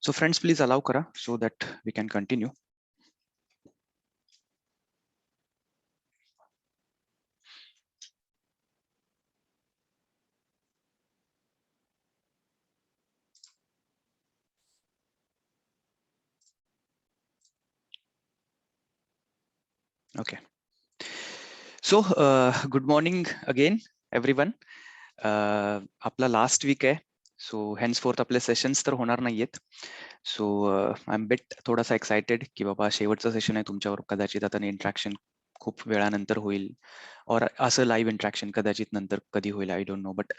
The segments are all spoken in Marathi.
So friends, please allow kara so that we can continue. Okay. So good morning again, everyone. आपला लास्ट वीक आहे, सो henceforth आपले सेशन्स तर होणार नाहीयेत. सो आय एम बिट थोडासा एक्साइटेड की बाबा शेवटचं सेशन आहे तुमच्यावर, कदाचित आता इंटरॅक्शन खूप वेळानंतर होईल, और असं लाईव्ह इंटरॅक्शन कदाचित नंतर कधी होईल, I don't no. But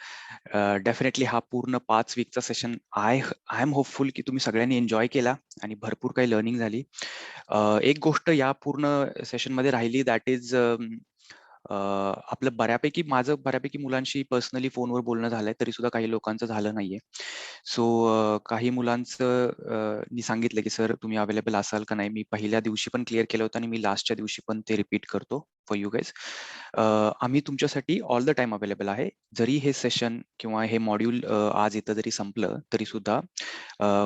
definitely हा पूर्ण 5 वीकचा सेशन आय एम होपफुल की तुम्ही सगळ्यांनी एन्जॉय केला आणि भरपूर काही लर्निंग झाली. एक गोष्ट या पूर्ण सेशनमध्ये राहिली, दॅट इज आपलं माझं बऱ्यापैकी मुलांशी पर्सनली फोनवर बोलणं झालंय, तरी सुद्धा काही लोकांचं झालं नाहीये. सो काही मुलांचं मी सांगितलं की सर तुम्ही अवेलेबल असाल का नाही. मी पहिल्या दिवशी पण क्लिअर केलं होतं आणि मी लास्टच्या दिवशी पण ते रिपीट करतो फॉर यू गाईज. आम्ही तुमच्यासाठी ऑल द टाइम अवेलेबल आहे. जरी हे सेशन किंवा हे मॉड्यूल आज इथं जरी संपलं तरी सुद्धा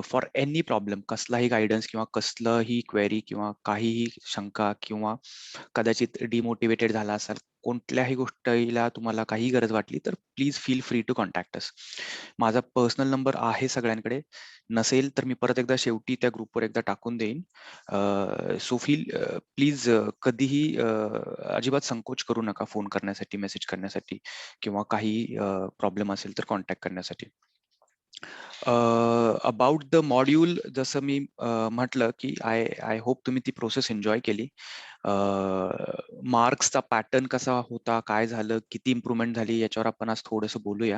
फॉर एनी प्रॉब्लेम, कसलाही गायडन्स किंवा कसलंही क्वेरी किंवा काहीही शंका किंवा कदाचित डिमोटिवेटेड झाला असाल, कोणत्याही गोष्टीला तुम्हाला काही गरज वाटली तर please feel free to contact us. माझा पर्सनल नंबर आहे सगळ्यांकडे, नसेल तर मी परत एकदा शेवटी त्या ग्रुपवर एकदा टाकून देईन. सो प्लीज कधीही अजिबात संकोच करू नका फोन करण्यासाठी, मेसेज करण्यासाठी किंवा काही प्रॉब्लेम असेल तर कॉन्टॅक्ट करण्यासाठी. अबाउट द मॉड्यूल, जसं मी म्हटलं की आय होप तुम्ही ती प्रोसेस एन्जॉय केली. मार्क्सचा पॅटर्न कसा होता, काय झालं, किती इम्प्रुव्हमेंट झाली, याच्यावर आपण आज थोडंसं बोलूया.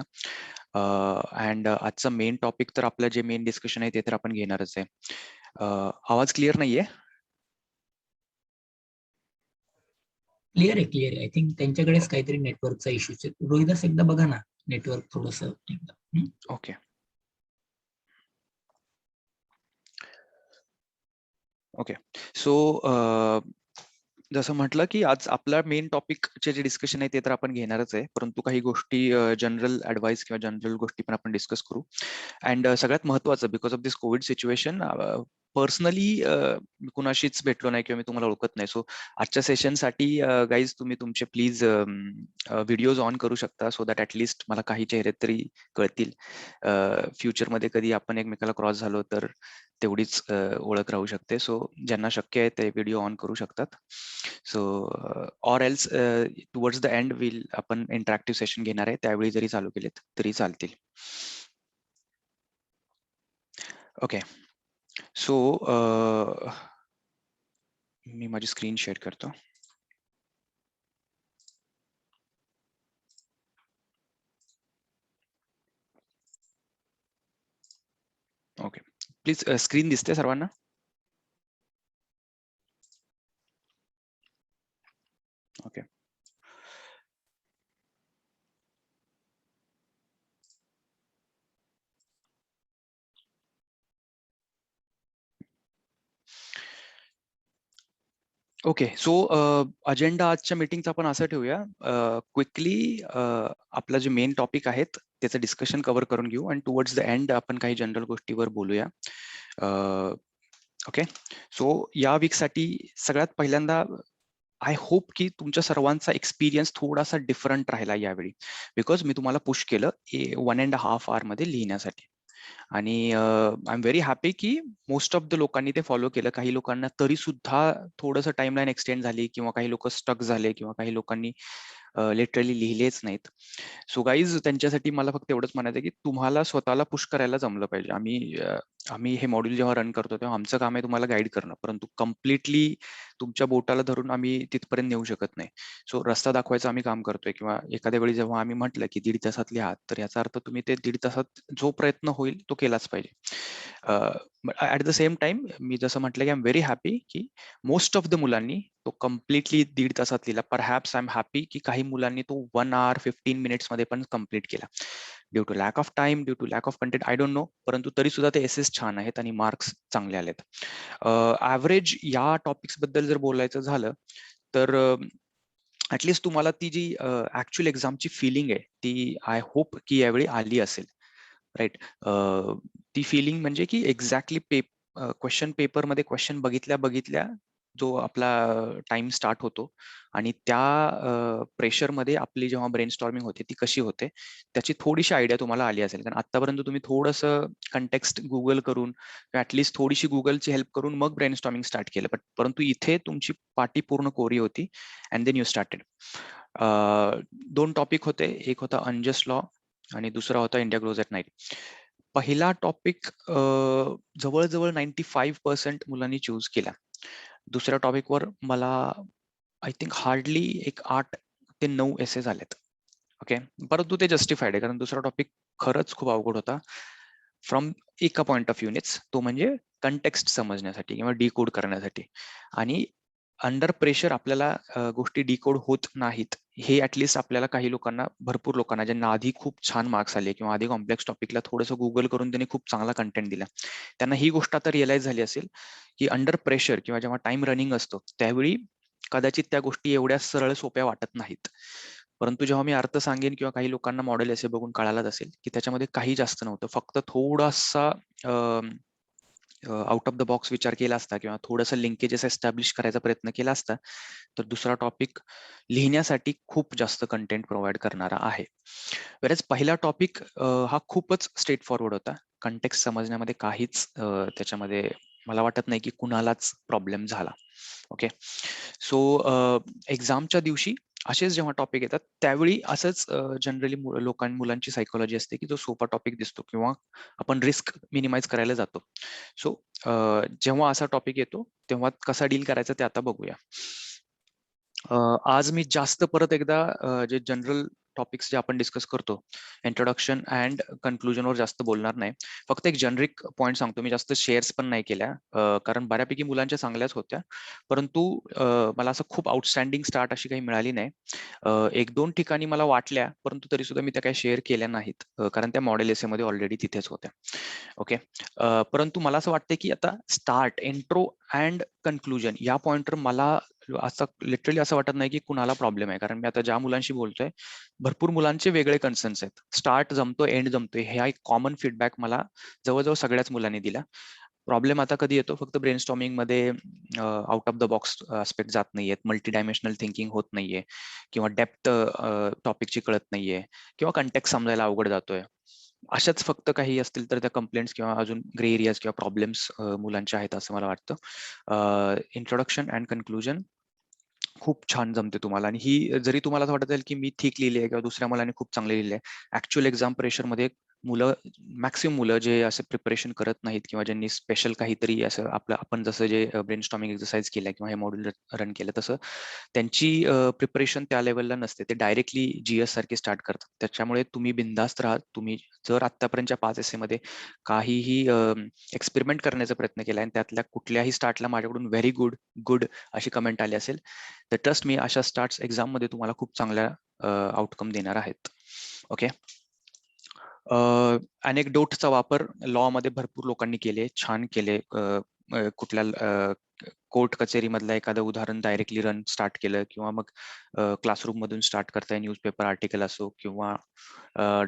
अँड आजचं मेन टॉपिक तर आपलं जे मेन डिस्कशन आहे ते तर आपण घेणारच आहे. आवाज क्लिअर नाहीये? क्लिअर आहे. आय थिंक त्यांच्याकडेच काहीतरी नेटवर्कचा इश्यू आहे. रोहिदास एकदा बघा ना नेटवर्क थोडस एकदा. Okay okay. सो जसं म्हटलं की आज आपला मेन टॉपिकचे जे डिस्कशन आहे ते तर आपण घेणारच आहे, परंतु काही गोष्टी जनरल ऍडवाइस किंवा जनरल गोष्टी पण आपण डिस्कस करू. अँड सगळ्यात महत्वाचं, because of this COVID situation, personally मी कुणाशीच भेटलो नाही किंवा मी तुम्हाला ओळखत नाही. सो आजच्या सेशनसाठी गाईज तुम्ही तुमचे प्लीज व्हिडिओज ऑन करू शकता, सो दॅट ॲटलिस्ट मला काही चेहरे तरी कळतील. फ्युचरमध्ये कधी आपण एकमेकाला क्रॉस झालो तर तेवढीच ओळख राहू शकते. सो ज्यांना शक्य आहे ते व्हिडिओ ऑन करू शकतात. So or else towards the end आपण इंटरॅक्टिव्ह सेशन घेणार आहे, त्यावेळी जरी चालू केलेत तरी चालतील. ओके. सो मी माझी स्क्रीन शेअर करतो. ओके, प्लीज स्क्रीन दिसते सर्वांना? ओके. ओके. सो अजेंडा आजच्या मीटिंगचा आपण असं ठेवूया, क्विकली आपला जे मेन टॉपिक आहेत त्याचं डिस्कशन कव्हर करून घेऊ आणि टुवर्ड्स द एंड आपण काही जनरल गोष्टीवर बोलूया. ओके. सो या वीकसाठी सगळ्यात पहिल्यांदा आय होप की तुमच्या सर्वांचा एक्सपिरियन्स थोडासा डिफरंट राहिला यावेळी, बिकॉज मी तुम्हाला पुश केलं 1.5 hour मध्ये लिहिण्यासाठी, आणि आय एम व्हेरी हॅपी की मोस्ट ऑफ द लोकांनी ते फॉलो केलं. काही लोकांना तरी सुद्धा थोडंसं टाइमलाईन एक्सटेंड झाली किंवा काही लोक स्टक झाले किंवा काही लोकांनी लिटरली लिहिलेच नाहीत. सो गाईज, त्यांच्यासाठी मला फक्त एवढंच म्हणायचं की तुम्हाला स्वतःला पुश करायला जमलं पाहिजे. आम्ही हे मॉड्यूल जेव्हा रन करतो तेव्हा आमचं काम आहे तुम्हाला गाईड करणं, परंतु कम्प्लिटली तुमच्या बोटाला धरून आम्ही तिथपर्यंत नेऊ शकत नाही. सो रस्ता दाखवायचं आम्ही काम करतोय, किंवा एखाद्या वेळी जेव्हा आम्ही म्हटलं की 1.5 तासात लिहा, तर याचा अर्थ तुम्ही ते 1.5 तासात जो प्रयत्न होईल तो केलाच पाहिजे. ऍट द सेम टाइम मी जसं म्हटलं की आय एम व्हेरी हॅपी की मोस्ट ऑफ द मुलांनी तो कम्प्लिटली 1.5 तासात लिहिला. परहॅप्स आय एम हॅपी की काही मुलांनी तो 1 hour 15 minutes मध्ये पण कम्प्लीट केला. Due to lack of time, due to lack of content, I don't know, परंतु तरी सुद्धा ते एसेस छान आहेत आणि मार्क्स चांगले आलेत. ऍव्हरेज या टॉपिक्स बद्दल जर बोलायचं झालं तर ऍटलिस्ट तुम्हाला ती जी ऍक्च्युअल एक्झामची फिलिंग आहे ती आय होप की यावेळी आली असेल, राईट. ती फिलिंग म्हणजे की एक्झॅक्टली क्वेश्चन पेपरमध्ये क्वेश्चन बघितल्या जो आपला टाइम स्टार्ट होतो आणि त्या प्रेशरमध्ये आपली जेव्हा ब्रेन स्टॉर्मिंग होते ती कशी होते त्याची थोडीशी आयडिया तुम्हाला आली असेल. कारण आतापर्यंत तुम्ही थोडंसं कंटेक्स्ट गुगल करून किंवा ऍटलीस्ट थोडीशी गुगलची हेल्प करून मग ब्रेन स्टॉर्मिंग स्टार्ट केलं. परंतु इथे तुमची पाटी पूर्ण कोरी होती and then you started. 2 topic होते. एक होता अनजस्ट लॉ आणि दुसरा होता इंडिया ग्रोज ॲट नाईट. पहिला टॉपिक जवळजवळ 95% मुलांनी चूज केला. दुसऱ्या टॉपिकवर मला आय थिंक हार्डली एक 8 ते 9 एसे झालेत. ओके. परंतु ते जस्टिफाईड आहे कारण दुसरा टॉपिक खरंच खूप अवघड होता फ्रॉम एका पॉइंट ऑफ व्ह्यूनेच. तो म्हणजे कंटेक्स्ट समजण्यासाठी किंवा डिकोड करण्यासाठी. आणि अंडर प्रेशर आपल्याला गोष्टी डिकोड होत नाहीत हे ऍटलिस्ट आपल्याला काही लोकांना, भरपूर लोकांना ज्यांना आधी खूप छान मार्क्स आले किंवा आधी कॉम्प्लेक्स टॉपिकला थोडंसं गुगल करून त्यांनी खूप चांगला कंटेंट दिला, त्यांना ही गोष्ट आता रिअलाइज झाली असेल की अंडर प्रेशर किंवा जेव्हा टाइम रनिंग असतो त्यावेळी कदाचित त्या गोष्टी एवढ्या सरळ सोप्या वाटत नाहीत. परंतु जेव्हा मी अर्थ सांगेन किंवा काही लोकांना मॉडेल असे बघून कळालंच असेल की त्याच्यामध्ये काही जास्त नव्हतं, फक्त थोडासा आउट ऑफ द बॉक्स विचार केला असता किंवा थोडंसं लिंकेजेस एस्टॅब्लिश करायचा प्रयत्न केला असता तर दुसरा टॉपिक लिहिण्यासाठी खूप जास्त कंटेंट प्रोव्हाइड करणारा आहे. वेळेस पहिला टॉपिक हा खूपच स्ट्रेट फॉरवर्ड होता. कंटेक्स्ट समजण्यामध्ये काहीच त्याच्यामध्ये मला वाटत नाही की कुणालाच प्रॉब्लेम झाला. ओके. सो एक्झामच्या दिवशी असेच जेव्हा टॉपिक येतात त्यावेळी असंच जनरली मुलांची सायकोलॉजी असते की जो सोपा टॉपिक दिसतो किंवा आपण रिस्क मिनिमाइज करायला जातो. सो जेव्हा असा टॉपिक येतो तेव्हा कसा डील करायचा ते आता बघूया. आज मी जास्त परत एकदा जे जनरल टॉपिक्स जे आपण डिस्कस करतो इंट्रोडक्शन अँड कन्क्लुजनवर जास्त बोलणार नाही. फक्त एक जनरिक पॉईंट सांगतो. मी जास्त शेअर्स पण नाही केल्या कारण बऱ्यापैकी मुलांच्या चांगल्याच होत्या. परंतु मला असं खूप आउटस्टँडिंग स्टार्ट अशी काही मिळाली नाही. 1-2 ठिकाणी मला वाटल्या, परंतु तरी सुद्धा मी त्या काही शेअर केल्या नाहीत कारण त्या मॉडेल एसे मध्ये ऑलरेडी तिथेच होत्या. ओके. परंतु मला असं वाटतं की आता स्टार्ट, इंट्रो अँड कन्क्लुजन या पॉइंटवर मला असं लिटरली असं वाटत नाही की कुणाला प्रॉब्लेम आहे. कारण मी आता ज्या मुलांशी बोलतोय भरपूर मुलांचे वेगळे कन्सर्न्स आहेत. स्टार्ट जमतोय, एंड जमतोय, हा एक कॉमन फीडबॅक मला जवळजवळ सगळ्याच मुलांनी दिला. प्रॉब्लेम आता कधी येतो फक्त ब्रेनस्टॉर्मिंग मध्ये out of the box aspect जात नाहीयेत, मल्टी डायमेन्शनल थिंकिंग होत नाहीये किंवा डेप्थ टॉपिकची कळत नाहीये किंवा कंटेक्स्ट समजायला अवघड जातोय. अशाच फक्त काही असतील तर त्या कंप्लेंट्स किंवा अजून ग्रे एरियाज किंवा प्रॉब्लेम्स मुलांच्या आहेत असं मला वाटतं. इंट्रोडक्शन अँड कन्क्लुजन खूप छान जमते तुम्हाला आणि ही जरी तुम्हाला असं वाटत असेल की मी ठीक लिहिली आहे किंवा दुसऱ्या मुलांनी खूप चांगले लिहिले आहे, ऍक्च्युअल एक्झाम प्रेशरमध्ये मॅक्सिमम मुलं जे असे प्रिपरेशन करत नाहीत किंवा ज्यांनी स्पेशल काहीतरी असं आपण जसं जे ब्रेनस्टॉर्मिंग एक्सरसाइज केल्या किंवा हे मॉड्यूल रन केलं तसं त्यांची प्रिपरेशन त्या लेवलला नसते. ते डायरेक्टली जीएस सारखे स्टार्ट करतात. त्याच्यामुळे तुम्ही बिंदास्त राहा. तुम्ही जर आतापर्यंतच्या 5 एसे मध्ये काहीही एक्सपेरिमेंट करण्याचा प्रयत्न केला आणि त्यातल्या कुठल्याही स्टार्टला माझ्याकडून व्हेरी गुड अशी कमेंट आली असेल तर ट्रस्ट मी अशा स्टार्ट्स एक्झाम मध्ये तुम्हाला खूप चांगल्या आउटकम देणार आहेत. ओके. अनेक्डोटचा वापर लॉ मध्ये भरपूर लोकांनी केले, छान केले. कुठल्या कोर्ट कचेरीमधलं एखादं उदाहरण डायरेक्टली रन स्टार्ट केलं किंवा मग क्लासरूम मधून स्टार्ट करताय, न्यूजपेपर आर्टिकल असो किंवा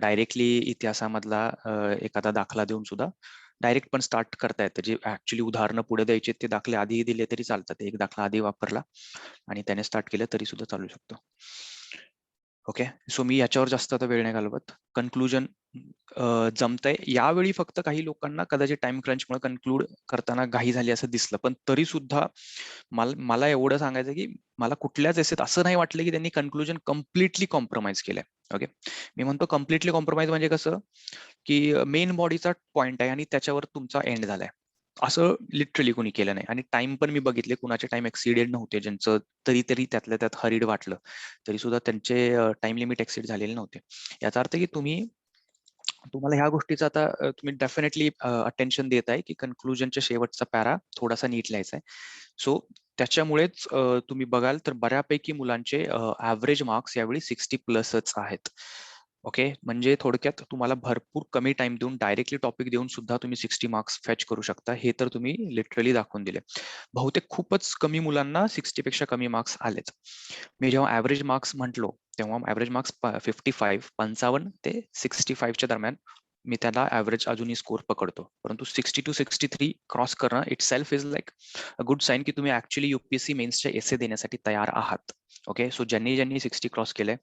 डायरेक्टली इतिहासामधला एखादा दाखला देऊन सुद्धा डायरेक्ट पण स्टार्ट करता येतं. जे ऍक्च्युली उदाहरणं पुढे द्यायचे ते दाखले आधी दिले तरी चालतात. एक दाखला आधी वापरला आणि त्याने स्टार्ट केलं तरी सुद्धा चालू शकतो. ओके. सो मी याच्यावर जास्त आता वेळ नाही घालवत. कन्क्लुजन जमतंय. यावेळी फक्त काही लोकांना कदाचित टाइम क्रंचमुळे कन्क्लूड करताना घाई झाली असं दिसलं. पण तरी सुद्धा मला एवढं सांगायचं की मला कुठल्याच एसेत असं नाही वाटलं की त्यांनी कन्क्लुजन कम्प्लिटली कॉम्प्रोमाइज केलंय. ओके. मी म्हणतो कम्प्लिटली कॉम्प्रोमाइज म्हणजे कसं की मेन बॉडीचा पॉइंट आहे आणि त्याच्यावर तुमचा एंड झालाय. असं लिटरली कोणी केलं नाही आणि टाइम पण मी बघितले कुणाचे टाइम एक्सिडेड नव्हते, ज्यांचं तरी त्यातल्या त्यात हरीड वाटलं तरी सुद्धा त्यांचे टाइम लिमिट एक्सिड झालेले नव्हते. याचा अर्थ की तुम्हाला ह्या गोष्टीचा आता तुम्ही डेफिनेटली अटेन्शन देत आहे की कन्क्लुजनच्या शेवटचा पॅरा थोडासा नीट लिहायचा आहे. सो त्याच्यामुळेच तुम्ही बघाल तर बऱ्यापैकी मुलांचे ऍव्हरेज मार्क्स यावेळी 60+ आहेत. ओके. म्हणजे थोडक्यात तुम्हाला भरपूर कमी टाइम देऊन डायरेक्टली टॉपिक देऊन सुद्धा तुम्ही 60 मार्क्स फॅच करू शकता. हे तर तुम्ही लिटरली दाखवून दिले. बहुतेक खूपच कमी मुलांना 60 पेक्षा कमी मार्क्स आलेच. मी जेव्हा ऍव्हरेज मार्क्स म्हटलो तेव्हा ऍव्हरेज मार्क्स 55 ते 65 च्या दरम्यान मी त्याला ऍव्हरेज अजूनही स्कोर पकडतो. परंतु 60 to 63 क्रॉस करणं itself is like a good sign की तुम्ही ऍक्च्युली युपीएससी मेन्सच्या एसे देण्यासाठी तयार आहात. ओके, सो ज्यांनी 60 क्रॉस केलंय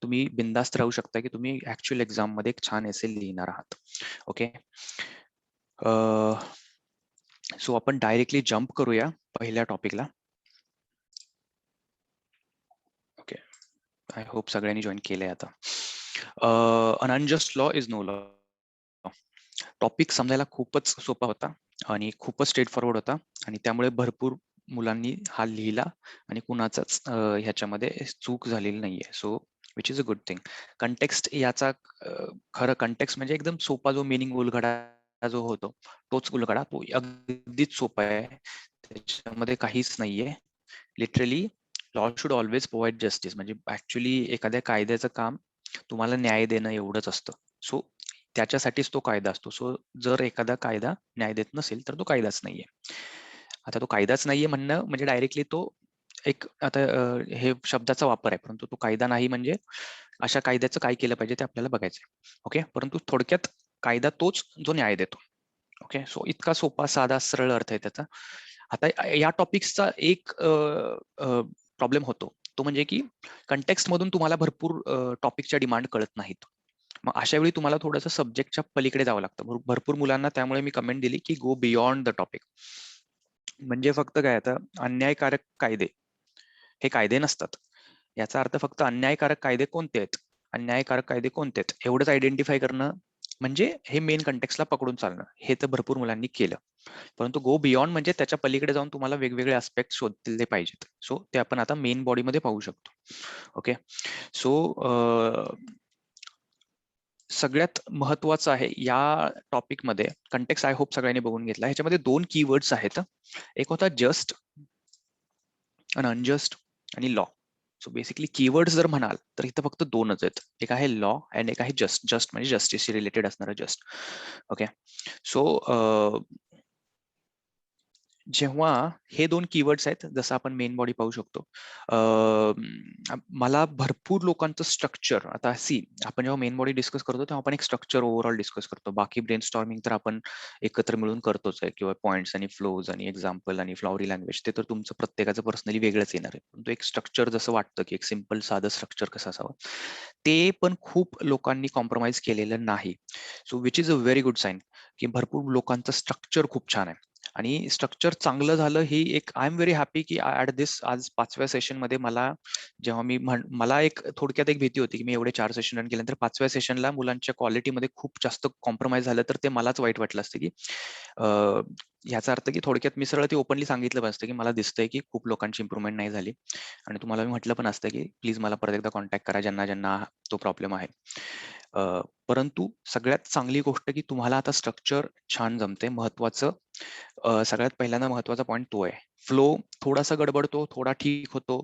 तुम्ही बिंदास्त राहू शकता की तुम्ही ऍक्च्युअल एक्झाम मध्ये एक छान एसे लिहिणार आहात. ओके, सो आपण डायरेक्टली जम्प करूया पहिल्या टॉपिकला. ओके, आय होप सगळ्यांनी जॉईन केलंय आता. An unjust law is no law. Topic समजायला खूपच सोपा होता आणि खूपच स्ट्रेट फॉरवर्ड होता आणि त्यामुळे भरपूर मुलांनी हा लिहिला आणि कुणाचाच ह्याच्यामध्ये चूक झालेली नाहीये. So which is a good thing. Context याचा खरं कंटेक्स्ट म्हणजे एकदम सोपा जो मिनिंग उलगडा जो होतो तोच उलगडा, तो अगदीच सोपा आहे, त्याच्यामध्ये काहीच नाहीये. Literally law should always provide justice. म्हणजे ऍक्च्युली एखाद्या कायद्याचं काम तुम्हाला न्याय देणं एवढंच असतं. सो त्याच्यासाठीच तो कायदा असतो. सो जर एखादा कायदा न्याय देत नसेल तर तो कायदाच नाहीये. आता तो कायदाच नाहीये म्हणणं म्हणजे डायरेक्टली तो एक आता हे शब्दाचा वापर आहे, परंतु तो कायदा नाही म्हणजे अशा कायद्याचं काय केलं पाहिजे ते आपल्याला बघायचंय. ओके, परंतु थोडक्यात कायदा तोच जो न्याय देतो. ओके, सो इतका सोपा साधा सरळ अर्थ आहे त्याचा. आता या टॉपिक्सचा एक प्रॉब्लेम होतो, तो म्हणजे की कंटेक्स्ट मधून तुम्हाला भरपूर टॉपिकच्या डिमांड कळत नाहीत. मग अशा वेळी तुम्हाला थोडंसं सब्जेक्टच्या पलीकडे जावं लागतं. भरपूर मुलांना त्यामुळे मी कमेंट दिली की गो बियॉन्ड द टॉपिक. म्हणजे फक्त काय, आता अन्यायकारक कायदे हे कायदे नसतात. याचा अर्थ फक्त अन्यायकारक कायदे कोणते आहेत, अन्यायकारक कायदे कोणते आहेत एवढंच आयडेंटिफाय करणं म्हणजे हे मेन कंटेक्स्टला पकडून चालणं. हे तर भरपूर मुलांनी केलं, परंतु गो बियॉन्ड म्हणजे त्याच्या पलीकडे जाऊन तुम्हाला वेगवेगळे आस्पेक्ट शोधले पाहिजेत. सो ते आपण आता मेन बॉडीमध्ये पाहू शकतो. ओके, सो सगळ्यात महत्वाचं आहे या टॉपिकमध्ये कंटेक्स्ट. आय होप सगळ्यांनी बघून घेतला. ह्याच्यामध्ये 2 कीवर्ड्स आहेत. एक होता जस्ट आणि अनजस्ट आणि लॉ. सो बेसिकली कीवर्ड्स जर म्हणाल तर इथं फक्त 2च आहेत. एक आहे लॉ अँड एक आहे जस्ट. जस्ट म्हणजे जस्टिसशी रिलेटेड असणारं जस्ट. ओके, सो जेव्हा हे 2 कीवर्ड्स आहेत, जसं आपण मेन बॉडी पाहू शकतो, मला भरपूर लोकांचं स्ट्रक्चर, आता आपण जेव्हा मेन बॉडी डिस्कस करतो तेव्हा आपण एक स्ट्रक्चर ओव्हरऑल डिस्कस करतो. बाकी ब्रेन स्टॉर्मिंग तर आपण एकत्र मिळून करतोच आहे, किंवा पॉइंट्स आणि फ्लोज आणि एक्झाम्पल आणि फ्लॉवरी लँग्वेज ते तर तुमचं प्रत्येकाचं पर्सनली वेगळंच येणार आहे. पण तो एक स्ट्रक्चर जसं वाटतं की एक सिम्पल साधं स्ट्रक्चर कसं असावं, ते पण खूप लोकांनी कॉम्प्रोमाइज केलेलं नाही. So which is a very good sign की भरपूर लोकांचं स्ट्रक्चर खूप छान आहे. आणि स्ट्रक्चर चांगलं झालं ही एक, आय एम व्हेरी हॅपी की ऍट दिस आज 5व्या सेशन मध्ये मला जेव्हा मला एक थोडक्यात एक भीती होती की मी एवढे 4 सेशन रन केल्यानंतर 5व्या सेशनला मुलांच्या क्वालिटीमध्ये खूप जास्त कॉम्प्रोमाइज झालं तर ते मलाच वाईट वाटलं असतं की याचा अर्थ की थोडक्यात मी सरळ ते ओपनली सांगितलं पण असतं की मला दिसतंय की खूप लोकांची इम्प्रुव्हमेंट नाही झाली, आणि तुम्हाला मी म्हटलं पण असतं की प्लीज मला परत एकदा कॉन्टॅक्ट करा ज्यांना ज्यांना तो प्रॉब्लेम आहे. परंतु सगळ्यात चांगली गोष्ट की तुम्हाला आता स्ट्रक्चर छान जमते. महत्वाचं सगळ्यात पहिल्यांदा महत्वाचा पॉईंट तो आहे. फ्लो थोडासा गडबडतो, थोडा ठीक होतो,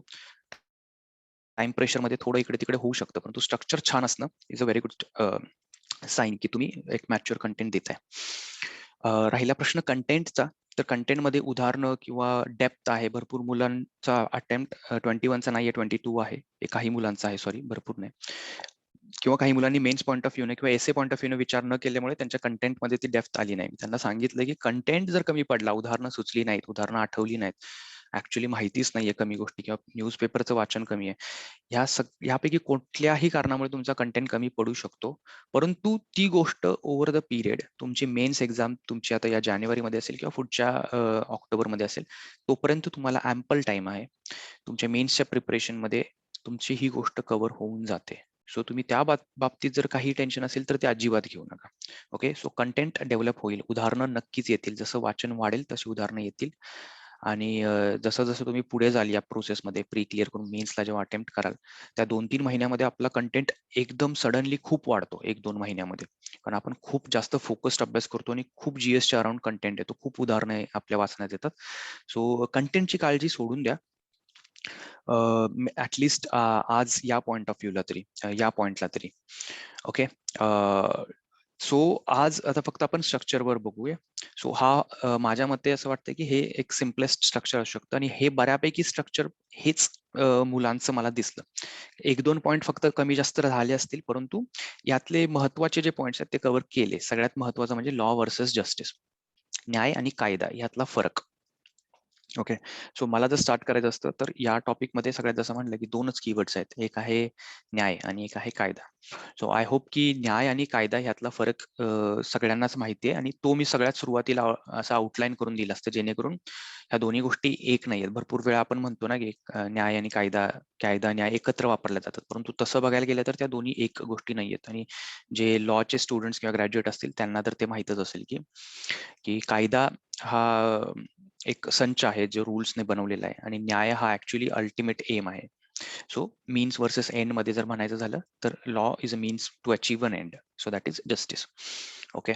टाइम प्रेशर मध्ये थोडं इकडे तिकडे होऊ शकतं, परंतु स्ट्रक्चर छान असणं is a very good sign की तुम्ही एक मॅच्युअर कंटेंट देताय. राहिला प्रश्न कंटेंटचा, तर कंटेंटमध्ये उदाहरणं किंवा डेप्थ आहे. भरपूर मुलांचा अटेम्प्ट 21चा नाहीये, 22 आहे. काही मुलांचा आहे, सॉरी, भरपूर नाही. किंवा काही मुलांनी मेन्स पॉईंट ऑफ व्ह्यूने किंवा एसे पॉईंट ऑफ व्ह्यूने विचार न केल्यामुळे त्यांच्या कंटेंटमध्ये ती डेप्थ आली नाही. त्यांना सांगितलं की कंटेंट जर कमी पडला, उदाहरणं सुचली नाहीत, उदाहरणं आठवली नाहीत, ऍक्च्युली माहितीच नाहीये कमी गोष्टी, किंवा न्यूजपेपरचं वाचन कमी आहे, यापैकी कुठल्याही कारणामुळे तुमचा कंटेंट कमी पडू शकतो. परंतु ती गोष्ट ओव्हर द पिरियड, तुमची मेन्स एक्झाम तुमची आता या जानेवारीमध्ये असेल किंवा पुढच्या ऑक्टोबरमध्ये असेल, तोपर्यंत तुम्हाला ॲम्पल टाइम आहे. तुमच्या मेन्सच्या प्रिपरेशनमध्ये तुमची ही गोष्ट कव्हर होऊन जाते. सो तुम्ही त्या बाबतीत जर काही टेन्शन असेल तर ते अजिबात घेऊ नका. ओके, सो कंटेंट डेव्हलप होईल, उदाहरणं नक्कीच येतील. जसं वाचन वाढेल तशी उदाहरणं येतील. आणि जसं जसं तुम्ही पुढे जाल या प्रोसेसमध्ये, प्री क्लिअर करून मेन्सला जेव्हा अटेम्प्ट कराल, त्या 2-3 महिन्यामध्ये आपला कंटेंट एकदम सडनली खूप वाढतो 1-2 महिन्यामध्ये. कारण आपण खूप जास्त फोकस्ड अभ्यास करतो आणि खूप जीएसच्या अराउंड कंटेंट येतो, खूप उदाहरणं आपल्या वाचण्यात येतात. सो कंटेंटची काळजी सोडून द्या, ऍटलिस्ट आज या पॉइंट ऑफ व्ह्यूला तरी, या पॉइंटला तरी. ओके, सो आज आता फक्त आपण स्ट्रक्चरवर बघूया. सो हा माझ्या मते असं वाटतं की हे एक सिम्पलेस्ट स्ट्रक्चर असू शकतं आणि हे बऱ्यापैकी स्ट्रक्चर हेच मुलांचं मला दिसलं. 1-2 पॉईंट फक्त कमी जास्त झाले असतील, परंतु यातले महत्वाचे जे पॉईंट्स आहेत ते कव्हर केले. सगळ्यात महत्वाचं म्हणजे लॉ वर्सेस जस्टिस, न्याय आणि कायदा यातला फरक. ओके. सो मला जर स्टार्ट करायचं असतं तर या टॉपिकमध्ये सगळ्यात जसं म्हणलं की 2च कीवर्ड्स आहेत. एक आहे न्याय आणि एक आहे कायदा. सो आय होप की न्याय आणि कायदा ह्यातला फरक सगळ्यांनाच माहिती आहे आणि तो मी सगळ्यात सुरुवातीला असा आउटलाईन करून दिला असतं, जेणेकरून ह्या दोन्ही गोष्टी एक नाही आहेत. भरपूर वेळा आपण म्हणतो ना की न्याय आणि कायदा, कायदा न्याय एकत्र वापरल्या जातात, परंतु तसं बघायला गेलं तर त्या दोन्ही एक गोष्टी नाही आहेत. आणि जे लॉचे स्टुडंट्स किंवा ग्रॅज्युएट असतील त्यांना तर ते माहीतच असेल की कायदा हा एक संच आहे जो रूल्सने बनवलेला आहे आणि न्याय हा ऍक्च्युली अल्टिमेट एम आहे. सो मीन्स वर्सेस एंड मध्ये जर म्हणायचं झालं तर law is a means to achieve an end, so that is justice. Okay.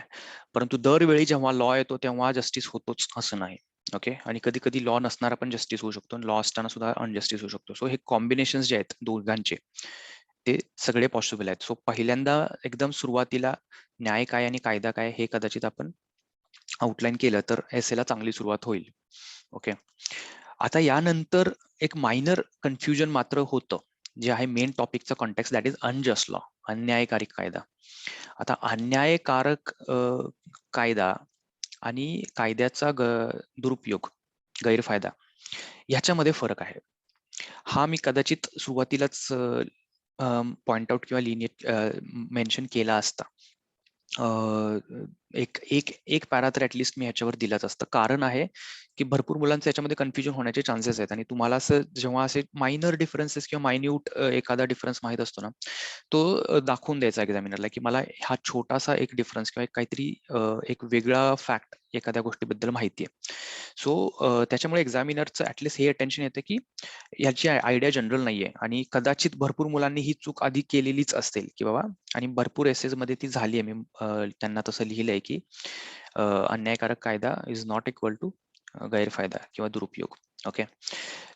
परंतु दरवेळी जेव्हा लॉ येतो तेव्हा जस्टिस होतोच असं नाही. ओके. आणि कधी कधी लॉ नसणारा पण जस्टिस होऊ शकतो, लॉ असताना सुद्धा अनजस्टिस होऊ शकतो. सो हे कॉम्बिनेशन जे आहेत दोघांचे ते सगळे पॉसिबल आहेत. सो पहिल्यांदा एकदम सुरुवातीला न्याय काय आणि कायदा काय हे कदाचित आपण आउटलाईन केलं तर एसेला चांगली सुरुवात होईल. ओके. आता यानंतर एक मायनर कन्फ्युजन मात्र होतं, जे आहे मेन टॉपिकचं context, that is unjust law, अन्यायकारी कायदा. आता अन्यायकारक कायदा आणि कायद्याचा दुरुपयोग, गैरफायदा याच्यामध्ये फरक आहे. हा मी कदाचित सुरुवातीलाच पॉइंट आउट किंवा लिनियर मेन्शन केला असता. एक एक एक पॅरा तर ऍटलिस्ट मी ह्याच्यावर दिलाच असतं. कारण आहे की भरपूर मुलांचे याच्यामध्ये कन्फ्युजन होण्याचे चान्सेस आहेत आणि तुम्हाला असं जेव्हा असे मायनर डिफरन्सेस किंवा मायन्यूट एखादा डिफरन्स माहित असतो ना, तो दाखवून द्यायचा एक्झामिनरला की मला हा छोटासा एक डिफरन्स किंवा काहीतरी एक वेगळा फॅक्ट एखाद्या गोष्टीबद्दल माहिती आहे. सो त्याच्यामुळे एक्झामिनरचं ऍटलिस्ट हे अटेन्शन येतं की याची आयडिया जनरल नाहीये आणि कदाचित भरपूर मुलांनी ही चूक आधी केलेलीच असेल की बाबा, आणि भरपूर एसेस मध्ये ती झाली आहे. मी त्यांना तसं लिहिलंय की अन्यायकारक कायदा इज नॉट इक्वल टू गैरफायदा किंवा दुरुपयोग. ओके.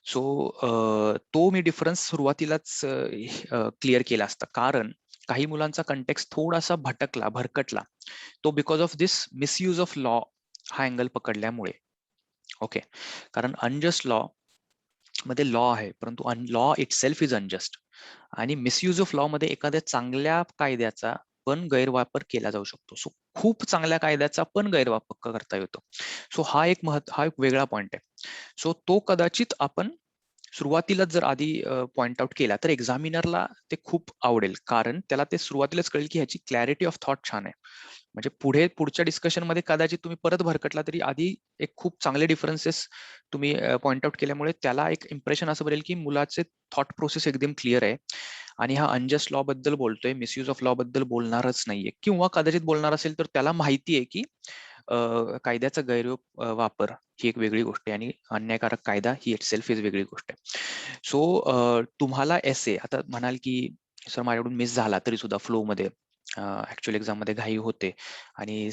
सो तो मी डिफरन्स सुरुवातीलाच क्लिअर केला असता, कारण काही मुलांचा कंटेक्स्ट थोडासा भरकटला तो because of this misuse of law हा अँगल पकडल्यामुळे. ओके. कारण अनजस्ट लॉ मध्ये लॉ आहे, परंतु law it self is unjust, आणि मिसयूज ऑफ लॉ मध्ये एखाद्या चांगल्या कायद्याचा पण गैरवापर केला जाऊ शकतो. सो खूप चांगल्या कायद्याचा पण गैरवापर करता येतो. सो हा एक वेगळा पॉइंट आहे. सो तो कदाचित आपण सुरुवातीलाच जर आधी पॉइंट आउट केला तर एक्झामिनरला ते खूप आवडेल, कारण त्याला ते सुरुवातीलाच कळेल की ह्याची क्लॅरिटी ऑफ थॉट छान आहे. म्हणजे पुढच्या डिस्कशन मध्ये कदाचित तुम्ही परत भरकटला तरी आधी एक खूप चांगले डिफरन्सेस तुम्ही पॉइंट आउट केल्यामुळे त्याला एक इम्प्रेशन असं बनेल की मुलाचे थॉट प्रोसेस एकदम क्लिअर आहे आणि हा अनजस्ट लॉ बद्दल बोलतोय, मिसयूज ऑफ लॉ बद्दल बोलणारच नाहीये, किंवा कदाचित बोलणार असेल तर त्याला माहिती आहे की कायद्याचा गैरवापर ही एक वेगळी गोष्ट आहे आणि अन्यायकारक कायदा ही इट सेल्फ इज वेगळी गोष्ट आहे. सो तुम्हाला एसे आता म्हणाल की सर माझ्याकडून मिस झाला तरी सुद्धा फ्लो मध्ये, ऍक्च्युअल एक्झाम मध्ये घाई होते आणि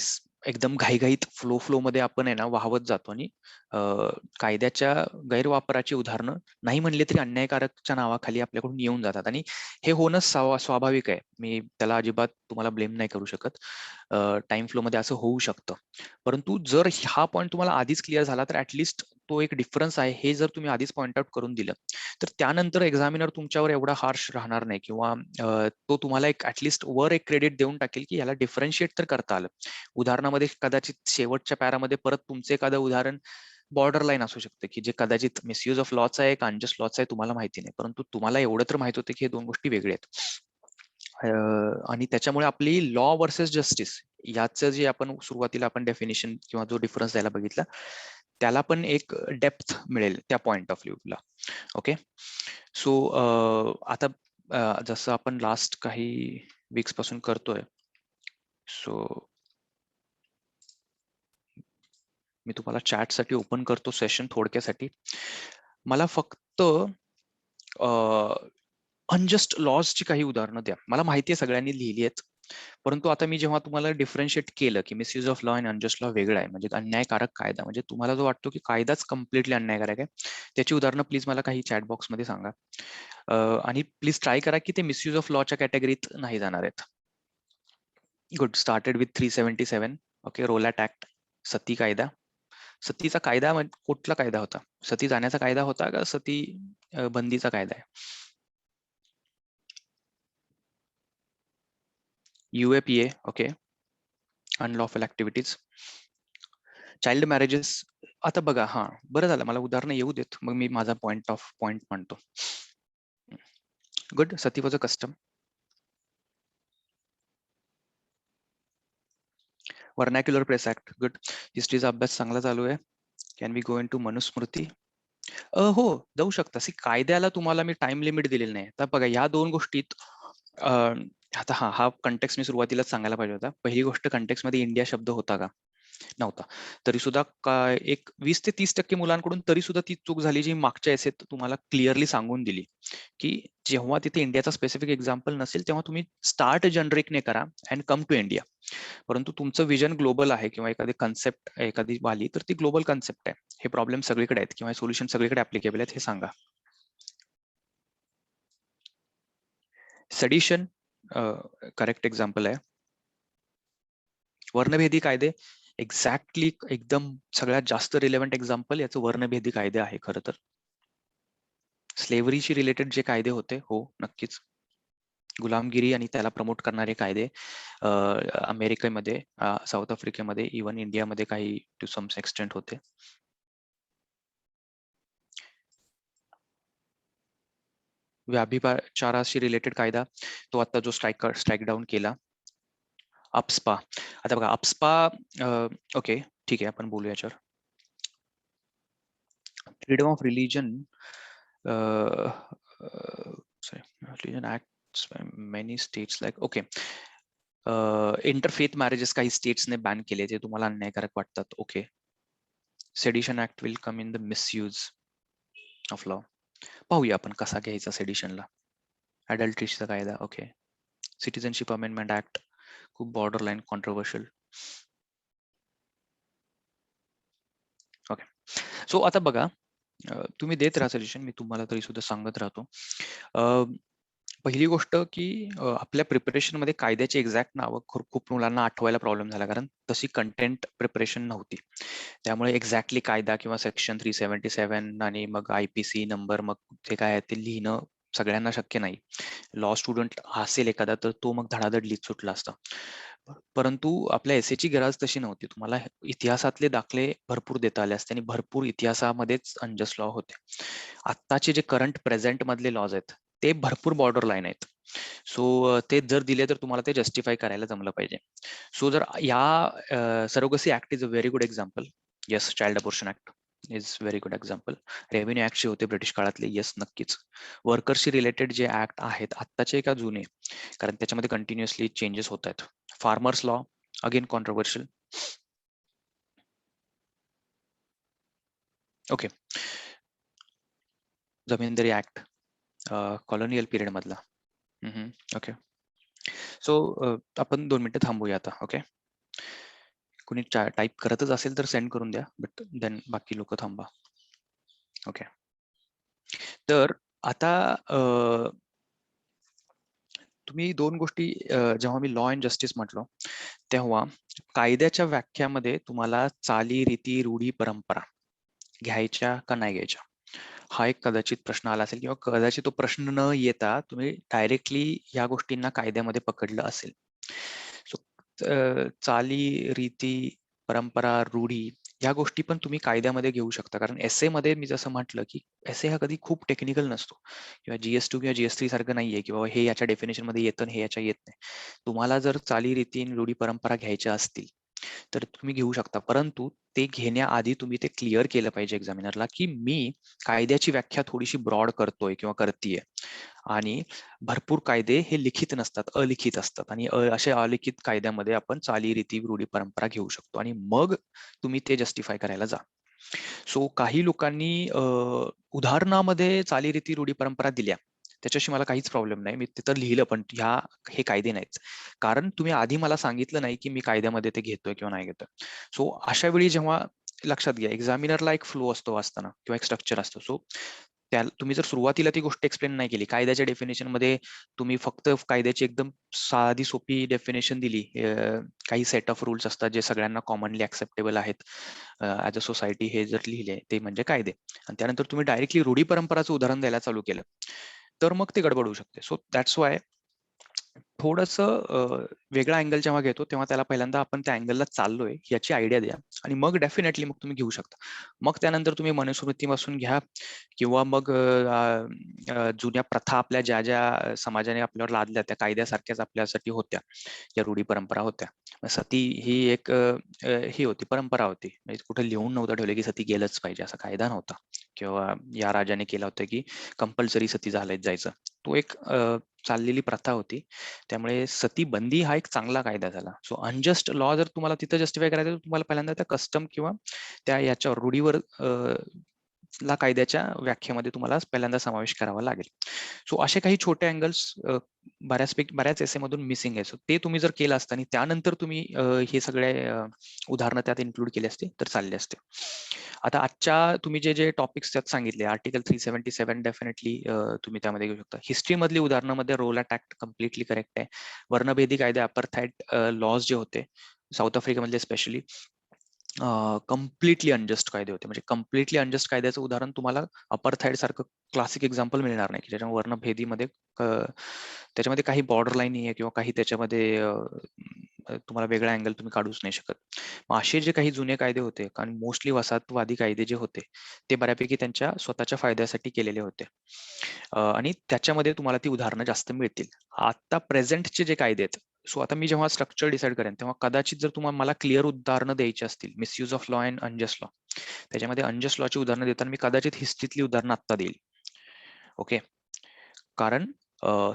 एकदम घाईघाईत फ्लो मध्ये आपण आहे ना वाहवत जातो आणि कायद्याच्या गैरवापराची उदाहरणं नाही म्हणले तरी अन्यायकारकच्या नावाखाली आपल्याकडून येऊन जातात आणि हे होणं स्वाभाविक आहे. मी त्याला अजिबात तुम्हाला ब्लेम नाही करू शकत. टाइम फ्लो मध्ये असं होऊ शकतं. परंतु जर हा पॉईंट तुम्हाला आधीच क्लिअर झाला तर ऍटलिस्ट तो एक डिफरन्स आहे हे जर तुम्ही आधीच पॉईंट आउट करून दिलं तर त्यानंतर एक्झामिनर तुमच्यावर एवढा हार्श राहणार नाही, किंवा तो तुम्हाला एक ऍटलिस्ट वर एक क्रेडिट देऊन टाकेल की याला डिफरन्शिएट तर करता आलं. उदाहरणामध्ये कदाचित शेवटच्या पॅरामध्ये परत तुमचं एखादं उदाहरण बॉर्डर लाईन असू शकते की जे कदाचित मिसयूज ऑफ लॉचा आहे का अनजस्ट लॉचा आहे तुम्हाला माहिती नाही, परंतु तुम्हाला एवढं तर माहित होतं की हे दोन गोष्टी वेगळ्या आहेत. आणि त्याच्यामुळे आपली लॉ वर्सेस जस्टिस याचं जे आपण सुरुवातीला आपण डेफिनेशन किंवा जो डिफरन्स द्यायला बघितला त्याला पण एक डेप्थ मिळेल त्या पॉइंट ऑफ व्ह्यूला. ओके. सो आता जसं आपण लास्ट काही वीक्स पासून करतोय, सो मी तुम्हाला चॅटसाठी ओपन करतो सेशन थोडक्यासाठी. मला फक्त अनजस्ट लॉजची काही उदाहरणं द्या. मला माहिती आहे सगळ्यांनी लिहिली आहेत, परंतु आता मी जेव्हा तुम्हाला डिफरन्शिएट केलं की मिसयूज ऑफ लॉ आणि अनजस्ट लॉ वेगळा आहे, म्हणजे अन्यायकारक कायदा, म्हणजे तुम्हाला जो वाटतो की कायदाच कम्प्लिटली अन्यायकारक आहे, त्याची उदाहरणं प्लीज मला काही चॅट बॉक्समध्ये सांगा. आणि प्लीज ट्राय करा की ते मिसयूज ऑफ लॉच्या कॅटेगरीत नाही जाणार आहेत. Good. Started with 377. Okay. Rowlatt act, sati कायदा. सतीचा कायदा कुठला कायदा होता? सती जाण्याचा कायदा होता का सती बंदीचा कायदा आहे? UAPA. Okay. Unlawful activities. Child marriages. आता बघा, हा बरं झालं, मला उदाहरणं येऊ देत, मग मी माझा पॉइंट मांडतो. Good. Sati was a custom. Vernacular press act. Good. हिस्ट्रीचा अभ्यास चांगला चालू आहे. Can we go into Manusmriti? हो, जाऊ शकता. कायद्याला तुम्हाला मी टाइम लिमिट दिलेली नाही. आता बघा, या दोन गोष्टीत आता हा कंटेक्स्ट मी सुरुवातीलाच सांगायला पाहिजे होता. पहिली गोष्ट, कंटेक्स्ट मध्ये इंडिया शब्द होता का? नव्हता. तरी सुद्धा एक 20 ते 30% मुलांकडून तरी सुद्धा ती चूक झाली, जी मागच्या एसेत तुम्हाला क्लिअरली सांगून दिली, की जेव्हा तिथे इंडियाचा स्पेसिफिक एक्झाम्पल नसेल तेव्हा तुम्ही स्टार्ट जनरिकने करा अँड कम टू इंडिया. परंतु तुमचं विजन ग्लोबल आहे किंवा एखादी कन्सेप्ट एखादी आली तर ती ग्लोबल कन्सेप्ट आहे. हे प्रॉब्लेम सगळीकडे आहेत किंवा सोल्युशन सगळीकडे ऍप्लिकेबल आहेत, हे सांगा. सेडिशन करेक्ट एक्झाम्पल आहे. वर्णभेदी कायदे एक्झॅक्टली एकदम सगळ्यात जास्त रिलेव्हंट एक्झाम्पल याचं वर्णभेदी कायदे आहे खरं तर. स्लेव्हरीशी रिलेटेड जे कायदे होते, हो नक्कीच. गुलामगिरी आणि त्याला प्रमोट करणारे कायदे अमेरिकेमध्ये, साऊथ आफ्रिकेमध्ये, इव्हन इंडियामध्ये काही टू सम एक्सटेंट होते. व्याभिचाराशी रिलेटेड कायदा, तो आता जो स्ट्राईक डाऊन केला, अप्स्पा. आता बघा, अप्स्पा ओके ठीक आहे, आपण बोलू याच्यावर. Freedom of religion, sorry, religion acts by many states like, okay, interfaith marriages काही स्टेट्सने बॅन केले, जे तुम्हाला अन्यायकारक वाटतात. Okay. Sedition act will come in the misuse of law. पाहूया आपण कसा घ्यायचा सेडिशनला. अडल्ट्रीचा कायदा, ओके. सिटिझनशिप अमेंडमेंट ऍक्ट, खूप border line controversial. Okay. So आता बघा, तुम्ही देत राहा सजेशन, मी तुम्हाला तरी सुद्धा सांगत राहतो. पहिली गोष्ट की आपल्या प्रिपरेशन मध्ये कायद्याची एक्झॅक्ट नावं खूप मुलांना आठवायला प्रॉब्लेम झाला, कारण तशी कंटेंट प्रिपरेशन नव्हती. त्यामुळे एक्झॅक्टली कायदा किंवा सेक्शन 377 आणि मग IPC नंबर, मग ते काय आहे ते लिहिणं सगळ्यांना शक्य नाही. लॉ स्टुडंट असेल एखादा तर तो मग धडाधड लिहित सुटला असता. परंतु आपल्या एसेची गरज तशी नव्हती. तुम्हाला इतिहासातले दाखले भरपूर देता आले असते आणि भरपूर इतिहासामध्येच अनजस्ट लॉ होते. आत्ताचे जे करंट प्रेझेंट मधले लॉज आहेत ते भरपूर बॉर्डर लाईन आहेत. सो ते जर दिले तर तुम्हाला ते जस्टिफाय करायला जमलं पाहिजे. सो जर या surrogacy act is a very good example. Yes. Child abortion act is very good example. Revenue ऍक्टचे होते ब्रिटिश काळातले, येस नक्कीच. वर्कर्सशी रिलेटेड जे ऍक्ट आहेत आत्ताचे का जुने, कारण त्याच्यामध्ये कंटिन्युअसली चेंजेस होत आहेत. Farmers law again controversial. Okay. Zamindari act colonial period मधला. ओके. सो आपण 2 मिनिटं थांबूया आता. ओके. कुणी टाईप करतच असेल तर सेंड करून द्या, बट देन बाकी लोक थांबा. ओके. तर आता तुम्ही 2 गोष्टी, जेव्हा मी लॉ अँड जस्टिस म्हटलो तेव्हा कायद्याच्या व्याख्यामध्ये तुम्हाला चाली, रीती, रूढी, परंपरा घ्यायच्या का नाही घ्यायच्या, हा एक कदाचित प्रश्न आला असेल, किंवा कदाचित तो प्रश्न न येता तुम्ही डायरेक्टली या गोष्टींना कायद्यामध्ये पकडलं असेल. सो चाली, रीती, परंपरा, रूढी या गोष्टी पण तुम्ही कायद्यामध्ये घेऊ शकता, कारण एसए मध्ये मी जसं म्हटलं की एसए हा कधी खूप टेक्निकल नसतो, किंवा GS2 किंवा GS3 सारखं नाहीये किंवा हे याच्या डेफिनेशन मध्ये येतं हे याच्या येत नाही. तुम्हाला जर चाली, रीती, रूढी, परंपरा घ्यायच्या असतील तर तुम्ही घेऊ शकता, परंतु ते घेण्याआधी तुम्ही ते क्लिअर केलं पाहिजे एक्झामिनरला की मी कायद्याची व्याख्या थोडीशी ब्रॉड करतोय किंवा करतीये, आणि भरपूर कायदे हे लिखित नसतात, अलिखित असतात, आणि अशा अलिखित कायद्यामध्ये आपण चाली, रीती, रूढी, परंपरा घेऊ शकतो, आणि मग तुम्ही ते जस्टिफाय करायला जा. सो काही लोकांनी उदाहरणामध्ये चालीरीती, रूढी, परंपरा दिल्या, त्याच्याशी मला काहीच प्रॉब्लेम नाही, मी तिथं लिहिलं, पण हे कायदे नाहीत, कारण तुम्ही आधी मला सांगितलं नाही की मी कायद्यामध्ये ते घेतोय किंवा नाही घेतोय. सो अशा वेळी जेव्हा लक्षात घ्या, एक्झामिनरला एक फ्लो असतो वाचताना किंवा एक स्ट्रक्चर असतो. सो तुम्ही जर सुरुवातीला ती गोष्ट एक्सप्लेन नाही केली, कायद्याच्या डेफिनेशन मध्ये तुम्ही फक्त कायद्याची एकदम साधी सोपी डेफिनेशन दिली, काही सेट ऑफ रूल्स असतात जे सगळ्यांना कॉमनली ऍक्सेप्टेबल आहेत ऍज अ सोसायटी, हे जर लिहिले ते म्हणजे कायदे, आणि त्यानंतर तुम्ही डायरेक्टली रूढी परंपराचं उदाहरण द्यायला चालू केलं, तर मग ते गडबड होऊ शकते. सो दॅट्स वाय थोडंसं वेगळा अँगल जेव्हा घेतो तेव्हा त्याला पहिल्यांदा आपण त्या अँगलला चाललोय याची आयडिया द्या, आणि मग डेफिनेटली मग तुम्ही घेऊ शकता. मग त्यानंतर तुम्ही मनुस्मृतीपासून घ्या, किंवा मग जुन्या प्रथा आपल्या ज्या ज्या समाजाने आपल्यावर लादल्या त्या कायद्यासारख्याच आपल्यासाठी होत्या, या रूढी परंपरा होत्या. सती ही एक ही होती, परंपरा होती. म्हणजे कुठे लिहून नव्हतं ठेवलं की सती गेलंच पाहिजे, असा कायदा नव्हता, किंवा या राजाने केला होता की कंपल्सरी सती झालंच जायचं. तो एक चाललेली प्रथा होती. त्यामुळे सती बंदी हा एक चांगला कायदा झाला. सो अनजस्ट लॉ जर तुम्हाला तिथं जस्टिफाय करायचं, तर तुम्हाला पहिल्यांदा त्या कस्टम किंवा त्या याच्यावर रूढीवर ला कायद्याच्या व्याख्येमध्ये तुम्हाला पहिल्यांदा समावेश करावा लागेल. सो असे काही छोटे अँगल्स बऱ्याच एसे मधून मिसिंग आहे. सो ते तुम्ही जर केलं असतं आणि त्यानंतर तुम्ही हे सगळे उदाहरणं त्यात इन्क्लूड केले असते तर चालले असते. आता आजच्या तुम्ही जे जे टॉपिक्स त्यात सांगितले, आर्टिकल 377 डेफिनेटली तुम्ही त्यामध्ये घेऊ शकता. हिस्ट्री मधली उदाहरणामध्ये रोलॅट ऍक्ट कम्प्लिटली करेक्ट आहे. वर्णभेदी कायदे, अपार्थाईड लॉज जे होते साऊथ आफ्रिकेमधले स्पेशली, कम्प्लिटली अनजस्ट कायदे होते. म्हणजे कम्प्लिटली अनजस्ट कायद्याचं उदाहरण तुम्हाला अपार्थाईड सारखं क्लासिक एक्झाम्पल मिळणार नाही, की ज्याच्या वर्णभेदीमध्ये त्याच्यामध्ये काही बॉर्डर लाईन आहे किंवा काही त्याच्यामध्ये तुम्हाला वेगळा अँगल तुम्ही काढूच नाही शकत. मग असे जे काही जुने कायदे होते, कारण मोस्टली वसाहतवादी कायदे जे होते ते बऱ्यापैकी त्यांच्या स्वतःच्या फायद्यासाठी केलेले होते, आणि त्याच्यामध्ये तुम्हाला ती उदाहरणं जास्त मिळतील. आता प्रेझेंटचे जे कायदे आहेत, सो आता मी जेव्हा स्ट्रक्चर डिसाईड करेन तेव्हा कदाचित जर तुम्हाला मला क्लिअर उदाहरणं द्यायची असतील, misuse of law and unjust law, त्याच्यामध्ये अनजस्ट लॉची उदाहरणं देताना मी कदाचित हिस्ट्रीतली उदाहरणं आत्ता देईल. ओके, कारण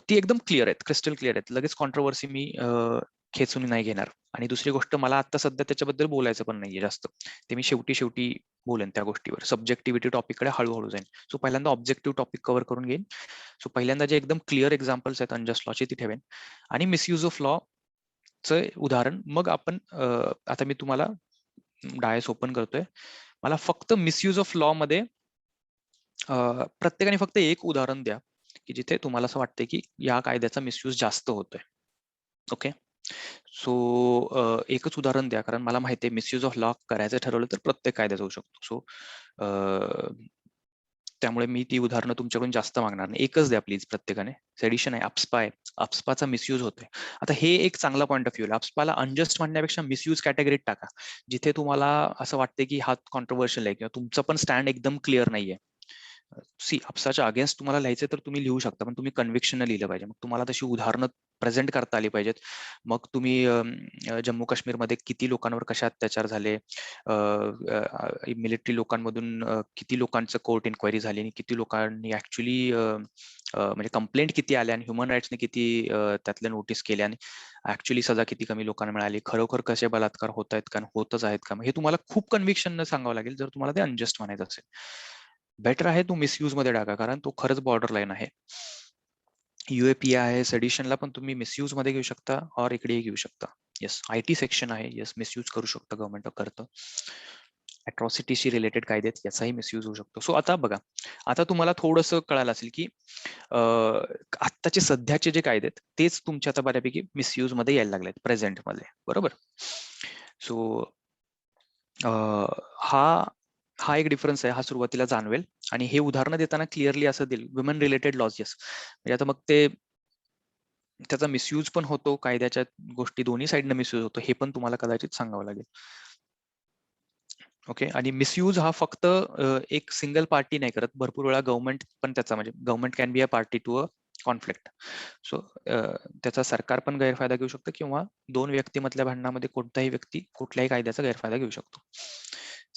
ती एकदम क्लिअर आहेत, क्रिस्टल क्लिअर आहेत, लगेच कॉन्ट्रोवर्सी मी खेचून नाही घेणार. आणि दुसरी गोष्ट, मला आता सध्या त्याच्याबद्दल बोलायचं पण नाहीये जास्त, ते मी शेवटी बोलेन त्या गोष्टीवर. सब्जेक्टिव्हिटी टॉपिककडे हळूहळू जाईन. सो पहिल्यांदा ऑब्जेक्टिव्ह टॉपिक कव्हर करून घेईन. सो पहिल्यांदा जे एकदम क्लिअर एक्झाम्पल्स आहेत अनजस्ट लॉचे ती ठेवेन, आणि मिसयूज ऑफ लॉ चं उदाहरण मग आपण आता मी तुम्हाला डायस ओपन करतोय. मला फक्त मिसयूज ऑफ लॉ मध्ये प्रत्येकाने फक्त एक उदाहरण द्या की जिथे तुम्हाला असं वाटतंय की या कायद्याचा मिसयूज जास्त होतोय. ओके, सो एकच उदाहरण द्या, कारण मला माहिती आहे मिसयूज ऑफ लॉ करायचं ठरवलं तर प्रत्येक कायद्याचा होऊ शकतो. सो त्यामुळे मी ती उदाहरणं तुमच्याकडून जास्त मागणार नाही, एकच द्या प्लीज प्रत्येकाने. सेडिशन आहे, अप्स्पा आहे, अप्स्पाचा मिसयूज होतोय. आता हे एक चांगला पॉईंट ऑफ व्ह्यू, अप्स्पाला अनजस्ट म्हणण्यापेक्षा मिसयूज कॅटेगरीत टाका, जिथे तुम्हाला असं वाटते की हा कॉन्ट्रोवर्शियल आहे किंवा तुमचं पण स्टँड एकदम क्लिअर नाहीये. अप्साच्या अगेन्स्ट तुम्हाला लिहायचं तर तुम्ही लिहू शकता, पण तुम्ही कन्व्हिक्शन लिहिलं पाहिजे. मग तुम्हाला तशी उदाहरणं प्रेझेंट करता आली पाहिजेत. मग तुम्ही जम्मू काश्मीरमध्ये किती लोकांवर कशा अत्याचार झाले, मिलिटरी लोकांमधून किती लोकांचं कोर्ट इन्क्वायरी झाली, आणि किती लोकांनी ऍक्च्युली म्हणजे कंप्लेंट किती आल्या, आणि ह्युमन राईट्सने किती त्यातल्या नोटीस केल्या, आणि ऍक्च्युली सजा किती कमी लोकांना मिळाली, खरोखर कसे बलात्कार होत आहेत का, होतच आहेत का, हे तुम्हाला खूप कन्व्हिक्शन सांगावं लागेल जर तुम्हाला ते अनजस्ट म्हणायचं असेल. बेटर आहे तो मिसयूज मध्ये टाका, कारण तो खरंच बॉर्डर लाईन आहे. युएपी आहे, सेडिशनला पण तुम्ही मिसयूज मध्ये घेऊ शकता, और इकडेही घेऊ शकता. येस, आयटी सेक्शन आहे, येस मिसयूज करू शकतं, गव्हर्नमेंट करतं. अट्रॉसिटीशी रिलेटेड कायदे याचाही मिसयूज होऊ शकतो. सो आता बघा, आता तुम्हाला थोडंसं कळालं असेल की आत्ताचे सध्याचे जे कायदे आहेत तेच तुमच्या आता बऱ्यापैकी मिसयूज मध्ये यायला लागलेत प्रेझेंट मध्ये, बरोबर. सो हा एक डिफरन्स आहे, हा सुरुवातीला जाणवेल, आणि हे उदाहरणं देताना क्लिअरली असं देईल, वुमेन रिलेटेड लॉज. येस, म्हणजे आता मग ते त्याचा मिसयूज पण होतो, कायद्याच्या गोष्टी दोन्ही साईडनं मिसयूज होतो, हे पण तुम्हाला कदाचित सांगावं लागेल. ओके, आणि मिसयूज हा फक्त एक सिंगल पार्टी नाही करत, भरपूर वेळा गव्हर्नमेंट पण त्याचा, म्हणजे government can be a party to a conflict. So त्याचा सरकार पण गैरफायदा घेऊ शकतं, किंवा दोन व्यक्तीमधल्या भांडणामध्ये कोणताही व्यक्ती कुठल्याही कायद्याचा गैरफायदा घेऊ शकतो.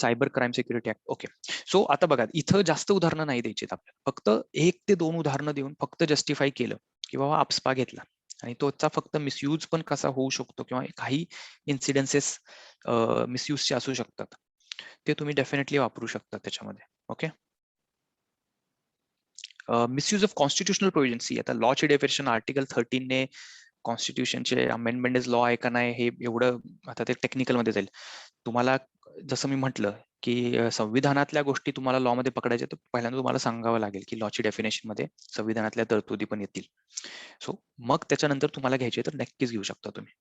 Cyber crime security act. Okay, so आता बघा, इथं जास्त उदाहरणं नाही द्यायची आपल्याला, फक्त 1 ते 2 उदाहरणं देऊन फक्त जस्टिफाय केलं की बाबा अप्स्पा घेतला, आणि तोचा फक्त मिसयूज पण कसा होऊ शकतो, किंवा काही इन्सिडेन्सेस मिसयूजचे असू शकतात, ते तुम्ही डेफिनेटली वापरू शकता त्याच्यामध्ये. ओके, मिसयूज ऑफ कॉन्स्टिट्युशनल प्रोव्हिजन्सी. आता लॉची डेफिनेशन आर्टिकल 13 ने कॉन्स्टिट्यूशनचे अमेंडमेंट इज लॉ आहे का नाही हे एवढं आता ते टेक्निकल मध्ये जाईल. तुम्हाला जसं मी म्हटलं की संविधानातल्या गोष्टी तुम्हाला लॉ मध्ये पकडायच्या, तर पहिल्यांदा तुम्हाला सांगावं लागेल की लॉची डेफिनेशन मध्ये संविधानातल्या तरतुदी पण येतील. सो मग त्याच्यानंतर तुम्हाला घ्यायचे तर नक्कीच घेऊ शकता तुम्ही,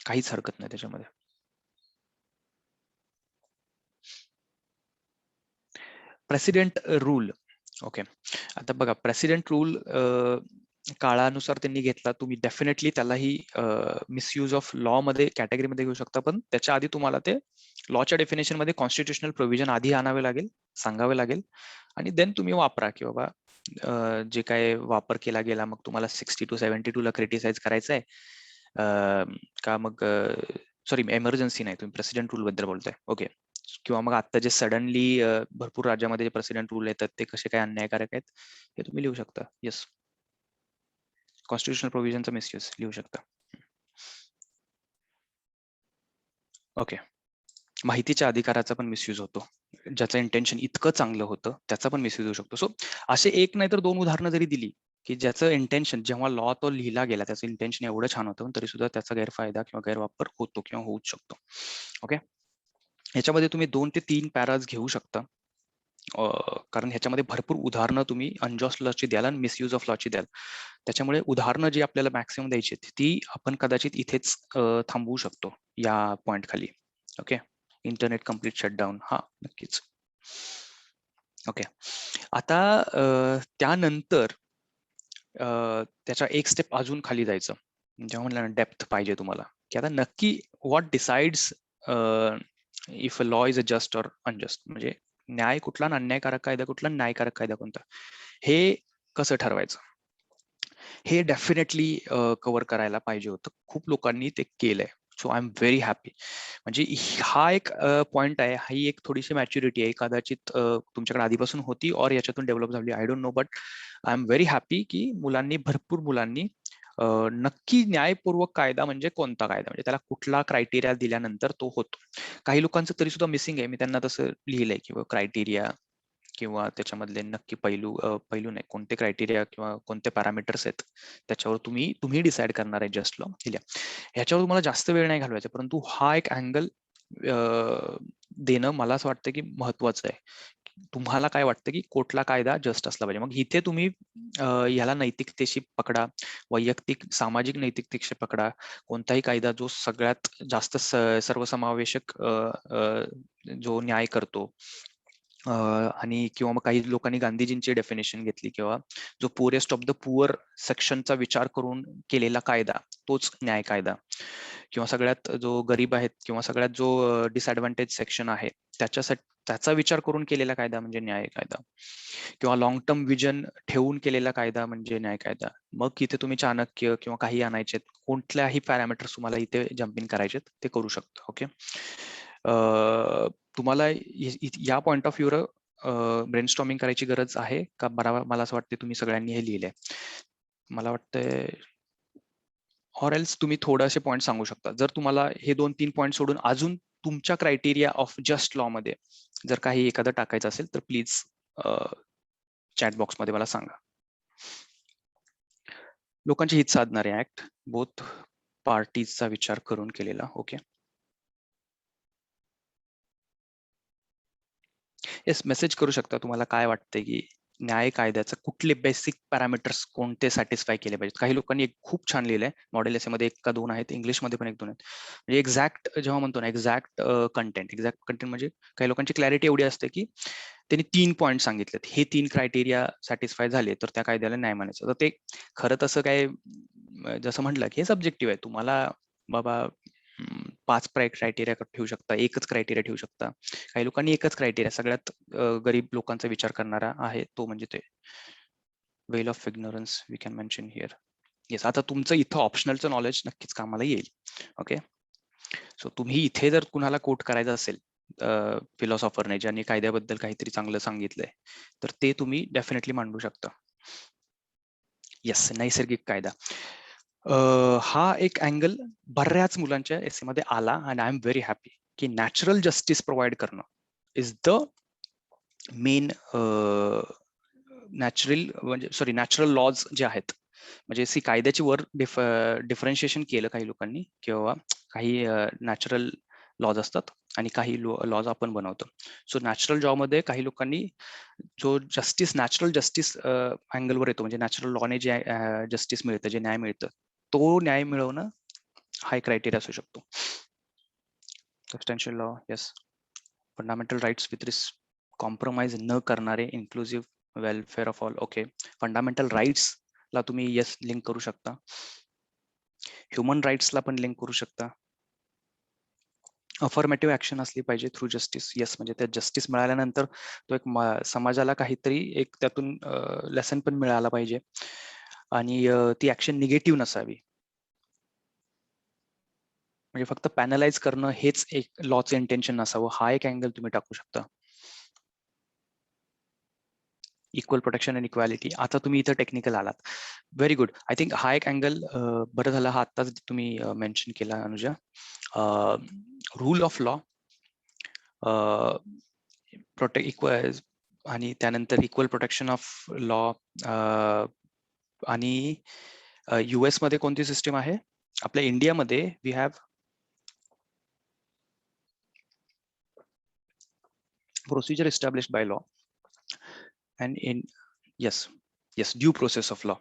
काहीच हरकत नाही त्याच्यामध्ये. President rule. ओके, आता बघा प्रेसिडेंट रूल काळानुसार त्यांनी घेतला. तुम्ही डेफिनेटली त्यालाही मिसयूज ऑफ लॉ मध्ये कॅटेगरीमध्ये घेऊ शकता, पण त्याच्या आधी तुम्हाला ते लॉच्या डेफिनेशन मध्ये कॉन्स्टिट्युशनल प्रोव्हिजन आधी आणावे लागेल, सांगावे लागेल, आणि देन तुम्ही वापरा की बाबा जे काय वापर केला गेला, मग तुम्हाला 62 to 72 ला क्रिटिसाइज करायचं आहे का, मग सॉरी एमर्जन्सी नाही, तुम्ही प्रेसिडेंट रूल बद्दल बोलताय. ओके, किंवा मग आता जे सडनली भरपूर राज्यामध्ये जे प्रेसिडेंट रूल येतात ते कसे काय अन्यायकारक आहेत हे तुम्ही लिहू शकता. येस, कॉन्स्टिट्युशनल प्रोव्हिजनचा मिसयूज लिहू शकता. ओके, माहितीच्या अधिकाराचा पण मिसयूज होतो. ज्याचं इंटेन्शन इतकं चांगलं होतं त्याचा पण मिसयूज होऊ शकतो. सो असे एक नाही तर दोन उदाहरणं जरी दिली की ज्याचं इंटेन्शन, जेव्हा लॉ तो लिहिला गेला त्याचं इंटेन्शन एवढं छान होतं, तरी सुद्धा त्याचा गैरफायदा किंवा गैरवापर होतो किंवा होऊच शकतो. ओके, ह्याच्यामध्ये तुम्ही 2 ते 3 पॅराज घेऊ शकता, कारण ह्याच्यामध्ये भरपूर उदाहरणं तुम्ही अनजस्ट लॉची द्याल आणि मिसयूज ऑफ लॉची द्याल. त्याच्यामुळे उदाहरणं जी आपल्याला मॅक्सिमम द्यायची ती आपण कदाचित इथेच थांबवू शकतो या पॉइंट खाली. ओके, इंटरनेट कम्प्लीट शटडाऊन, हा नक्कीच. ओके, आता त्यानंतर त्याच्या एक स्टेप अजून खाली जायचं, जेव्हा म्हणलं ना डेप्थ पाहिजे तुम्हाला, की आता नक्की what decides if a law is a just or unjust, म्हणजे न्याय कुठला, अन्यायकारक कायदा कुठला, न्यायकारक कायदा कोणता, हे कसं ठरवायचं, हे डेफिनेटली कव्हर करायला पाहिजे होतं. खूप लोकांनी ते केलंय. So I am very happy. म्हणजे हा एक पॉइंट आहे, ही एक थोडीशी मॅच्युरिटी आहे, कदाचित तुमच्याकडे आधीपासून होती और याच्यातून डेव्हलप झाली, I don't no, but I am very happy की भरपूर मुलांनी नक्की न्यायपूर्वक कायदा म्हणजे कोणता कायदा, म्हणजे त्याला कुठला क्रायटेरिया दिल्यानंतर तो होतो. काही लोकांचं तरी सुद्धा मिसिंग आहे, मी त्यांना तसं लिहिलंय किंवा क्रायटेरिया किंवा त्याच्यामधले नक्की पैलू नाही, कोणते क्रायटेरिया किंवा कोणते पॅरामीटर्स आहेत त्याच्यावर तुम्ही डिसाईड करणार आहे जस्ट लॉ लिहिल्या. ह्याच्यावर तुम्हाला जास्त वेळ नाही घालवायचा, परंतु हा एक अँगल देणं मला असं वाटतं की महत्वाचं आहे. तुम्हाला काय वाटतं की कुठला कायदा जस्ट असला पाहिजे, मग इथे तुम्ही ह्याला नैतिकतेशी पकडा, वैयक्तिक सामाजिक नैतिकतेशी पकडा, कोणताही कायदा जो सगळ्यात जास्त सर्वसमावेशक जो न्याय करतो, आणि किंवा मग काही लोकांनी गांधीजींची डेफिनेशन घेतली किंवा जो पुअरेस्ट ऑफ द पुअर सेक्शनचा विचार करून केलेला कायदा तोच न्याय कायदा, किंवा सगळ्यात जो गरीब आहेत किंवा सगळ्यात जो डिसएडव्हान्टेज सेक्शन आहे त्याचा विचार करून केलेला कायदा म्हणजे न्याय कायदा, किंवा लॉंग टर्म विजन ठेवून केलेला कायदा म्हणजे न्याय कायदा. मग इथे तुम्ही चाणक्य किंवा काही आणायचे, कोणत्याही पॅरामीटर्स तुम्हाला इथे जम्पिंग करायचे ते करू शकता. ओके, तुम्हाला या पॉइंट ऑफ व्ह्यू ब्रेनस्टॉर्मिंग करायची गरज आहे का? मला असं वाटतं तुम्ही सगळ्यांनी हे लिहिलंय, मला वाटतंय, ऑर एल्स तुम्ही थोडेसे पॉईंट सांगू शकता. जर तुम्हाला हे 2-3 पॉईंट सोडून अजून तुमच्या क्रायटेरिया ऑफ जस्ट लॉ मध्ये जर काही एखादं टाकायचं असेल तर प्लीज चॅट बॉक्स मध्ये मला सांगा. लोकांचे हित साधणारे ऍक्ट, बोथ पार्टीजचा विचार करून केलेला. ओके, येस, मेसेज करू शकता. तुम्हाला काय वाटतंय की न्याय कायद्याचं कुठले बेसिक पॅरामीटर्स कोणते सॅटिस्फाय केले पाहिजेत. काही लोकांनी एक खूप छान लिहिलंय, मॉडेल एसे मध्ये 1 का 2 आहेत, इंग्लिशमध्ये पण 1-2 आहेत. म्हणजे एक्झॅक्ट जेव्हा म्हणतो ना एक्झॅक्ट कंटेंट म्हणजे काही लोकांची क्लॅरिटी एवढी असते की त्यांनी 3 पॉईंट सांगितलेत, हे 3 क्रायटेरिया सॅटिस्फाय झाले तर त्या कायद्याला न्याय मानायचं. तर ते खरं तसं काय, जसं म्हटलं की हे सब्जेक्टिव्ह आहे. तुम्हाला बाबा 5 क्रायटेरिया ठेवू शकता, एकच क्रायटेरिया ठेवू शकता. काही लोकांनी एकच क्रायटेरिया, सगळ्यात गरीब लोकांचा विचार करणारा आहे तो म्हणजे ते veil of ignorance we can mention here. Yes, आता तुमचं इथं ऑप्शनलचं नॉलेज नक्कीच कामाला येईल. ओके, सो तुम्ही इथे जर कुणाला कोट करायचं असेल फिलॉसॉफरने ज्यांनी कायद्याबद्दल काहीतरी चांगलं सांगितलंय तर ते तुम्ही डेफिनेटली मांडू शकता. येस, नैसर्गिक कायदा, हा एक अँगल बऱ्याच मुलांच्या एसे मध्ये आला आणि आय एम व्हेरी हॅपी की नॅचरल जस्टिस प्रोव्हाइड करणं is the main natural laws जे आहेत, म्हणजे कायद्याची वर डिफरन्शिएशन केलं काही लोकांनी किंवा काही नॅचरल लॉज असतात आणि काही लॉज आपण बनवतो. सो नॅचरल लॉमध्ये काही लोकांनी जो नॅचरल जस्टिस अँगलवर येतो, म्हणजे नॅचरल लॉने जे जस्टिस मिळतं, जे न्याय मिळतं, तो न्याय मिळवणं हा एक क्रायटेरिया असू शकतो. Substantial law, yes. Fundamental rights with compromise न करणारे, inclusive welfare of all. Okay, fundamental rights ला तुम्ही येस लिंक करू शकता. ह्युमन राईट्सला पण लिंक करू शकता. अफर्मेटिव्ह ऍक्शन असली पाहिजे थ्रू जस्टिस. येस, म्हणजे त्या जस्टिस मिळाल्यानंतर तो एक समाजाला काहीतरी एक त्यातून लेसन पण मिळाला पाहिजे आणि ती ऍक्शन निगेटिव्ह नसावी. म्हणजे फक्त पॅनलाइज करणं हेच एक लॉचं इंटेन्शन नसावं, हा एक अँगल तुम्ही टाकू शकता. Equal protection and equality. आता तुम्ही इथं टेक्निकल आलात. Very good. आय थिंक हा एक अँगल बरं झालं हा आत्ताच तुम्ही मेन्शन केला Anuja. Rule of law, equal आणि त्यानंतर इक्वल प्रोटेक्शन ऑफ लॉ. आणि US मध्ये कोणती सिस्टीम आहे? आपल्या इंडियामध्ये we have procedure established by law and in yes due process of law.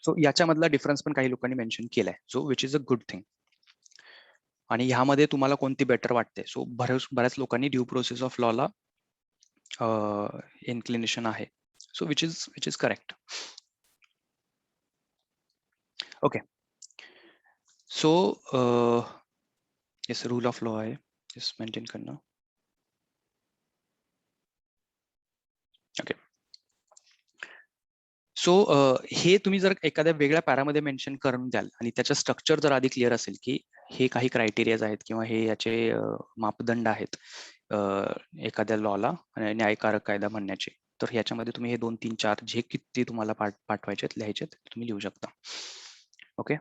So याच्यामधला डिफरन्स पण काही लोकांनी मेन्शन केलाय, so which is a good thing. आणि ह्यामध्ये तुम्हाला कोणती बेटर वाटते? सो बऱ्याच लोकांनी ड्यू प्रोसेस ऑफ लॉला इन्क्लिनेशन आहे. So which is correct. Okay, so yes rule of law आहे, येस मेंटेन करणं. ओके, सो हे तुम्ही जर एखाद्या वेगळ्या पॅरामध्ये मेन्शन करून द्याल आणि त्याचं स्ट्रक्चर जर आधी क्लिअर असेल की हे काही क्रायटेरियाज आहेत किंवा हे याचे मापदंड आहेत एखाद्या लॉला न्यायकारक कायदा म्हणण्याचे, तर ह्याच्यामध्ये तुम्ही हे 2, 3, 4 जे किती तुम्हाला पाठवायचे लिहायचे तुम्ही लिहू शकता. ओके,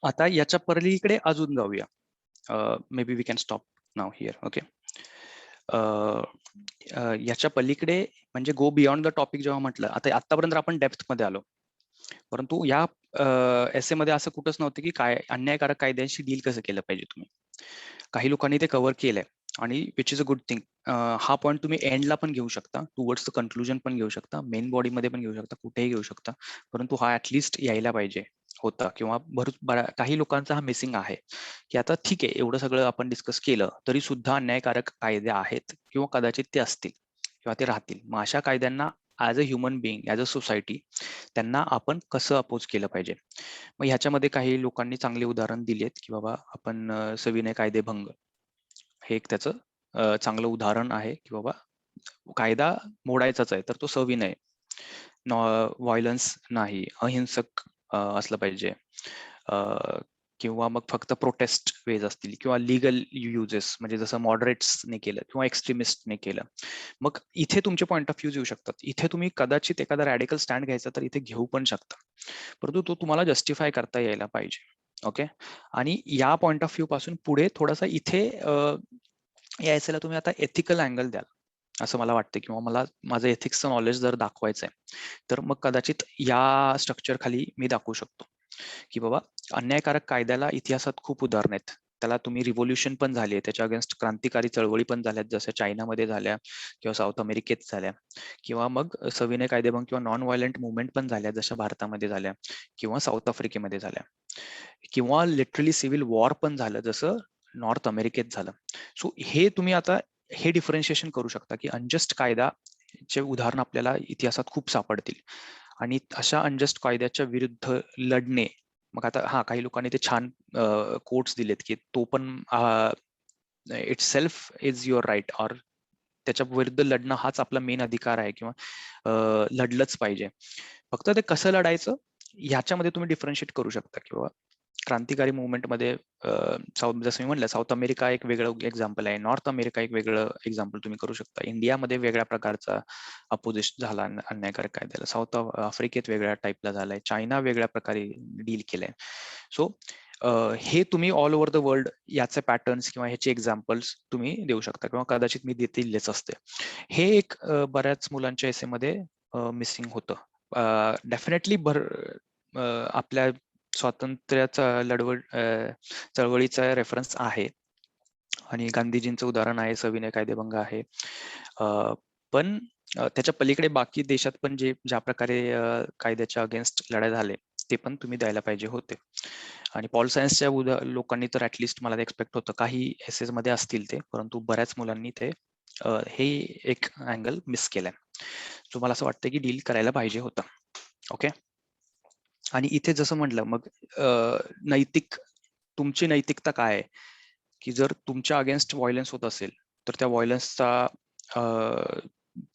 आता याच्या पलीकडे अजून जाऊया. Maybe we can stop now here. Okay, याच्या पलीकडे म्हणजे गो बियॉन्ड द टॉपिक जेव्हा म्हटलं, आता आतापर्यंत आपण डेप्थ मध्ये आलो, परंतु या एसे मध्ये असं कुठंच नव्हतं की काय अन्यायकारक कायद्यांशी डील कसं केलं पाहिजे तुम्ही. काही लोकांनी ते कव्हर केलंय आणि which is a good thing. हा पॉईंट तुम्ही एंडला पण घेऊ शकता, टुवर्ड्स द कन्क्लुजन पण घेऊ शकता, मेन बॉडीमध्ये पण घेऊ शकता, कुठेही घेऊ शकता, परंतु हा ऍटलिस्ट यायला पाहिजे होता. किंवा काही लोकांचा हा मिसिंग आहे की आता ठीक आहे, एवढं सगळं आपण डिस्कस केलं तरी सुद्धा अन्यायकारक कायदे आहेत किंवा कदाचित ते असतील किंवा ते राहतील. मग अशा कायद्यांना as a human being, as a society त्यांना आपण कसं अपोज केलं पाहिजे. मग ह्याच्यामध्ये काही लोकांनी चांगले उदाहरण दिलेत की बाबा आपण सविनय कायदेभंग हे एक त्याचं चांगलं उदाहरण आहे की बाबा कायदा मोडायचाच आहे तर तो सविनय, व्हायलन्स नाही, अहिंसक असलं पाहिजे, किंवा मग फक्त प्रोटेस्ट वेज असतील किंवा लिगल युजेस म्हणजे जसं मॉडरेट्सने केलं किंवा एक्स्ट्रीमिस्टने केलं. मग इथे तुमचे पॉईंट ऑफ व्ह्यूज येऊ शकतात. इथे तुम्ही कदाचित एखादा रॅडिकल स्टँड घ्यायचा तर इथे घेऊ पण शकता, परंतु तो तुम्हाला जस्टिफाय करता यायला पाहिजे. ओके, आणि या पॉईंट ऑफ व्ह्यू पासून पुढे थोडासा इथे या एसेला तुम्ही आता एथिकल अँगल द्याल असं मला वाटतं, किंवा मला माझं एथिक्सचं नॉलेज जर दाखवायचं आहे तर मग कदाचित या स्ट्रक्चर खाली मी दाखवू शकतो की बाबा अन्यायकारक कायद्याला इतिहासात खूप उदाहरण आहेत. त्याला तुम्ही रिव्होल्युशन पण झाली आहे, त्याच्या अगेन्स्ट क्रांतिकारी चळवळी पण झाल्यात, जसं चायनामध्ये झाल्या किंवा साऊथ अमेरिकेत झाल्या, किंवा मग सविनय कायदेभंग किंवा नॉन व्हायलंट मुवमेंट पण झाल्या जशा भारतामध्ये झाल्या किंवा साऊथ आफ्रिकेमध्ये झाल्या, किंवा लिटरली सिव्हिल वॉर पण झालं जसं नॉर्थ अमेरिकेत झालं. सो हे तुम्ही आता हे डिफरन्शिएशन करू शकता की अनजस्ट कायदाचे उदाहरण आपल्याला इतिहासात खूप सापडतील आणि अशा अनजस्ट कायद्याच्या विरुद्ध लढणे. मग आता काही लोकांनी ते छान कोट्स दिलेत की तो पण itself is your right, or त्याच्या विरुद्ध लढणं हाच आपला मेन अधिकार आहे किंवा लढलंच पाहिजे. फक्त ते कसं लढायचं ह्याच्यामध्ये तुम्ही डिफरन्शिएट करू शकता. किंवा क्रांतिकारी मुवमेंटमध्ये जसं मी म्हणलं, साऊथ अमेरिका एक वेगळं एक्झाम्पल आहे, नॉर्थ अमेरिका एक वेगळं एक्झाम्पल तुम्ही करू शकता. इंडियामध्ये वेगळ्या प्रकारचा अपोजिशन झाला अन्यायकारक कायद्याला, साऊथ आफ्रिकेत वेगळ्या टाईपला झालाय, चायना वेगळ्या प्रकारे डील केलंय. सो हे तुम्ही ऑल ओव्हर द वर्ल्ड याचे पॅटर्न्स किंवा ह्याचे एक्झाम्पल्स तुम्ही देऊ शकता, किंवा कदाचित मी देतीलच असते. हे एक बऱ्याच मुलांच्या एसेमध्ये मिसिंग होतं. डेफिनेटली आपल्या स्वातंत्र्याचा चळवळीचा रेफरन्स आहे, आणि गांधीजींचं उदाहरण आहे, सविनय कायदेभंग आहे. पण त्याच्या पलीकडे बाकी देशात पण ज्या प्रकारे कायद्याच्या अगेन्स्ट लढाई झाले ते पण तुम्ही द्यायला पाहिजे होते. आणि पॉल सायन्सच्या लोकांनी तर ऍटलिस्ट मला एक्सपेक्ट होतं, काही एसेस मध्ये असतील ते, परंतु बऱ्याच मुलांनी ते हे एक अँगल मिस केलाय. सो मला असं वाटतं की डील करायला पाहिजे होतं. ओके. आणि इथे जसं म्हटलं, मग तुमची नैतिकता काय आहे, की जर तुमच्या अगेन्स्ट व्हायलन्स होत असेल तर त्या व्हायलन्सचा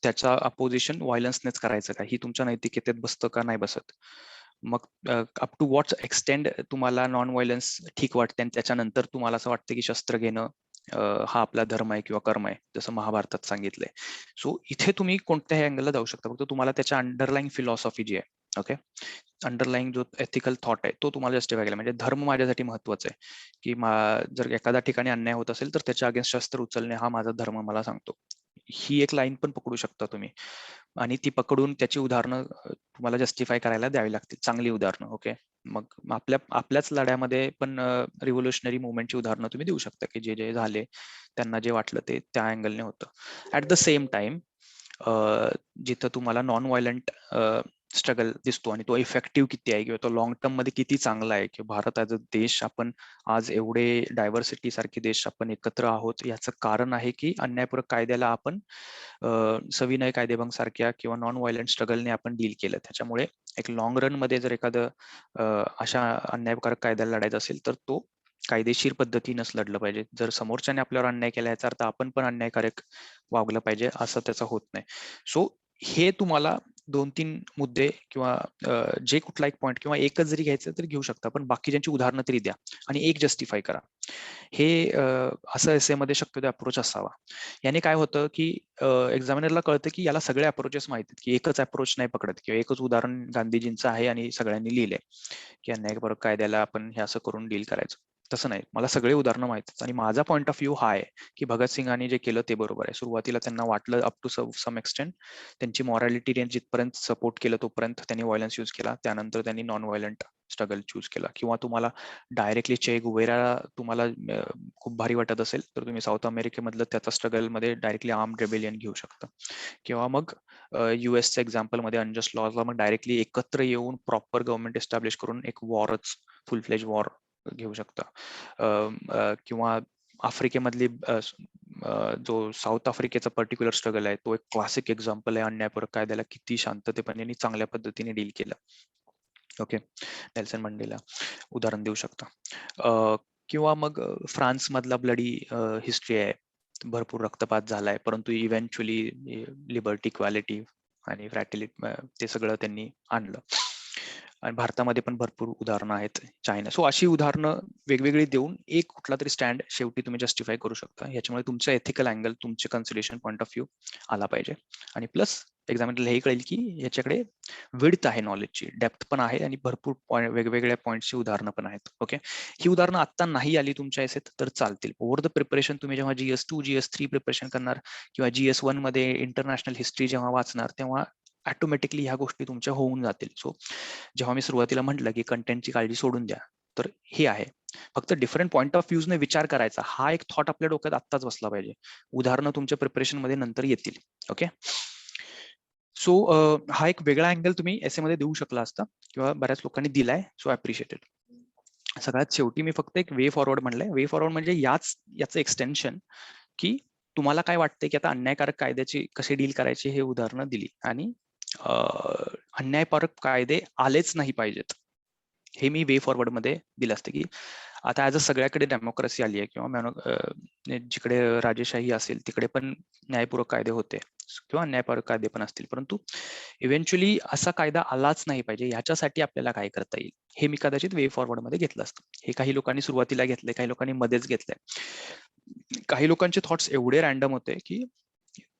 त्याचा अपोजिशन व्हायलन्सनेच करायचं का, ही तुमच्या नैतिकतेत बसतं का नाही बसत. मग अप टू व्हॉट एक्सटेंड तुम्हाला नॉन व्हायलन्स ठीक वाटते आणि त्याच्यानंतर तुम्हाला असं वाटतं की शस्त्र घेणं हा आपला धर्म आहे किंवा कर्म आहे, जसं महाभारतात सांगितलंय. सो इथे तुम्ही कोणत्याही अँगलला जाऊ शकता, फक्त तुम्हाला त्याच्या अंडरलाईन फिलॉसॉफी जी आहे, ओके, अंडरलाईन जो एथिकल थॉट आहे तो तुम्हाला जस्टिफाय केला. म्हणजे धर्म माझ्यासाठी महत्वाचा आहे, की जर एखाद्या ठिकाणी अन्याय होत असेल तर त्याच्या अगेन्स्ट शस्त्र उचलणे हा माझा धर्म मला सांगतो. ही एक लाईन पण पकडू शकता तुम्ही, आणि ती पकडून त्याची उदाहरणं तुम्हाला जस्टिफाय करायला द्यावी लागतील, चांगली उदाहरणं. ओके. मग आपल्याच लढ्यामध्ये पण रिव्होल्युशनरी मुवमेंटची उदाहरणं तुम्ही देऊ शकता, की जे झाले त्यांना जे वाटलं ते त्या अँगलने होतं. ऍट द सेम टाइम जिथं तुम्हाला नॉन व्हायलंट स्ट्रगल दिसतो आणि तो इफेक्टिव्ह किती आहे किंवा तो लॉंग टर्म मध्ये किती चांगला आहे, की भारत ॲज अ देश, आपण आज एवढे डायव्हर्सिटी सारखे देश आपण एकत्र आहोत, याचं कारण आहे की अन्यायपूरक कायद्याला आपण सविनय कायदेभंग सारख्या किंवा नॉन व्हायलंट स्ट्रगलने आपण डील केलं. त्याच्यामुळे एक लॉंग रन मध्ये जर एखादं अशा अन्यायकारक कायद्याला लढायचं असेल तर तो कायदेशीर पद्धतीनंच लढलं पाहिजे. जर समोरच्याने आपल्यावर अन्याय केला याचा अर्थ आपण पण अन्यायकारक वागलं पाहिजे असं त्याचं होत नाही. सो हे तुम्हाला 2-3 मुद्दे किंवा जे कुठला एक पॉईंट किंवा एकच जरी घ्यायचं तरी घेऊ शकता, पण बाकीच्यांची उदाहरणं तरी द्या आणि एक जस्टिफाय करा. हे असं एसेमध्ये शक्यतो अप्रोच असावा. याने काय होतं की एक्झामिनरला कळतं की याला सगळे अप्रोचेस माहिती आहेत, की एकच अप्रोच नाही पकडत किंवा एकच उदाहरण गांधीजींचं आहे आणि सगळ्यांनी लिहिलंय की अन्यायकारक कायद्याला आपण हे असं करून डील करायचं. तसं नाही, मला सगळे उदाहरणं माहित आहेत आणि माझा पॉईंट ऑफ व्ह्यू हा आहे की भगतसिंगांनी जे केलं ते बरोबर आहे. सुरुवातीला त्यांना वाटलं अप टू सम एक्सटेंट, त्यांची मॉरॅलिटी जिथपर्यंत सपोर्ट केलं तोपर्यंत त्यांनी व्हायलन्स यूज केला, त्यानंतर त्यांनी नॉन व्हायलंट स्ट्रगल चूज केला. किंवा तुम्हाला डायरेक्टली चे गुवेरा तुम्हाला खूप भारी वाटत असेल तर तुम्ही साऊथ अमेरिकेमधलं त्याचा स्ट्रगल मध्ये डायरेक्टली आर्म्ड रेबेलियन घेऊ शकता. किंवा मग युएसच्या एक्झाम्पल मध्ये अनजस्ट लॉजला मग डायरेक्टली एकत्र येऊन प्रॉपर गव्हर्नमेंट एस्टॅब्लिश करून एक वॉरच, फुल फ्लेज वॉर घेऊ शकता. किंवा आफ्रिकेमधली जो साऊथ आफ्रिकेचा पर्टिक्युलर स्ट्रगल आहे तो एक क्लासिक एक्झाम्पल आहे अन्यायपूरक कायद्याला किती शांततेपणे आणि चांगल्या पद्धतीने डील केलं. ओके. नेल्सन मंडेला उदाहरण देऊ शकता. किंवा मग फ्रान्स मधला ब्लडी हिस्ट्री आहे, भरपूर रक्तपात झालाय, परंतु इव्हेंच्युअली लिबर्टी, इक्वॅलिटी आणि फ्रॅटिलिटी ते सगळं त्यांनी आणलं. आणि भारतामध्ये पण भरपूर उदाहरणं आहेत, चायना. सो अशी उदाहरणं वेगवेगळी देऊन एक कुठला तरी स्टँड शेवटी तुम्ही जस्टिफाय करू शकता. याच्यामुळे तुमचं एथिकल अँगल, तुमचे कन्सिडरेशन पॉईंट ऑफ व्ह्यू आला पाहिजे. आणि प्लस एक्झामिनरला हे कळेल की याच्याकडे विड्थ आहे, नॉलेजची डेप्थ पण आहे आणि भरपूर वेगवेगळ्या पॉईंटची उदाहरणं पण आहेत. ओके. ही उदाहरणं आता नाही आली तुमच्या एसेत तर चालतील. ओव्हर द प्रिपरेशन तुम्ही जेव्हा GS2, GS3 प्रिपरेशन करणार किंवा GS1 मध्ये इंटरनॅशनल हिस्ट्री जेव्हा वाचणार तेव्हा ऑटोमॅटिकली ह्या गोष्टी तुमच्या होऊन जातील. सो जेव्हा मी सुरुवातीला म्हटलं की कंटेंटची काळजी सोडून द्या, तर हे आहे. फक्त डिफरंट पॉईंट ऑफ व्ह्यूजने विचार करायचा, हा एक थॉट आपल्या डोक्यात आत्ताच बसला पाहिजे. उदाहरणं तुमच्या प्रिपरेशन मध्ये नंतर येतील. ओके. सो हा एक वेगळा अँगल तुम्ही एसे मध्ये देऊ शकला असता किंवा बऱ्याच लोकांनी दिलाय. So appreciated. सगळ्यात शेवटी मी फक्त एक वे फॉरवर्ड म्हणलंय. वे फॉरवर्ड म्हणजे याचं एक्सटेन्शन, की तुम्हाला काय वाटतंय की आता अन्यायकारक कायद्याची कशी डील करायची हे उदाहरणं दिली आणि अन्यायकारक कायदे आलेच नाही पाहिजेत हे मी वे फॉरवर्ड मध्ये दिलं असतं. की आता ॲज अ सगळ्याकडे डेमोक्रेसी आली आहे किंवा जिकडे राजेशाही असेल तिकडे पण न्यायपूर्वक कायदे होते किंवा अन्यायपूर्वक कायदे पण असतील, परंतु इव्हेंच्युअली असा कायदा आलाच नाही पाहिजे, ह्याच्यासाठी आपल्याला काय करता येईल हे मी कदाचित वे फॉरवर्ड मध्ये घेतलं असतं. हे काही लोकांनी सुरुवातीला घेतलंय, काही लोकांनी मध्येच घेतलंय. काही लोकांचे थॉट्स एवढे रॅन्डम होते की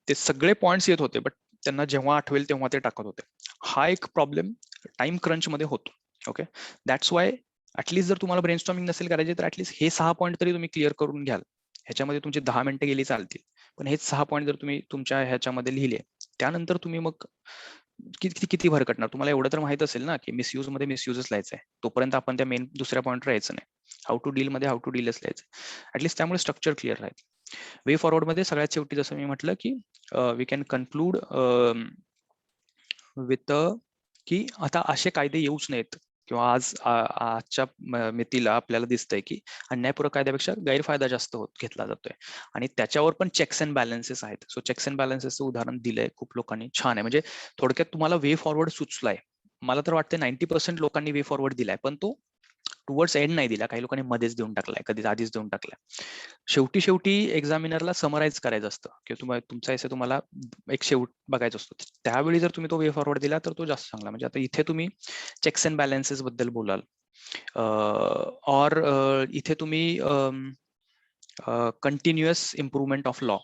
ते सगळे पॉइंट्स येत होते, बट त्यांना जेव्हा आठवेल तेव्हा ते टाकत होते. हा एक प्रॉब्लेम टाइम क्रंच मध्ये होतो. ओके. दॅट्स वाय ऍटलीस्ट जर तुम्हाला ब्रेनस्टॉर्मिंग नसेल करायचे तर ऍटलीस्ट हे 6 पॉईंट तरी तुम्ही क्लिअर करून घ्याल. ह्याच्यामध्ये तुमची 10 मिनिटं गेली चालतील, पण हेच 6 पॉईंट जर तुम्ही तुमच्या ह्याच्यामध्ये लिहिले त्यानंतर तुम्ही मग किती भरकटणार. तुम्हाला एवढं तर माहित असेल ना की मिसयूज मध्ये मिसयूजच लिहायचं आहे, तोपर्यंत आपण त्या मेन दुसऱ्या पॉईंट यायचं नाही. हाऊ टू डील मध्ये हाऊ टू डीलच लिहायचं ऍटलीस्ट, त्यामुळे स्ट्रक्चर क्लिअर राहील. वे फॉरवर्ड मध्ये सगळ्यात शेवटी जसं मी म्हटलं की वी कॅन कन्क्लूड विथ की आता असे कायदे येऊच नयेत, किंवा आजच्या मितीला आपल्याला दिसतंय की अन्यायपूर्वक कायद्यापेक्षा गैरफायदा जास्त घेतला जातोय, आणि त्याच्यावर पण चेक्स अँड बॅलन्सेस आहेत. सो चेक्स अँड बॅलन्सेसचं उदाहरण दिलंय खूप लोकांनी, छान आहे. म्हणजे थोडक्यात तुम्हाला वे फॉरवर्ड सुचलाय. मला तर वाटतं 90% लोकांनी वे फॉरवर्ड दिलाय, पण तो टुवर्ड्स एंड नाही दिला, काही लोकांनी मध्येच देऊन टाकलाय, कधी आधीच देऊन टाकलाय. शेवटी एक्झामिनरला समराईज करायचं असतं, किंवा तुमचा एसे तुम्हाला एक शेवट बघायचं असतो. त्यावेळी जर तुम्ही तो वे फॉरवर्ड दिला तर तो जास्त चांगला. म्हणजे आता इथे तुम्ही चेक्स अँड बॅलन्सेस बद्दल बोलाल, और इथे तुम्ही continuous improvement of law,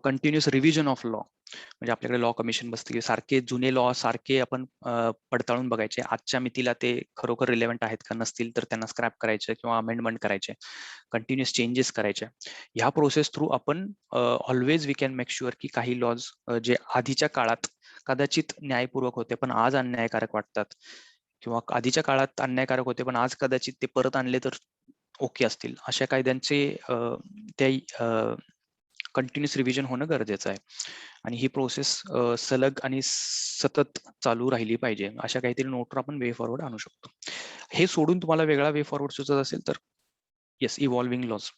continuous revision of law, म्हणजे आपल्याकडे लॉ कमिशन बसते, सारखे जुने लॉ सारखे आपण पडताळून बघायचे, आजच्या मितीला ते खरोखर रिलेव्हंट आहेत का, नसतील तर त्यांना स्क्रॅप करायचे किंवा अमेंडमेंट करायचे, कंटिन्युअस चेंजेस करायचे. ह्या प्रोसेस थ्रू आपण always we can make sure की काही लॉज जे आधीच्या काळात कदाचित न्यायपूर्वक होते पण आज अन्यायकारक वाटतात, किंवा आधीच्या काळात अन्यायकारक होते पण आज कदाचित ते परत आणले तर ओके असतील, अशा कायद्यांचे ते कंटिन्युअस रिव्हिजन होणं गरजेचं आहे. आणि ही प्रोसेस सलग आणि सतत चालू राहिली पाहिजे. अशा काहीतरी नोटवर आपण वे फॉरवर्ड आणू शकतो. हे सोडून तुम्हाला वेगळा वे फॉरवर्ड सुचत असेल तर yes, evolving laws,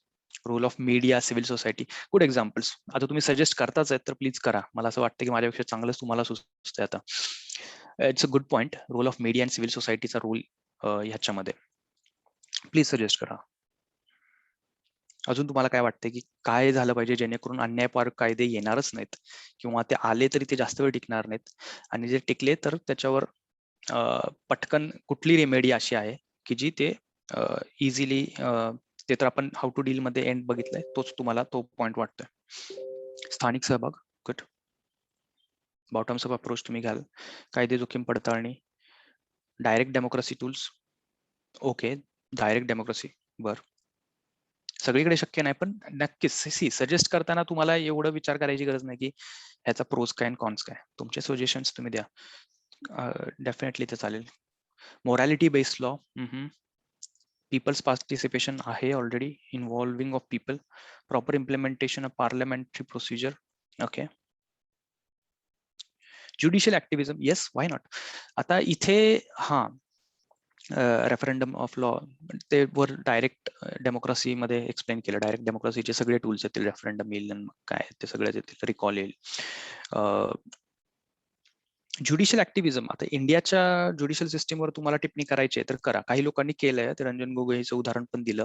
role of media, civil society, good examples. आता तुम्ही सजेस्ट करताच आहेत तर प्लीज करा. मला असं वाटतं की माझ्यापेक्षा चांगलंच तुम्हाला सुचतंय आता. It's a good point. Role of media आणि सिव्हिल सोसायटीचा रोल ह्याच्यामध्ये प्लीज सजेस्ट करा. अजून तुम्हाला काय वाटतं की काय झालं पाहिजे जेणेकरून अन्यायकारक कायदे येणारच नाहीत, किंवा ते आले तरी ते जास्त वेळ टिकणार नाहीत, आणि जे टिकले तर त्याच्यावर पटकन कुठली रेमेडी अशी आहे की जी ते इझिली, ते तर आपण हाऊ टू डील मध्ये एंड बघितलंय, तोच तुम्हाला तो पॉइंट वाटतोय. स्थानिक सहभाग, गुड. बॉटम्स अप अप्रोच तुम्ही घ्याल. कायदे जोखीम पडताळणी, direct democracy tools, okay. Direct democracy, बर, सगळीकडे शक्य नाही पण नक्कीच सजेस्ट करताना तुम्हाला एवढं विचार करायची गरज नाही की ह्याचा प्रोज काय आणि कॉन्स काय. तुमचे सजेशन्स तुम्ही द्या, डेफिनेटली ते चालेल. Morality based law, people's participation आहे already, involving of people, proper implementation of parliamentary procedure, okay. Judicial activism, yes, why not. आता इथे रेफरंडम ऑफ लॉ ते वर डायरेक्ट डेमोक्रेसी मध्ये एक्सप्लेन केलं. डायरेक्ट डेमोक्रेसीचे सगळे टूल्स येतील, रेफरंडम येईल, काय ते सगळे येतील, रिकॉल येईल. ज्युडिशियल ऍक्टिव्हिजम, आता इंडियाच्या ज्युडिशियल सिस्टीमवर तुम्हाला टिप्पणी करायची आहे तर करा. काही लोकांनी केलंय, ते रंजन गोगोईचं उदाहरण पण दिलं.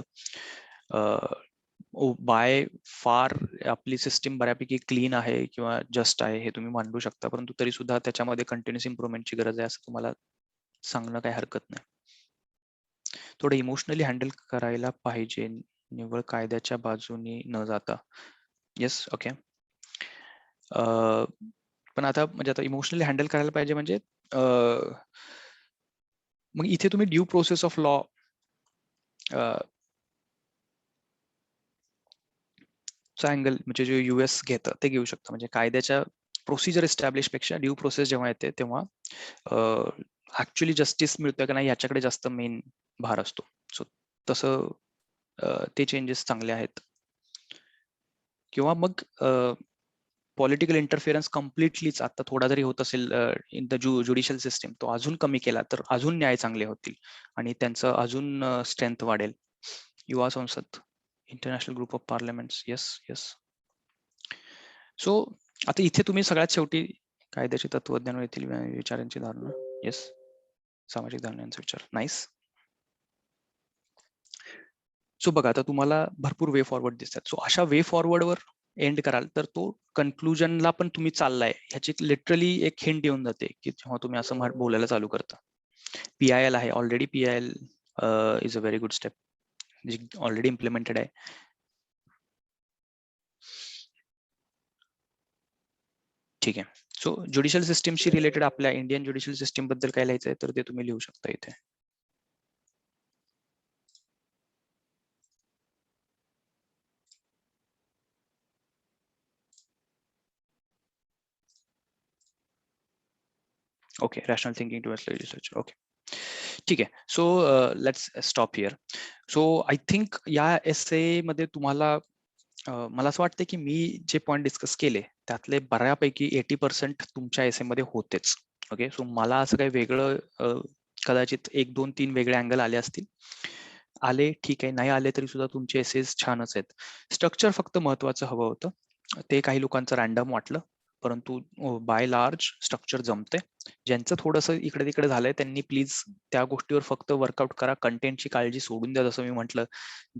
बाय फार आपली सिस्टीम बऱ्यापैकी क्लीन आहे किंवा जस्ट आहे हे तुम्ही मांडू शकता, परंतु तरी सुद्धा त्याच्यामध्ये कंटिन्युअस इम्प्रुव्हमेंटची गरज आहे असं तुम्हाला सांगणं काही हरकत नाही. थोडं इमोशनली हँडल करायला पाहिजे, निव्वळ कायद्याच्या बाजूने न जाता. Yes, okay. पण आता म्हणजे आता इमोशनली हँडल करायला पाहिजे म्हणजे मग इथे तुम्ही ड्यू प्रोसेस ऑफ लॉ चा अँगल म्हणजे जे US घेतं ते घेऊ शकतं. म्हणजे कायद्याच्या प्रोसिजर एस्टॅब्लिश पेक्षा ड्यू प्रोसेस जेव्हा येते तेव्हा ऍक्च्युअली जस्टिस मिळतं का नाही याच्याकडे जास्त मेन भार असतो. सो तसं ते चेंजेस चांगले आहेत. किंवा मग पॉलिटिकल इंटरफिअरन्स कम्प्लिटलीच आता थोडा जरी होत असेल इन द ज्युडिशियल सिस्टीम, तो अजून कमी केला तर अजून न्याय चांगले होतील आणि त्यांचं अजून स्ट्रेंथ वाढेल. युवा संसद, international group of parliaments, yes yes. So आता इथे तुम्ही सगळ्यात शेवटी कायद्याचे तत्वज्ञान येथील विचारांची धारणा, येस, सामाजिक धारणांचा विचार, नाईस. सो बघा आता तुम्हाला भरपूर वे फॉरवर्ड दिसतात. सो अशा वे फॉरवर्डवर एंड कराल तर तो कन्क्लुजनला पण तुम्ही चाललाय ह्याची लिटरली एक हिंट येऊन जाते की जेव्हा तुम्ही असं बोलायला चालू करता. PIL आहे already, PIL is a very good step, जी ऑलरेडी इम्प्लिमेंटेड आहे. ठीक आहे. सो ज्युडिशियल सिस्टीमशी रिलेटेड आपल्या इंडियन ज्युडिशियल सिस्टीम बद्दल काय लिहायचं आहे तर ते तुम्ही लिहू शकता इथे. Okay, rational thinking towards legislature, okay, ठीक आहे. So let's stop here. So I think या एसे मध्ये तुम्हाला मला असं वाटतं की मी जे पॉईंट डिस्कस केले त्यातले बऱ्यापैकी 80% तुमच्या एसे मध्ये होतेच. ओके, सो मला असं काही वेगळं कदाचित 1, 2, 3 वेगळे अँगल आले असतील. आले ठीक आहे, नाही आले तरी सुद्धा तुमचे एसेस छानच आहेत. स्ट्रक्चर फक्त महत्वाचं हवं होतं. ते काही लोकांचं रॅन्डम वाटलं, परंतु बाय लार्ज स्ट्रक्चर जमते. ज्यांचं थोडंसं इकडे तिकडे झालंय त्यांनी प्लीज त्या गोष्टीवर फक्त वर्कआउट करा. कंटेंटची काळजी सोडून द्या. जसं मी म्हटलं,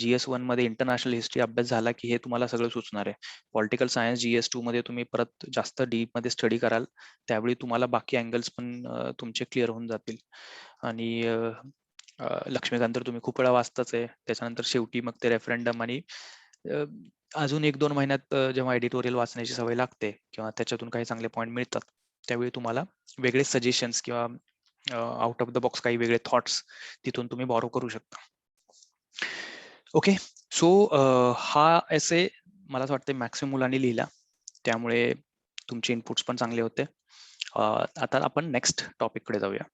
GS1 मध्ये इंटरनॅशनल हिस्ट्री अभ्यास झाला की हे तुम्हाला सगळं सुचणार आहे. पॉलिटिकल सायन्स GS2 मध्ये तुम्ही परत जास्त डीप मध्ये स्टडी कराल, त्यावेळी तुम्हाला बाकी अँगल्स पण तुमचे क्लिअर होऊन जातील. आणि लक्ष्मीकांत तर तुम्ही खूप वेळा वाचताच आहे. त्याच्यानंतर शेवटी मग ते रेफरंडम आणि अजून 1-2 महिन्यात जेव्हा एडिटोरियल वाचण्याची सवय लागते किंवा त्याच्यातून काही चांगले पॉईंट मिळतात, त्यावेळी तुम्हाला वेगळे सजेशन्स किंवा आउट ऑफ द बॉक्स काही वेगळे थॉट्स तिथून तुम्ही बॉरो करू शकता. ओके, सो हा एसे मला असं वाटतं मॅक्सिमम मुलांनी लिहिला, त्यामुळे तुमचे इनपुट्स पण चांगले होते. आता आपण नेक्स्ट टॉपिककडे जाऊया.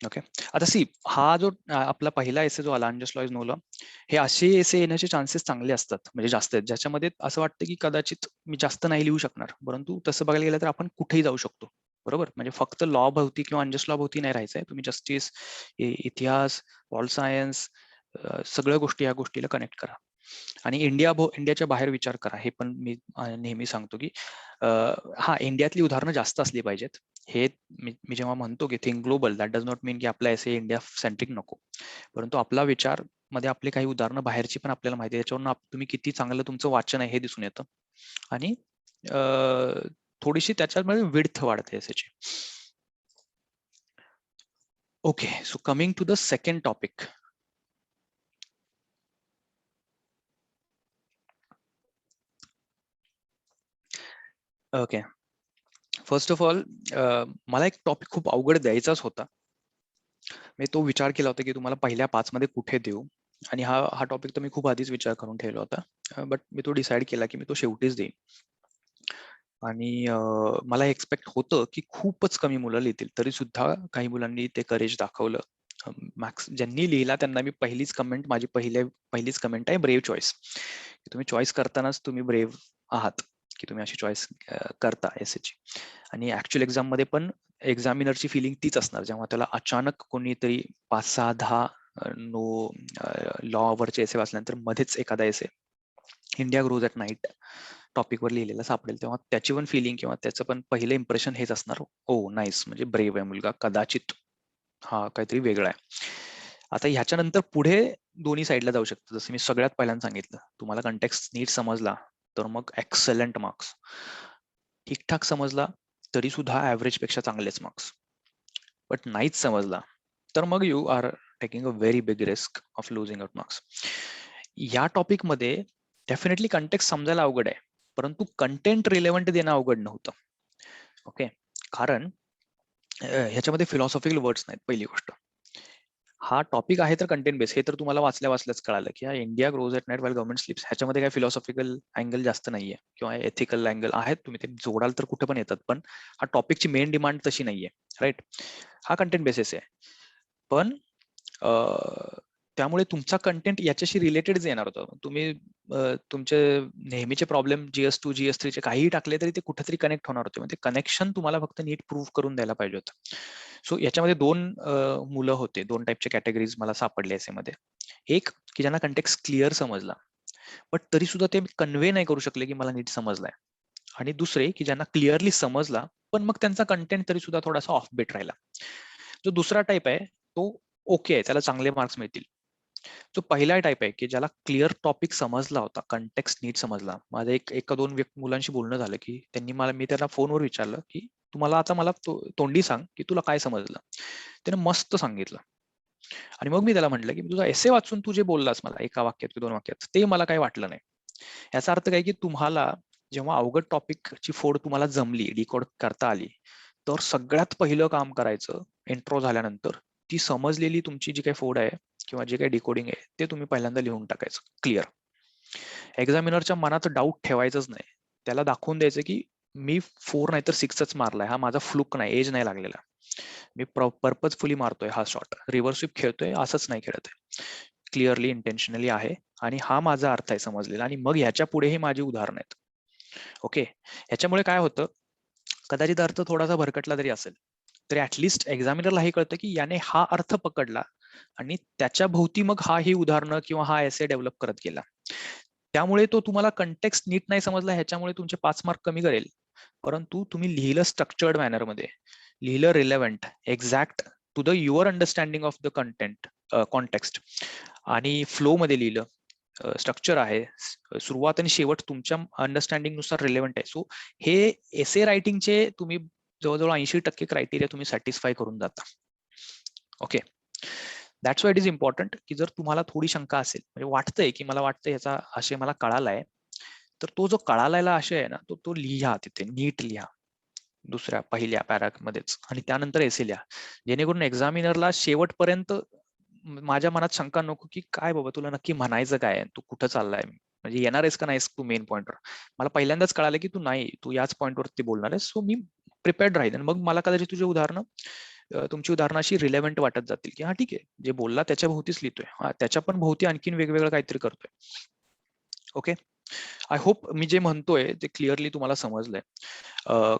ओके, आता सी हा जो आपला पहिला एसे जो आला unjust law is no law, हे असे एसे येण्याचे चान्सेस चांगले असतात, म्हणजे जास्त आहेत, ज्याच्यामध्ये असं वाटतं की कदाचित मी जास्त नाही लिहू शकणार. परंतु तसं बघायला गेलं तर आपण कुठेही जाऊ शकतो, बरोबर. म्हणजे फक्त लॉ भोवती किंवा अनजस्ट लॉ भोवती नाही राहायचंय. तुम्ही जस्टिस, इतिहास, पॉल सायन्स, सगळ्या गोष्टी या गोष्टीला कनेक्ट करा. आणि इंडियाच्या बाहेर विचार करा. हे पण मी नेहमी सांगतो की हा इंडियातली उदाहरणं जास्त असली पाहिजेत. हे मी जेव्हा म्हणतो की think global, that does not mean की आपला एसे इंडिया सेंट्रिक नको, परंतु आपला विचार मध्ये आपले काही उदाहरणं बाहेरची पण आपल्याला माहिती आहे. त्याच्यावरून तुम्ही किती चांगलं तुमचं वाचन आहे हे दिसून येतं. आणि थोडीशी त्याच्यामध्ये विड्थ वाढते एसेची. Okay, so coming to the second topic. Okay, first of all मला एक टॉपिक खूप अवघड द्यायचाच होता. मी तो विचार केला होता की तुम्हाला पहिल्या 5 मध्ये कुठे देऊ, आणि हा टॉपिक तर मी खूप आधीच विचार करून ठेवला होता, बट मी तो डिसाईड केला की मी तो शेवटीच देईन. आणि मला एक्सपेक्ट होतं की खूपच कमी मुलं लिहितील, तरी सुद्धा काही मुलांनी ते करेज दाखवलं. मॅक्स ज्यांनी लिहिला त्यांना मी माझी पहिलीच कमेंट आहे, ब्रेव्ह चॉईस. तुम्ही चॉईस करतानाच तुम्ही ब्रेव्ह आहात की तुम्ही अशी चॉईस करता एसएची. आणि ऍक्च्युअल एक्झाम मध्ये पण एक्झामिनरची फिलिंग तीच असणार, जेव्हा त्याला अचानक कोणीतरी 5-6-10 नो लॉ वरचे एसे वाचल्यानंतर मध्येच एखादा एसे इंडिया ग्रोज ॲट नाईट टॉपिकवर लिहिलेला सापडेल, तेव्हा त्याची पण फिलिंग किंवा त्याचं पण पहिलं इम्प्रेशन हेच असणार, ओ नाईस, म्हणजे ब्रेव्ह आहे मुलगा, कदाचित हा काहीतरी वेगळा आहे. आता ह्याच्यानंतर पुढे दोन्ही साईडला जाऊ शकतं. जसं मी सगळ्यात पहिल्यांदा सांगितलं, तुम्हाला कंटेक्स्ट नीट समजला तर मग एक्सलंट मार्क्स. ठीकठाक समजला तरी सुद्धा ऍव्हरेज पेक्षा चांगलेच मार्क्स. बट नाहीच समजला तर मग you are taking a very big risk of losing out marks. या टॉपिक मध्ये डेफिनेटली कंटेक्स्ट समजायला अवघड आहे, परंतु कंटेंट रिलेव्हंट देणं अवघड नव्हतं. ओके, कारण ह्याच्यामध्ये फिलॉसॉफिकल वर्ड्स नाहीत. पहिली गोष्ट, हा टॉपिक आहे तर कंटेंट बेस, हे तर तुम्हाला वाचल्याच कळालं की India grows at night while government sleeps. ह्याच्यामध्ये काही फिलॉसॉफिकल अँगल जास्त नाहीये किंवा एथिकल अँगल आहेत, तुम्ही ते जोडाल तर कुठे पण येतात, पण हा टॉपिकची मेन डिमांड तशी नाहीये, राईट. हा कंटेंट बेसिस आहे, पण त्यामुळे तुमचा कंटेंट याच्याशी रिलेटेडच येणार होतं. तुम्ही तुमचे नेहमीचे प्रॉब्लेम GS2 GS3 चे काहीही टाकले तरी ते कुठेतरी कनेक्ट होणार होते. म्हणजे कनेक्शन तुम्हाला फक्त नीट प्रूव्ह करून द्यायला पाहिजे होतं. सो याच्यामध्ये 2 मुलं होते, 2 टाईपचे कॅटेगरीज मला सापडले एसे मध्ये. एक की ज्यांना कंटेक्स्ट क्लिअर समजला, बट तरी सुद्धा ते कन्व्हे नाही करू शकले की मला नीट समजलाय. आणि दुसरे की ज्यांना क्लिअरली समजला, पण मग त्यांचा कंटेंट तरी सुद्धा थोडासा ऑफ बीट राहिला. जो दुसरा टाईप आहे तो ओके आहे, त्याला चांगले मार्क्स मिळतील. जो पहिला टाईप आहे की ज्याला क्लिअर टॉपिक समजला होता, कंटेक्स्ट नीट समजला. माझं एका 2 मुलांशी बोलणं झालं की मी त्यांना फोनवर विचारलं की तुम्हाला आता मला तोंडी सांग की तुला काय समजलं. त्याने मस्त सांगितलं. आणि मग मी त्याला म्हटलं की तुझा एसे वाचून तू जे बोललास मला 1 वाक्यात की 2 वाक्यात, ते मला काही वाटलं नाही. याचा अर्थ काय की तुम्हाला जेव्हा अवघड टॉपिकची फोड तुम्हाला जमली, डिकोड करता आली, तर सगळ्यात पहिलं काम करायचं इंट्रो झाल्यानंतर, ती समजलेली तुमची जी काही फोड आहे किंवा जे काही डिकोडिंग आहे ते तुम्ही पहिल्यांदा लिहून टाकायचं क्लिअर. एक्झामिनरच्या मनात डाऊट ठेवायचंच नाही. त्याला दाखवून द्यायचं की मी 4 नाही तर 6च मारलाय. हा माझा फ्लुक नाही, एज नाही लागलेला. मी पर्पजफुली मारतोय हा शॉट. रिव्हर्स स्वीप खेळतोय असंच नाही खेळत आहे. क्लिअरली इंटेन्शनली आहे आणि हा माझा अर्थ आहे समजलेला. आणि मग ह्याच्या पुढेही माझी उदाहरणं आहेत. ओके, ह्याच्यामुळे काय होतं, कदाचित अर्थ थोडासा भरकटला जरी असेल तरी ऍटलिस्ट एक्झामिनरला हे कळतं की याने हा अर्थ पकडला आणि त्याच्या भोवती मग हा ही उदाहरणं किंवा हा एसे डेव्हलप करत गेला. त्यामुळे तो तुम्हाला कंटेक्स्ट नीट नाही समजला ह्याच्यामुळे तुमचे 5 मार्क कमी करेल, परंतु तुम्ही लिहिलं स्ट्रक्चर्ड मॅनरमध्ये, लिहिलं relevant, exact to the your understanding of the content context आणि फ्लो मध्ये लिहिलं, स्ट्रक्चर आहे, सुरुवात आणि शेवट तुमच्या अंडरस्टँडिंग नुसार रिलेव्हंट आहे. सो हे एसे रायटिंगचे तुम्ही जवळजवळ 80% क्रायटेरिया तुम्ही सॅटिस्फाय करून जाता. Okay, that's why it is important की जर तुम्हाला थोडी शंका असेल, म्हणजे वाटतंय की मला वाटतं याचा आशय मला कळालाय, तर तो जो कळालेला आशय आहे ना तो लिहा, तिथे नीट लिहा दुसऱ्या पहिल्या पॅरामध्येच आणि त्यानंतर एसे लिहा, जेणेकरून एक्झामिनरला शेवटपर्यंत माझ्या मनात शंका नको की काय बाबा तुला नक्की म्हणायचं काय, तू कुठं चाललाय, म्हणजे येणार आहेस का नाहीस तू मेन पॉइंटवर. मला पहिल्यांदाच कळालं की तू नाही, तू याच पॉइंटवरती बोलणार आहेस. सो मी प्रिपेअर्ड राहील आणि मग मला कदाचित तुझी उदाहरणं, तुमची उदाहरणं अशी रिलेव्हंट वाटत जातील की हा ठीक आहे, जे बोलला त्याच्या भोवतीच लिहितोय, हा त्याच्या पण भोवती आणखीन वेगवेगळं काहीतरी करतोय. ओके, आय होप मी जे म्हणतोय ते क्लिअरली तुम्हाला समजलंय.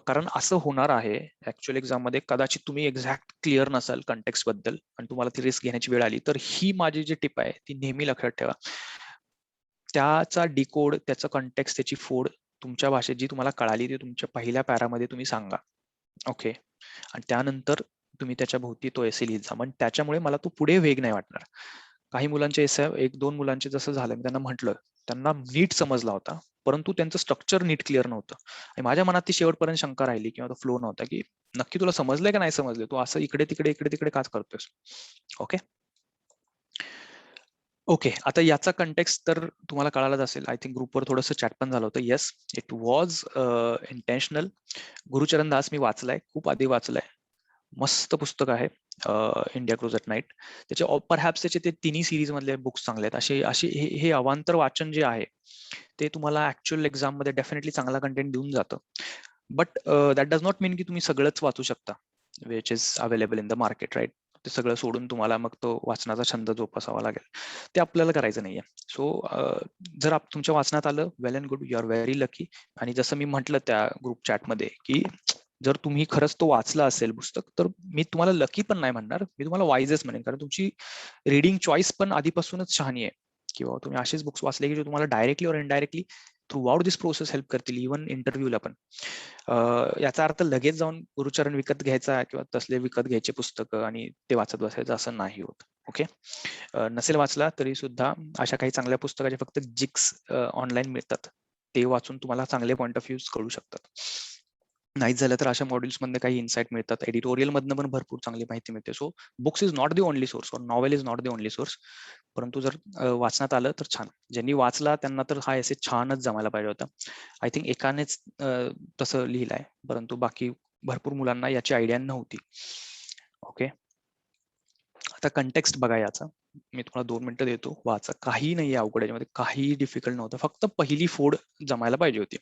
कारण असं होणार आहे ऍक्च्युअल एक्झाम मध्ये, कदाचित तुम्ही एक्झॅक्ट क्लिअर नसाल कंटेक्स्ट बद्दल आणि तुम्हाला ती रिस्क घेण्याची वेळ आली, तर ही माझी जी टिप आहे ती नेहमी लक्षात ठेवा. त्याचा डिकोड, त्याचं कंटेक्स्ट, त्याची फोड तुमच्या भाषेत जी तुम्हाला कळाली ती तुमच्या पहिल्या पॅरामध्ये तुम्ही सांगा. ओके, आणि त्यानंतर तुम्ही त्याच्या भोवती तो एसे लिहित जा. मग त्याच्यामुळे मला तो पुढे वेग नाही वाटणार. काही मुलांचे एसे, 1-2 मुलांचे जसं झालं, मी त्यांना म्हटलं, त्यांना नीट समजला होता परंतु त्यांचं स्ट्रक्चर नीट क्लिअर नव्हतं आणि माझ्या मनात ती शेवटपर्यंत शंका राहिली किंवा तो फ्लो नव्हता की नक्की तुला समजलंय का नाही समजलंय, तू असं इकडे तिकडे इकडे तिकडे काच करतोयस. ओके ओके, आता याचा कंटेक्स्ट तर तुम्हाला कळालाच असेल. आय थिंक ग्रुपवर थोडंसं चॅट पण झालं होतं. Yes, it was intentional. Gurcharan Das मी वाचलाय, खूप आधी वाचलाय. मस्त पुस्तक आहे, इंडिया क्रूज ॲट नाईट. त्याचे परहॅप्स त्याचे ते तिन्ही सिरीज मधले बुक्स चांगले आहेत. असे असे हे अवांतर वाचन जे आहे ते तुम्हाला ऍक्च्युअल एक्झाम मध्ये डेफिनेटली चांगला कंटेंट देऊन जातं. But that does not mean की तुम्ही सगळंच वाचू शकता which is available in the market, right. ते सगळं सोडून तुम्हाला मग तो वाचनाचा छंद जोपासावा लागेल, ते आपल्याला करायचं नाहीये. सो जर तुमच्या वाचनात आलं, well and good, you are very lucky. आणि जसं मी म्हटलं त्या ग्रुप चॅटमध्ये की जर तुम्ही खरंच तो वाचला असेल पुस्तक, तर मी तुम्हाला लकी पण नाही म्हणणार, मी तुम्हाला वाईजच म्हणेन, कारण तुमची रिडिंग चॉईस पण आधीपासूनच शहाणी आहे. किंवा तुम्ही असेच बुक्स वाचले की जे तुम्हाला डायरेक्टली और इनडायरेक्टली थ्रू आउट दिस प्रोसेस हेल्प करतील, इव्हन इंटरव्ह्यूला पण. याचा अर्थ लगेच जाऊन गुरुचरण विकत घ्यायचा किंवा तसले विकत घ्यायचे पुस्तकं आणि ते वाचत बसायचं असं नाही होत. ओके, नसेल वाचला तरी सुद्धा अशा काही चांगल्या पुस्तकाचे फक्त जिक्स ऑनलाईन मिळतात, ते वाचून तुम्हाला चांगले पॉईंट ऑफ व्ह्यूज कळू शकतात. नाहीच झालं तर अशा मॉड्यूल्स मधनं काही इन्साइट मिळतात, एडिटोरियल मधनं पण भरपूर चांगली माहिती मिळते. So books is not the only source, or novel is not the only source. परंतु जर वाचनात आलं तर छान. ज्यांनी वाचला त्यांना तर हा एसे छानच जमायला पाहिजे होता. आय थिंक एकानेच तसं लिहिलंय, परंतु बाकी भरपूर मुलांना याची आयडिया नव्हती. ओके, आता कंटेक्स्ट बघा याचा, मी तुम्हाला 2 मिनिटं देतो, वाचा. काही नाही अवघड याच्यामध्ये, काही डिफिकल्ट नव्हतं, फक्त पहिली फोड जमायला पाहिजे होती.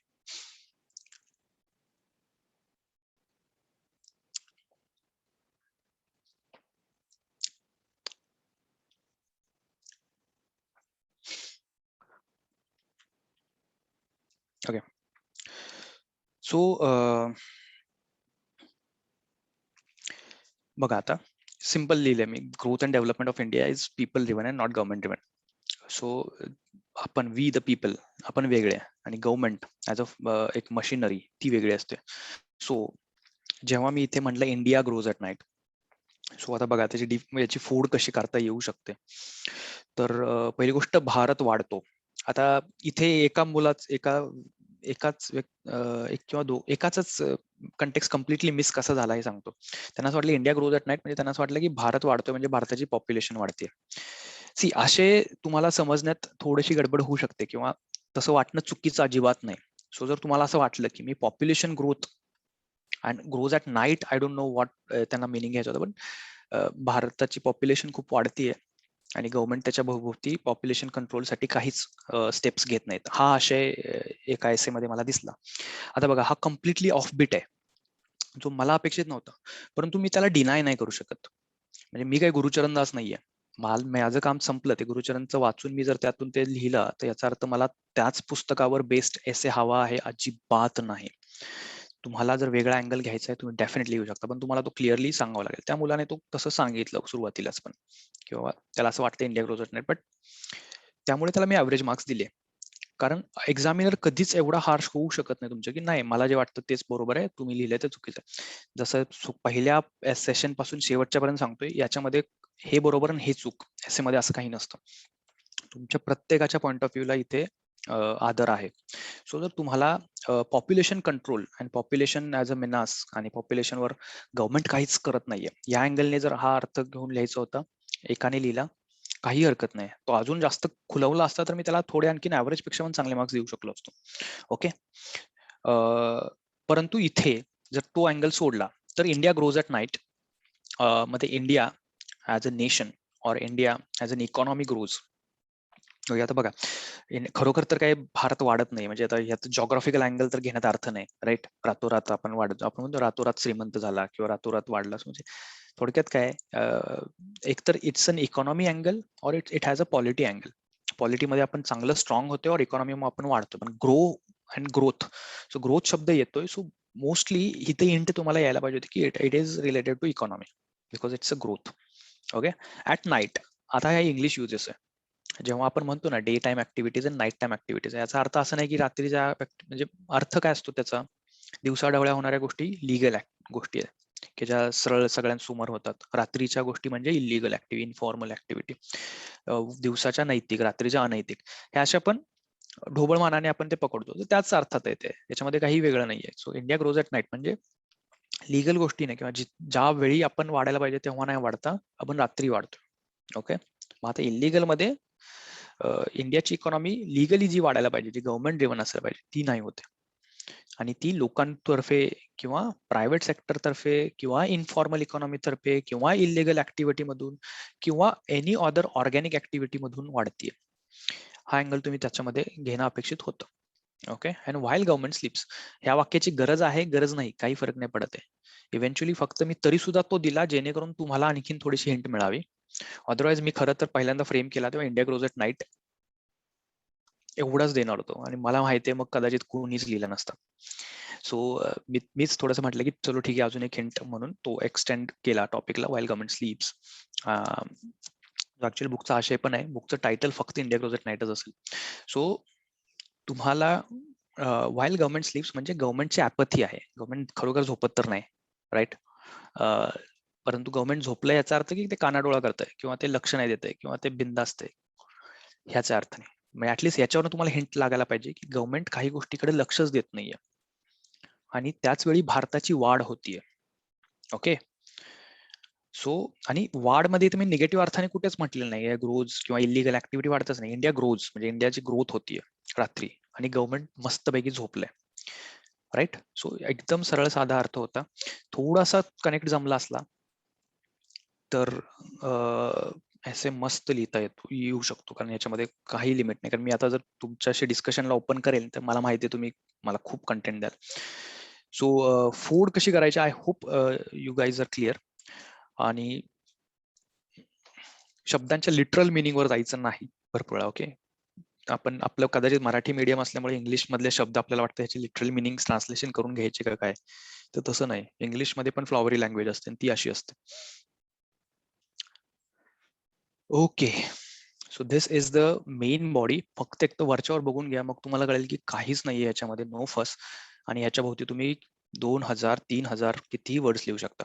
ओके, सो बघा आता सिम्पल लिहिलंय मी, growth and development of India is people driven and not government driven. So आपण वी द पीपल, आपण वेगळे आणि गव्हर्नमेंट ऍज अ एक मशिनरी ती वेगळी असते. सो जेव्हा मी इथे म्हटलं India grows at night, so आता बघा त्याची याची फोड कशी करता येऊ शकते. तर पहिली गोष्ट, भारत वाढतो. आता इथे एका मुलाच एकाच एक किंवा एकाच कंटेक्स्ट कम्प्लिटली मिस कसा झाला हे सांगतो. त्यांना असं वाटलं इंडिया ग्रोज ॲट नाईट म्हणजे त्यांना असं वाटलं की भारत वाढतोय म्हणजे भारताची पॉप्युलेशन वाढते. सी, असे तुम्हाला समजण्यात थोडीशी गडबड होऊ शकते किंवा तसं वाटणं चुकीचं अजिबात नाही. सो जर तुम्हाला असं वाटलं की मी population growth and grows at night, I don't know what त्यांना मिनिंग घ्यायचं होतं, पण भारताची पॉप्युलेशन खूप वाढतीये आणि गव्हर्नमेंट त्याच्या भोवती पॉप्युलेशन कंट्रोलसाठी काहीच स्टेप्स घेत नाहीत. हा आशय एका एसे मध्ये मला दिसला. आता बघा, हा कम्प्लिटली ऑफ बीट आहे, जो मला अपेक्षित नव्हता, परंतु मी त्याला डिनाय नाही करू शकत. म्हणजे मी काही गुरुचरण दास नाहीये. माझं काम संपलं, ते गुरुचरणचं वाचून मी जर त्यातून ते लिहिलं, तर याचा अर्थ मला त्याच पुस्तकावर बेस्ड एसे हवा आहे, अजिबात नाही. तुम्हाला जर वेगळा अँगल घ्यायचा आहे, तुम्ही डेफिनेटली येऊ शकता, पण तुम्हाला तो क्लिअरली सांगावा लागेल. त्या मुलाने तो तसं सांगितलं सुरुवातीलाच, पण किंवा त्याला असं वाटतं इंडिया ग्रोज नाही, बट त्यामुळे त्याला मी ॲव्हरेज मार्क्स दिले. कारण एक्झामिनर कधीच एवढा हार्श होऊ शकत नाही तुमच्या, की नाही मला जे वाटतं तेच बरोबर आहे, तुम्ही लिहिलंय ते चुकीचं आहे. जसं पहिल्या सेशन पासून शेवटच्या पर्यंत सांगतोय, याच्यामध्ये हे बरोबर आणि हे चूक, एसे मध्ये असं काही नसतं. तुमच्या प्रत्येकाच्या पॉईंट ऑफ व्ह्यूला इथे आदर आहे. सो जर तुम्हाला पॉप्युलेशन कंट्रोल आणि पॉप्युलेशन ॲज अ मिनास आणि पॉप्युलेशनवर गव्हर्नमेंट काहीच करत नाहीये, या अँगलने जर हा अर्थ घेऊन लिहायचा होता, एकाने लिहिला, काही हरकत नाही. तो अजून जास्त खुलवला असता तर मी त्याला थोडे आणखीन ॲव्हरेज पेक्षा पण चांगले मार्क्स देऊ शकलो असतो. ओके. परंतु इथे जर तो अँगल सोडला, तर इंडिया ग्रोज ॲट नाईट मध्ये India as a nation or India as an economy grows. आता बघा, खरोखर तर काही भारत वाढत नाही, म्हणजे आता यात जॉग्राफिकल अँगल तर घेण्यात अर्थ नाही, राईट. रातोरात आपण वाढतो, आपण म्हणतो रातोरात श्रीमंत झाला किंवा रातोरात वाढला, म्हणजे थोडक्यात काय, एकतर it's an economy angle or it has a polity angle. पॉलिटीमध्ये आपण चांगलं स्ट्रॉंग होतोय और इकॉनॉमी आपण वाढतो, पण grow and growth, so growth शब्द येतोय, सो मोस्टली इथे इंट तुम्हाला यायला पाहिजे होती की it is related to economy because it's a growth. Okay. At night, आता ह्या इंग्लिश युजेस आहे. जेव्हा आपण म्हणतो ना डे टाइम ऍक्टिव्हिटीज आणि नाईट टाइम ऍक्टिव्हिटीज, याचा अर्थ असा नाही की रात्रीच्या, म्हणजे अर्थ काय असतो त्याचा, दिवसाढवळ्या होणाऱ्या गोष्टी लिगल गोष्टी आहेत की ज्या सरळ सगळ्यांसमोर होतात. रात्रीच्या गोष्टी म्हणजे इलिगल ऍक्टिव्हिटी, इन्फॉर्मल ऍक्टिव्हिटी. दिवसाच्या नैतिक, रात्रीच्या अनैतिक, ह्या अशा पण ढोबळमानाने आपण ते पकडतो, तर त्याच अर्थात येते, याच्यामध्ये काही वेगळं नाहीये. So India grows at night म्हणजे लिगल गोष्टी नाही, किंवा ज्या वेळी आपण वाढायला पाहिजे तेव्हा नाही वाढता, आपण रात्री वाढतो. ओके. मग आता इलिगल मध्ये इंडियाची इकॉनॉमी लिगली जी वाढायला पाहिजे, जी गव्हर्नमेंट ड्रिव्हन असायला पाहिजे, ती नाही होते. आणि ती लोकांतर्फे किंवा प्रायव्हेट सेक्टर तर्फे किंवा इन्फॉर्मल इकॉनॉमी तर्फे किंवा इलिगल ऍक्टिव्हिटी मधून किंवा एनी अदर ऑर्गॅनिक ऍक्टिव्हिटी मधून वाढतीये. हा अँगल तुम्ही त्याच्यामध्ये घेणं अपेक्षित होतं. Okay. And while government slips, ह्या वाक्याची गरज आहे, गरज नाही, काही फरक नाही पडत आहे. इव्हेंच्युअली फक्त मी तरी सुद्धा तो दिला जेणेकरून तुम्हाला आणखीन थोडीशी हिंट मिळावी. अदरवाईज मी खरं तर पहिल्यांदा फ्रेम केला तेव्हा इंडिया ग्रोज ॲट नाईट एवढाच देणार होतो, आणि मला माहिती आहे मग कदाचित कोणीच लिहिलं नसतं. सो मीच थोडंसं म्हटलं की चलो ठीक आहे, अजून एक हिंट म्हणून तो एक्सटेंड केला टॉपिकला, व्हाईल गव्हर्नमेंट स्लीप्स. ऍक्च्युअली बुकचा आशय पण आहे, बुकचं टायटल फक्त इंडिया ग्रोज ॲट नाईटच असेल. सो तुम्हाला व्हाईल गव्हर्नमेंट स्लीप्स म्हणजे गव्हर्नमेंटची ॲपथी आहे, गव्हर्नमेंट खरोखर झोपत तर नाही, राईट. परंतु गव्हर्नमेंट झोपलं याचा अर्थ की ते कानाडोळा करतंय किंवा ते लक्ष नाही देतंय किंवा ते बिंदास्त आहे, ह्याच्या अर्थाने. म्हणजे ऍटलीस्ट याच्यावर तुम्हाला हिंट लागायला पाहिजे की गव्हर्नमेंट काही गोष्टीकडे लक्षच देत नाहीये आणि त्याच वेळी भारताची वाढ होतीये. ओके. सो आणि वाढमध्ये तुम्ही निगेटिव्ह अर्थाने कुठेच म्हटलेलं नाही, ग्रोज किंवा इलिगल ऍक्टिव्हिटी वाढतच नाही. इंडिया ग्रोज म्हणजे इंडियाची ग्रोथ होतीये रात्री आणि गव्हर्नमेंट मस्तपैकी झोपलंय, राईट. सो एकदम सरळ साधा अर्थ होता. थोडासा कनेक्ट जमला असला तर ऐसे मस्त लिहिता येऊ शकतो, कारण याच्यामध्ये काही लिमिट नाही. कारण मी आता जर तुमच्याशी डिस्कशनला ओपन करेल तर मला माहिती आहे तुम्ही मला खूप कंटेंट द्याल. सो फूड कशी करायची, I hope you guys are clear. आणि शब्दांच्या लिटरल मिनिंगवर जायचं नाही भरपूर वेळा. ओके. आपण आपलं कदाचित मराठी मीडियम असल्यामुळे इंग्लिश मधले शब्द आपल्याला वाटतं याचे लिटरल मिनिंग ट्रान्सलेशन करून घ्यायचे का काय, तर तसं नाही. इंग्लिशमध्ये पण फ्लॉवरी लँग्वेज असते आणि ती अशी असते. Okay. So this is the main body. फक्त एक तर वरच्यावर बघून घ्या, मग तुम्हाला कळेल की काहीच नाहीये याच्यामध्ये, नो फस. आणि याच्या भोवती तुम्ही 2000 3000 कितीही वर्ड्स लिहू शकता.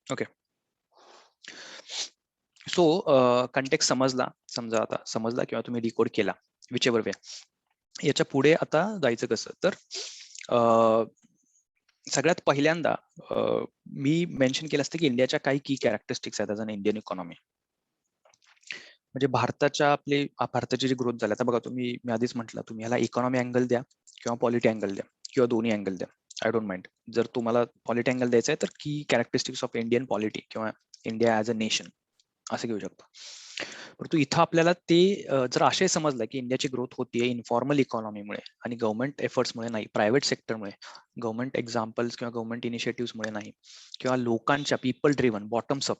ओके. सो कंटेक्स्ट समजा आता समजला किंवा तुम्ही डिकोड केला, विच एव्हर वे. याच्या पुढे आता जायचं कसं, तर सगळ्यात पहिल्यांदा मी मेन्शन केलं असतं की इंडियाच्या काही की कॅरेक्टरिस्टिक्स आहेत ॲज अन इंडियन इकॉनॉमी. म्हणजे भारताची जी ग्रोथ झाली, आता बघा मी आधीच म्हटलं, तुम्ही ह्याला इकॉनॉमी अँगल द्या किंवा पॉलिटी अँगल द्या किंवा दोन्ही अँगल द्या, आय डोंट माइंड. जर तुम्हाला पॉलिटी अँगल द्यायचा आहे तर की कॅरेक्टरिस्टिक्स ऑफ इंडियन पॉलिटी किंवा इंडिया ॲज अ नेशन असं घेऊ शकतो. परंतु इथं आपल्याला ते जर आशय समजला की इंडियाची ग्रोथ होतीये इन्फॉर्मल इकॉनॉमीमुळे आणि गव्हर्नमेंट एफर्ट्समुळे नाही, प्रायव्हेट सेक्टरमुळे, गव्हर्नमेंट एक्झाम्पल्स किंवा गव्हर्नमेंट इनिशिएटिव्हमुळे नाही, किंवा लोकांच्या पीपल ड्रिव्हन बॉटम्स अप,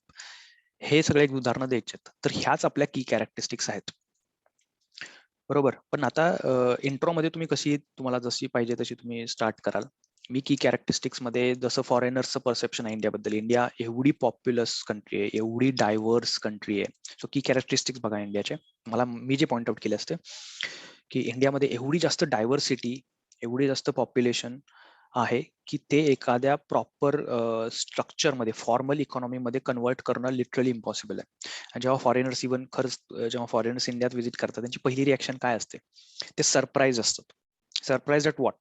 हे सगळे उदाहरणं द्यायचे तर ह्याच आपल्या की कॅरेक्टरिस्टिक्स आहेत. बरोबर. पण आता इंट्रोमध्ये तुम्ही तुम्हाला जशी पाहिजे तशी तुम्ही स्टार्ट कराल. मी की कॅरेक्टरिस्टिक्स मध्ये जसं फॉरेनर्सचं परसेप्शन आहे इंडियाबद्दल, इंडिया एवढी पॉप्युलस कंट्री आहे, एवढी डायव्हर्स कंट्री आहे. सो की कॅरेक्टरिस्टिक्स बघा इंडियाचे. मी जे पॉइंट आउट केले असते की इंडियामध्ये एवढी जास्त डायव्हर्सिटी, एवढी जास्त पॉप्युलेशन आहे की ते एखाद्या प्रॉपर स्ट्रक्चरमध्ये, फॉर्मल इकॉनॉमीमध्ये कन्वर्ट करणं लिटरली इम्पॉसिबल आहे. आणि जेव्हा फॉरेनर्स जेव्हा फॉरेनर्स इंडियात व्हिजिट करतात, त्यांची पहिली रिॲक्शन काय असते? ते सरप्राईज असतात. Surprise at what?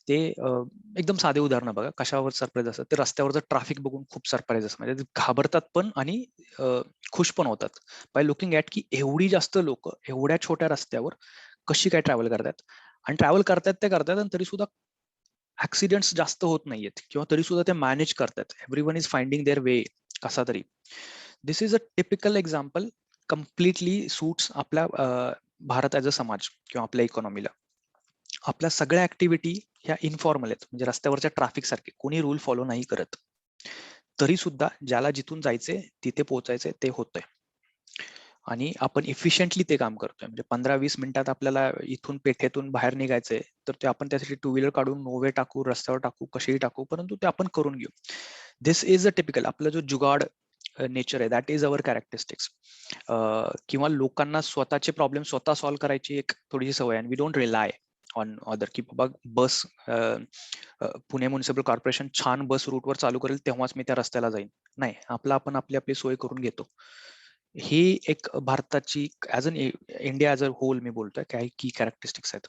ते एकदम साधे उदाहरण बघा, कशावर सरप्राईज असतात? ते रस्त्यावरचं ट्रॅफिक बघून खूप सरप्राईज असतात. म्हणजे ते घाबरतात पण आणि खुश पण होतात. बाय लुकिंग ॲट की एवढी जास्त लोकं एवढ्या छोट्या रस्त्यावर कशी काय ट्रॅव्हल करतात? आणि ट्रॅव्हल करतात ते करतात आणि तरी सुद्धा ऍक्सिडेंट्स जास्त होत नाहीयेत किंवा तरी सुद्धा ते मॅनेज करतात. Everyone is finding their way कसा तरी. This is a typical example, completely suits आपल्या भारत ॲज अ समाज किंवा आपल्या इकॉनॉमीला. आपल्या सगळ्या ऍक्टिव्हिटी ह्या इन्फॉर्मल आहेत, म्हणजे रस्त्यावरच्या ट्रॅफिक सारखे कोणी रूल फॉलो नाही करत, तरी सुद्धा ज्याला जिथून जायचे तिथे पोहोचायचे ते होतंय आणि आपण इफिशियंटली ते काम करतोय. म्हणजे 15-20 मिनिटात आपल्याला इथून पेठेतून बाहेर निघायचंय, तर ते आपण त्यासाठी टू व्हीलर काढून नोवे टाकू, रस्त्यावर टाकू, कसेही टाकू, परंतु ते आपण करून घेऊ. दिस इज अ टिपिकल आपला जो जुगाड नेचर आहे, दॅट इज अवर कॅरेक्टरिस्टिक्स. किंवा लोकांना स्वतःचे प्रॉब्लेम स्वतः सॉल्व्ह करायची एक थोडीशी सवय आहे. We don't rely on other, की बाबा बस पुणे म्युनिसिपल कॉर्पोरेशन छान बस रूटवर चालू करेल तेव्हाच मी त्या रस्त्याला जाईन. नाही, आपण आपली आपली सोय करून घेतो. ही एक भारताची as an India as a whole मी बोलतोय, काही की कॅरेक्टरिस्टिक्स आहेत.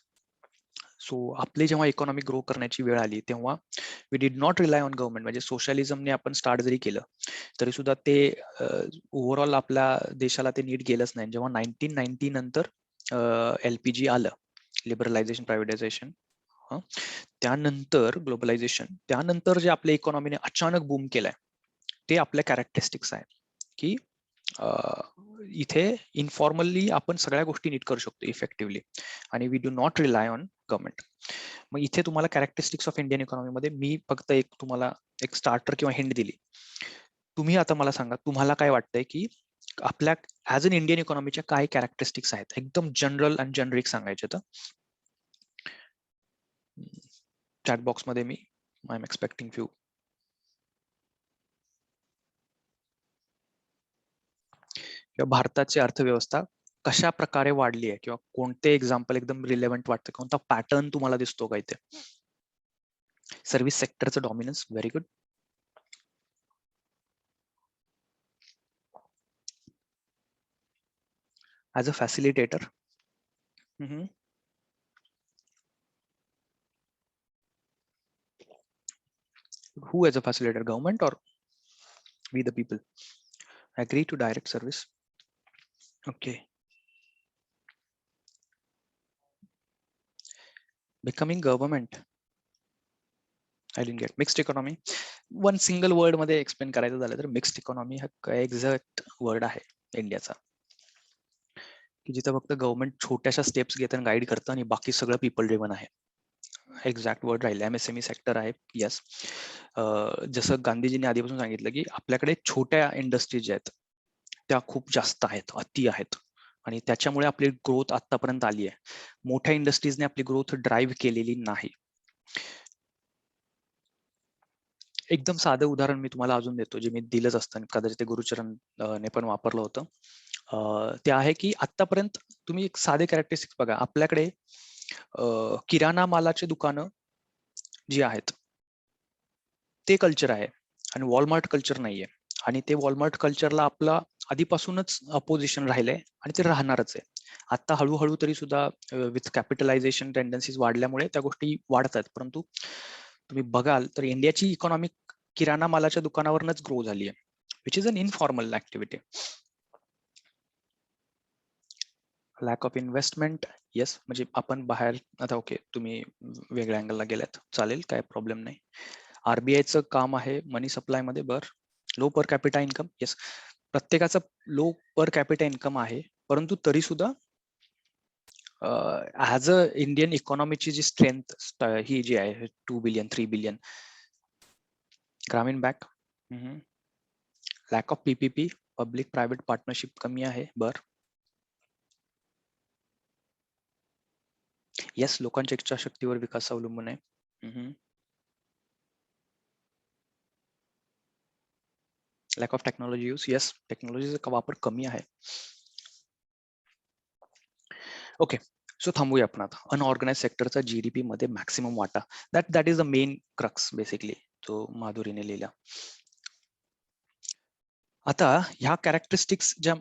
सो आपली जेव्हा इकॉनॉमी ग्रो करण्याची वेळ आली तेव्हा we did not rely on government. म्हणजे सोशलिझमने आपण स्टार्ट जरी केलं तरी सुद्धा ते ओव्हरऑल आपल्या देशाला ते नीट गेलंच नाही. जेव्हा 1990 नंतर LPG आलं, लिबरलायझेशन, प्रायव्हेटायझेशन, त्यानंतर ग्लोबलायझेशन, त्यानंतर जे आपल्या इकॉनॉमीने अचानक बूम केलाय, ते आपल्या कॅरेक्टरिस्टिक्स आहे की इथे इन्फॉर्मली आपण सगळ्या गोष्टी नीट करू शकतो इफेक्टिव्हली आणि we do not rely on government. मग इथे तुम्हाला कॅरेक्टरिस्टिक्स ऑफ इंडियन इकॉनॉमीमध्ये मी फक्त तुम्हाला एक स्टार्टर किंवा हिंट दिली. तुम्ही आता मला सांगा, तुम्हाला काय वाटतंय की आपल्या ऍज अन इंडियन इकॉनॉमीच्या काय कॅरेक्टरिस्टिक्स आहेत, एकदम जनरल आणि जनरिक सांगायचे तर. चॅट बॉक्स मध्ये आय एम एक्सपेक्टिंग फ्यू. किंवा भारताची अर्थव्यवस्था कशा प्रकारे वाढली आहे किंवा कोणते एक्झाम्पल एकदम रिलेव्हंट वाटतं, कोणता पॅटर्न तुम्हाला दिसतो का इथे? सर्व्हिस सेक्टरचं dominance, very good. As a facilitator, who as a facilitator, government or we the people? Agree to direct service. Okay. Becoming government, I didn't get. Mixed economy, one single word मध्ये एक्सप्लेन करायचं झालं तर मिक्स्ड इकॉनॉमी हा एक्झॅक्ट वर्ड आहे इंडियाचा, की जिथं फक्त गव्हर्नमेंट छोट्याशा स्टेप्स घेतं आणि गाईड करतं आणि बाकी सगळं पीपल ड्रिव्हन आहे. एक्झॅक्ट वर्ड राहिले. MSME सेक्टर आहे. यस, जसं गांधीजींनी आधीपासून सांगितलं की आपल्याकडे छोट्या इंडस्ट्रीज ज्या आहेत त्या खूप जास्त आहेत, अति आहेत, आणि त्याच्यामुळे आपली ग्रोथ आतापर्यंत आली आहे. मोठ्या इंडस्ट्रीजने आपली ग्रोथ ड्राईव्ह केलेली नाही. एकदम साधं उदाहरण मी तुम्हाला अजून देतो, जे मी दिलंच असतं, कदाचित ते गुरुचरण ने पण वापरलं होतं. ते आहे की आतापर्यंत तुम्ही एक साधे कॅरेक्टरिस्टिक्स बघा, आपल्याकडे किराणा मालाचे दुकानं जी आहेत ते कल्चर आहे आणि वॉलमार्ट कल्चर नाहीये. आणि ते वॉलमार्ट कल्चरला आपला आधीपासूनच अपोजिशन राहिलंय आणि ते राहणारच आहे. आता हळूहळू तरी सुद्धा विथ कॅपिटलायझेशन टेंडन्सीज वाढल्यामुळे त्या गोष्टी वाढतात. परंतु तुम्ही बघाल तर इंडियाची इकॉनॉमी किराणा मालाच्या दुकानावरच ग्रो झाली आहे, which is an informal activity. Lack of investment, yes, म्हणजे आपण बाहेर आता ओके तुम्ही वेगळ्या अँगलला गेल्यात चालेल, काय प्रॉब्लेम नाही. आरबीआयचं काम आहे मनी सप्लाय मध्ये, बर. Low per capita income, yes, प्रत्येकाचा लो पर कॅपिटा इन्कम आहे, परंतु तरी सुद्धा ऍज अ इंडियन इकॉनॉमीची जी स्ट्रेंथ ही जी आहे 2 billion 3 billion, Grameen bank, lack of PPP, public private partnership कमी आहे, बर. येस, लोकांच्या इच्छाशक्तीवर विकास अवलंबून आहे. Lack of technology use, yes, टेक्नॉलॉजीचा वापर कमी आहे. ओके, सो थांबूया आपण आता. अनऑर्गनाइज सेक्टरचा जीडीपी मध्ये मॅक्सिमम वाटा, that is the main crux basically, जो माधुरीने लिहिला. आता ह्या कॅरेक्टरिस्टिक्स ज्या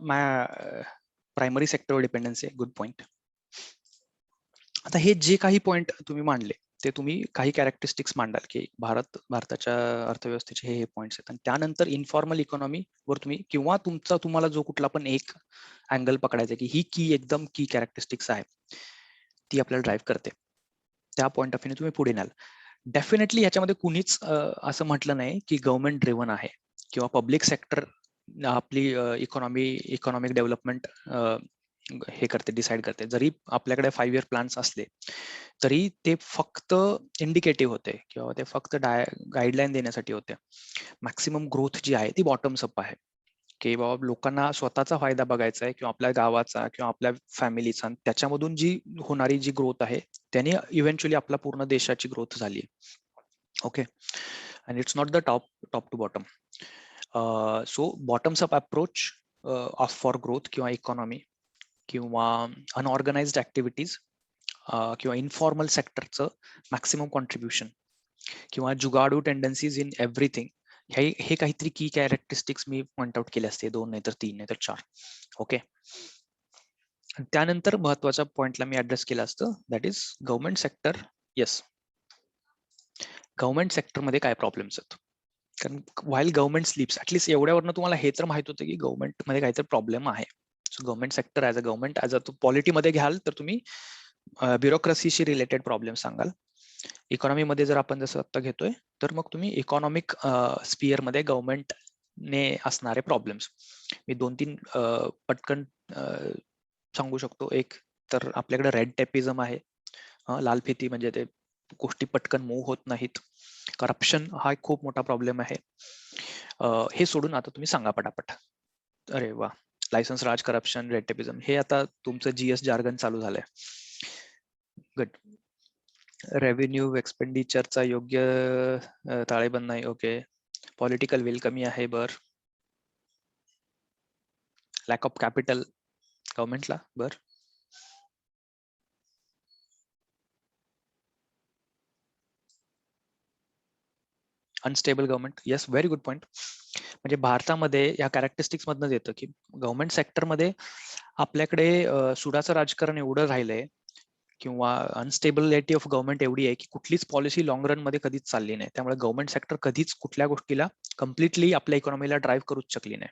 प्रायमरी सेक्टरवर डिपेंडन्सी आहे, गुड पॉइंट. आता हे जे काही पॉइंट तुम्ही मांडले ते तुम्ही काही कॅरेक्टरिस्टिक्स मांडाल की भारताच्या अर्थव्यवस्थेचे हे पॉइंट्स आहेत, आणि त्यानंतर इन्फॉर्मल इकॉनॉमी वर तुम्ही किंवा तुम्हाला जो कुठला पण एक अँगल पकडायचा की ही एकदम की कॅरेक्टरिस्टिक्स आहे ती आपल्याला ड्राईव्ह करते, त्या पॉइंट ऑफ व्ह्यूने तुम्ही पुढे न्याल. डेफिनेटली ह्याच्यामध्ये कुणीच असं म्हटलं नाही की गव्हर्नमेंट ड्रिव्हन आहे किंवा पब्लिक सेक्टर आपली इकॉनॉमिक डेव्हलपमेंट हे करते, डिसाईड करते. जरी आपल्याकडे 5 इयर प्लॅन्स असले तरी ते फक्त इंडिकेटिव्ह होते किंवा ते फक्त गाईडलाईन देण्यासाठी होते. मॅक्सिमम ग्रोथ जी आहे ती बॉटम्स अप आहे, की बाबा लोकांना स्वतःचा फायदा बघायचा आहे किंवा आपल्या गावाचा किंवा आपल्या फॅमिलीचा, त्याच्यामधून जी होणारी जी ग्रोथ आहे त्याने इव्हेंच्युअली आपला पूर्ण देशाची ग्रोथ झाली. Okay, and it's not the top to bottom. So bottoms up approach of for growth किंवा इकॉनॉमी किंवा अनऑर्गनाइज्ड ऍक्टिव्हिटीज किंवा इन्फॉर्मल सेक्टरचं मॅक्सिमम कॉन्ट्रीब्युशन किंवा जुगाडू टेंडन्सीज इन एव्हरीथिंग, हे काहीतरी की कॅरेक्टरिस्टिक्स मी पॉइंट आउट केले असते, 2 नाही तर 3 नाही तर 4. ओके, त्यानंतर महत्वाच्या पॉइंटला मी ऍड्रेस केलं असतं, that is government sector. Yes, government सेक्टरमध्ये काय प्रॉब्लेम्स आहेत, कारण व्हाईल गव्हर्नमेंट स्लीप्स, ऍटलीस्ट एवढ्यावरनं तुम्हाला हे तर माहित होतं की गव्हर्नमेंटमध्ये काहीतरी प्रॉब्लेम आहे. So government sector as a government as a पॉलिटीमध्ये घ्याल तर तुम्ही ब्युरोक्रेसीशी रिलेटेड प्रॉब्लेम सांगाल. इकॉनॉमीमध्ये जर आपण जसं आता घेतोय तर मग तुम्ही इकॉनॉमिक स्पिअरमध्ये गव्हर्नमेंटने असणारे प्रॉब्लेम्स मी 2-3 पटकन सांगू शकतो. एक तर आपल्याकडे रेड टेपिझम आहे, लालफिती, म्हणजे ते गोष्टी पटकन मूव्ह होत नाहीत. करप्शन हा एक खूप मोठा प्रॉब्लेम आहे. हे सोडून आता तुम्ही सांगा पटापट. अरे वा, लायसन्स राज, करप्शन, रेड टेपिझम, हे आता तुमचं जीएस जार्गन चालू झालंय. गुड. रेव्हेन्यू एक्सपेंडिचरचा योग्य ताळेबंद नाही. ओके, पॉलिटिकल विल कमी आहे. बर. लॅक ऑफ कॅपिटल गव्हर्नमेंटला. बर. Unstable government. Yes, very good point. म्हणजे भारतामध्ये या कॅरेक्टरिस्टिक्स मधनच येतं की गव्हर्नमेंट सेक्टरमध्ये आपल्याकडे सुडाचं राजकारण एवढं राहिलंय किंवा अनस्टेबिलिटी ऑफ गव्हर्नमेंट एवढी आहे की कुठलीच पॉलिसी लॉंग रन मध्ये कधीच चालली नाही. त्यामुळे गव्हर्नमेंट सेक्टर कधीच कुठल्या गोष्टीला कम्प्लिटली आपल्या इकॉनॉमीला ड्राईव्ह करूच शकली नाही.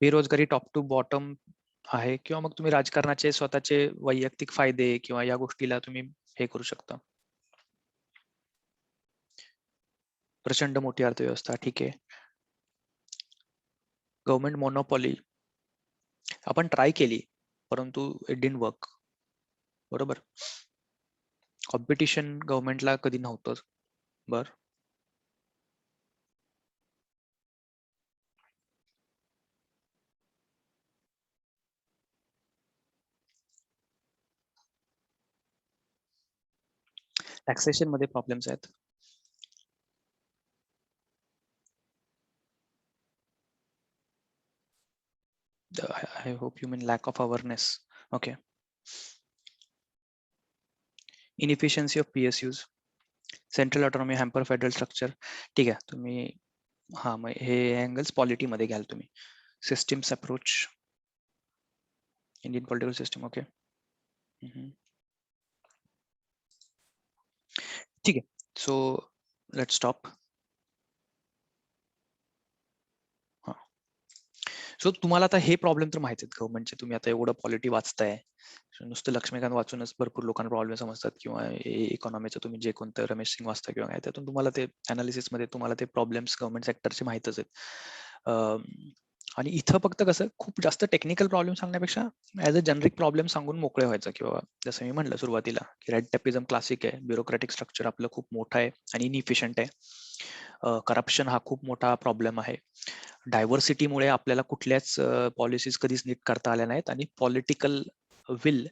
बेरोजगारी टॉप टू बॉटम आहे, किंवा मग तुम्ही राजकारणाचे स्वतःचे वैयक्तिक फायदे किंवा या गोष्टीला तुम्ही हे करू शकता. प्रचंड मोठी अर्थव्यवस्था, ठीक आहे. गव्हर्नमेंट मोनोपॉली आपण ट्राय केली परंतु इट डिडंट वर्क. बरोबर. कॉम्पिटिशन गव्हर्नमेंटला कधी नव्हतं. बर. टॅक्सेशन मध्ये प्रॉब्लेम्स आहेत. I hope you mean lack of awareness. Okay. Inefficiency of PSUs, central autonomy, hamper federal structure. ठीक आहे, तुम्ही हा मग हे अँगल्स पॉलिटी मध्ये घ्याल तुम्ही. Systems approach, Indian political system. Okay, ठीक आहे. So let's stop. सो तुम्हाला आता हे प्रॉब्लेम तर माहिती आहेत गव्हर्नमेंटचे, तुम्ही आता एवढं पॉलिटी वाचताय, नुसतं लक्ष्मीकांत वाचूनच भरपूर लोकांना प्रॉब्लेम समजतात, किंवा इकॉनॉमीचं तुम्ही जे कोणतं रमेश सिंग वाचता किंवा काय, त्यातून तुम्हाला ते अनालिसिस मध्ये तुम्हाला ते प्रॉब्लेम्स गव्हर्नमेंट सेक्टरचे माहितच आहेत. आणि इथं फक्त कसं खूप जास्त टेक्निकल प्रॉब्लेम सांगण्यापेक्षा ऍज अ जनरिक प्रॉब्लेम सांगून मोकळे व्हायचं, किंवा जसं मी म्हणलं सुरुवातीला की रेड टेपिझम क्लासिक आहे, ब्युरोक्रॅटिक स्ट्रक्चर आपलं खूप मोठं आहे आणि इनइफिशियंट आहे. करप्शन हा खूप मोठा प्रॉब्लेम आहे. डायव्हर्सिटीमुळे आपल्याला कुठल्याच पॉलिसीज कधीच नीट करता आल्या नाहीत, आणि पॉलिटिकल विल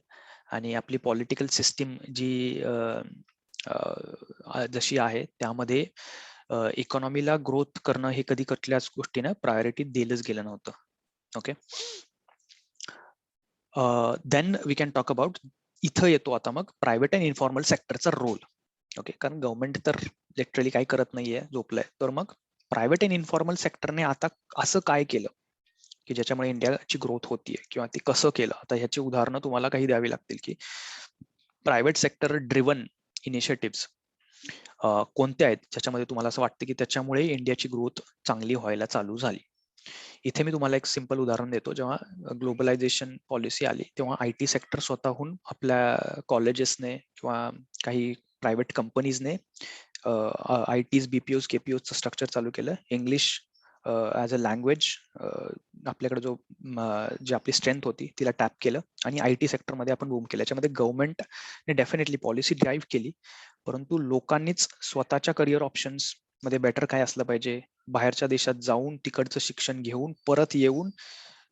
आणि आपली पॉलिटिकल सिस्टीम जी जशी आहे त्यामध्ये इकॉनॉमीला ग्रोथ करणं हे कधी कुठल्याच गोष्टीनं प्रायोरिटी दिलंच गेलं नव्हतं. Okay, then we can talk about, इथं येतो आता मग प्रायव्हेट अँड इन्फॉर्मल सेक्टरचा रोल. ओके, कारण गव्हर्नमेंट तर लिटरली काही करत नाहीये, झोपलंय. तर मग प्रायव्हेट अँड इन्फॉर्मल सेक्टरने आता असं काय केलं की ज्याच्यामुळे इंडियाची ग्रोथ होतीये, किंवा ते कसं केलं. आता ह्याची उदाहरणं तुम्हाला काही द्यावी लागतील की प्रायव्हेट सेक्टर ड्रिव्हन इनिशिएटिव्ह कोणत्या आहेत ज्याच्यामध्ये तुम्हाला असं वाटतं की त्याच्यामुळे इंडियाची ग्रोथ चांगली व्हायला चालू झाली. इथे मी तुम्हाला एक सिंपल उदाहरण देतो. जेव्हा ग्लोबलायझेशन पॉलिसी आली तेव्हा आयटी सेक्टर स्वतःहून आपल्या कॉलेजेसने किंवा काही प्रायव्हेट कंपनीजने आयटीज, बीपीओज, केपीओचं स्ट्रक्चर चालू केलं. इंग्लिश ॲज अ लँग्वेज आपल्याकडे जी आपली स्ट्रेंथ होती तिला टॅप केलं, आणि आयटी सेक्टरमध्ये आपण बूम केलं. याच्यामध्ये गव्हर्नमेंटने डेफिनेटली पॉलिसी ड्राईव्ह केली, परंतु लोकांनीच स्वतःच्या करिअर ऑप्शन्स मध्ये बेटर काय असलं पाहिजे, बाहेरच्या देशात जाऊन तिकडचं शिक्षण घेऊन परत येऊन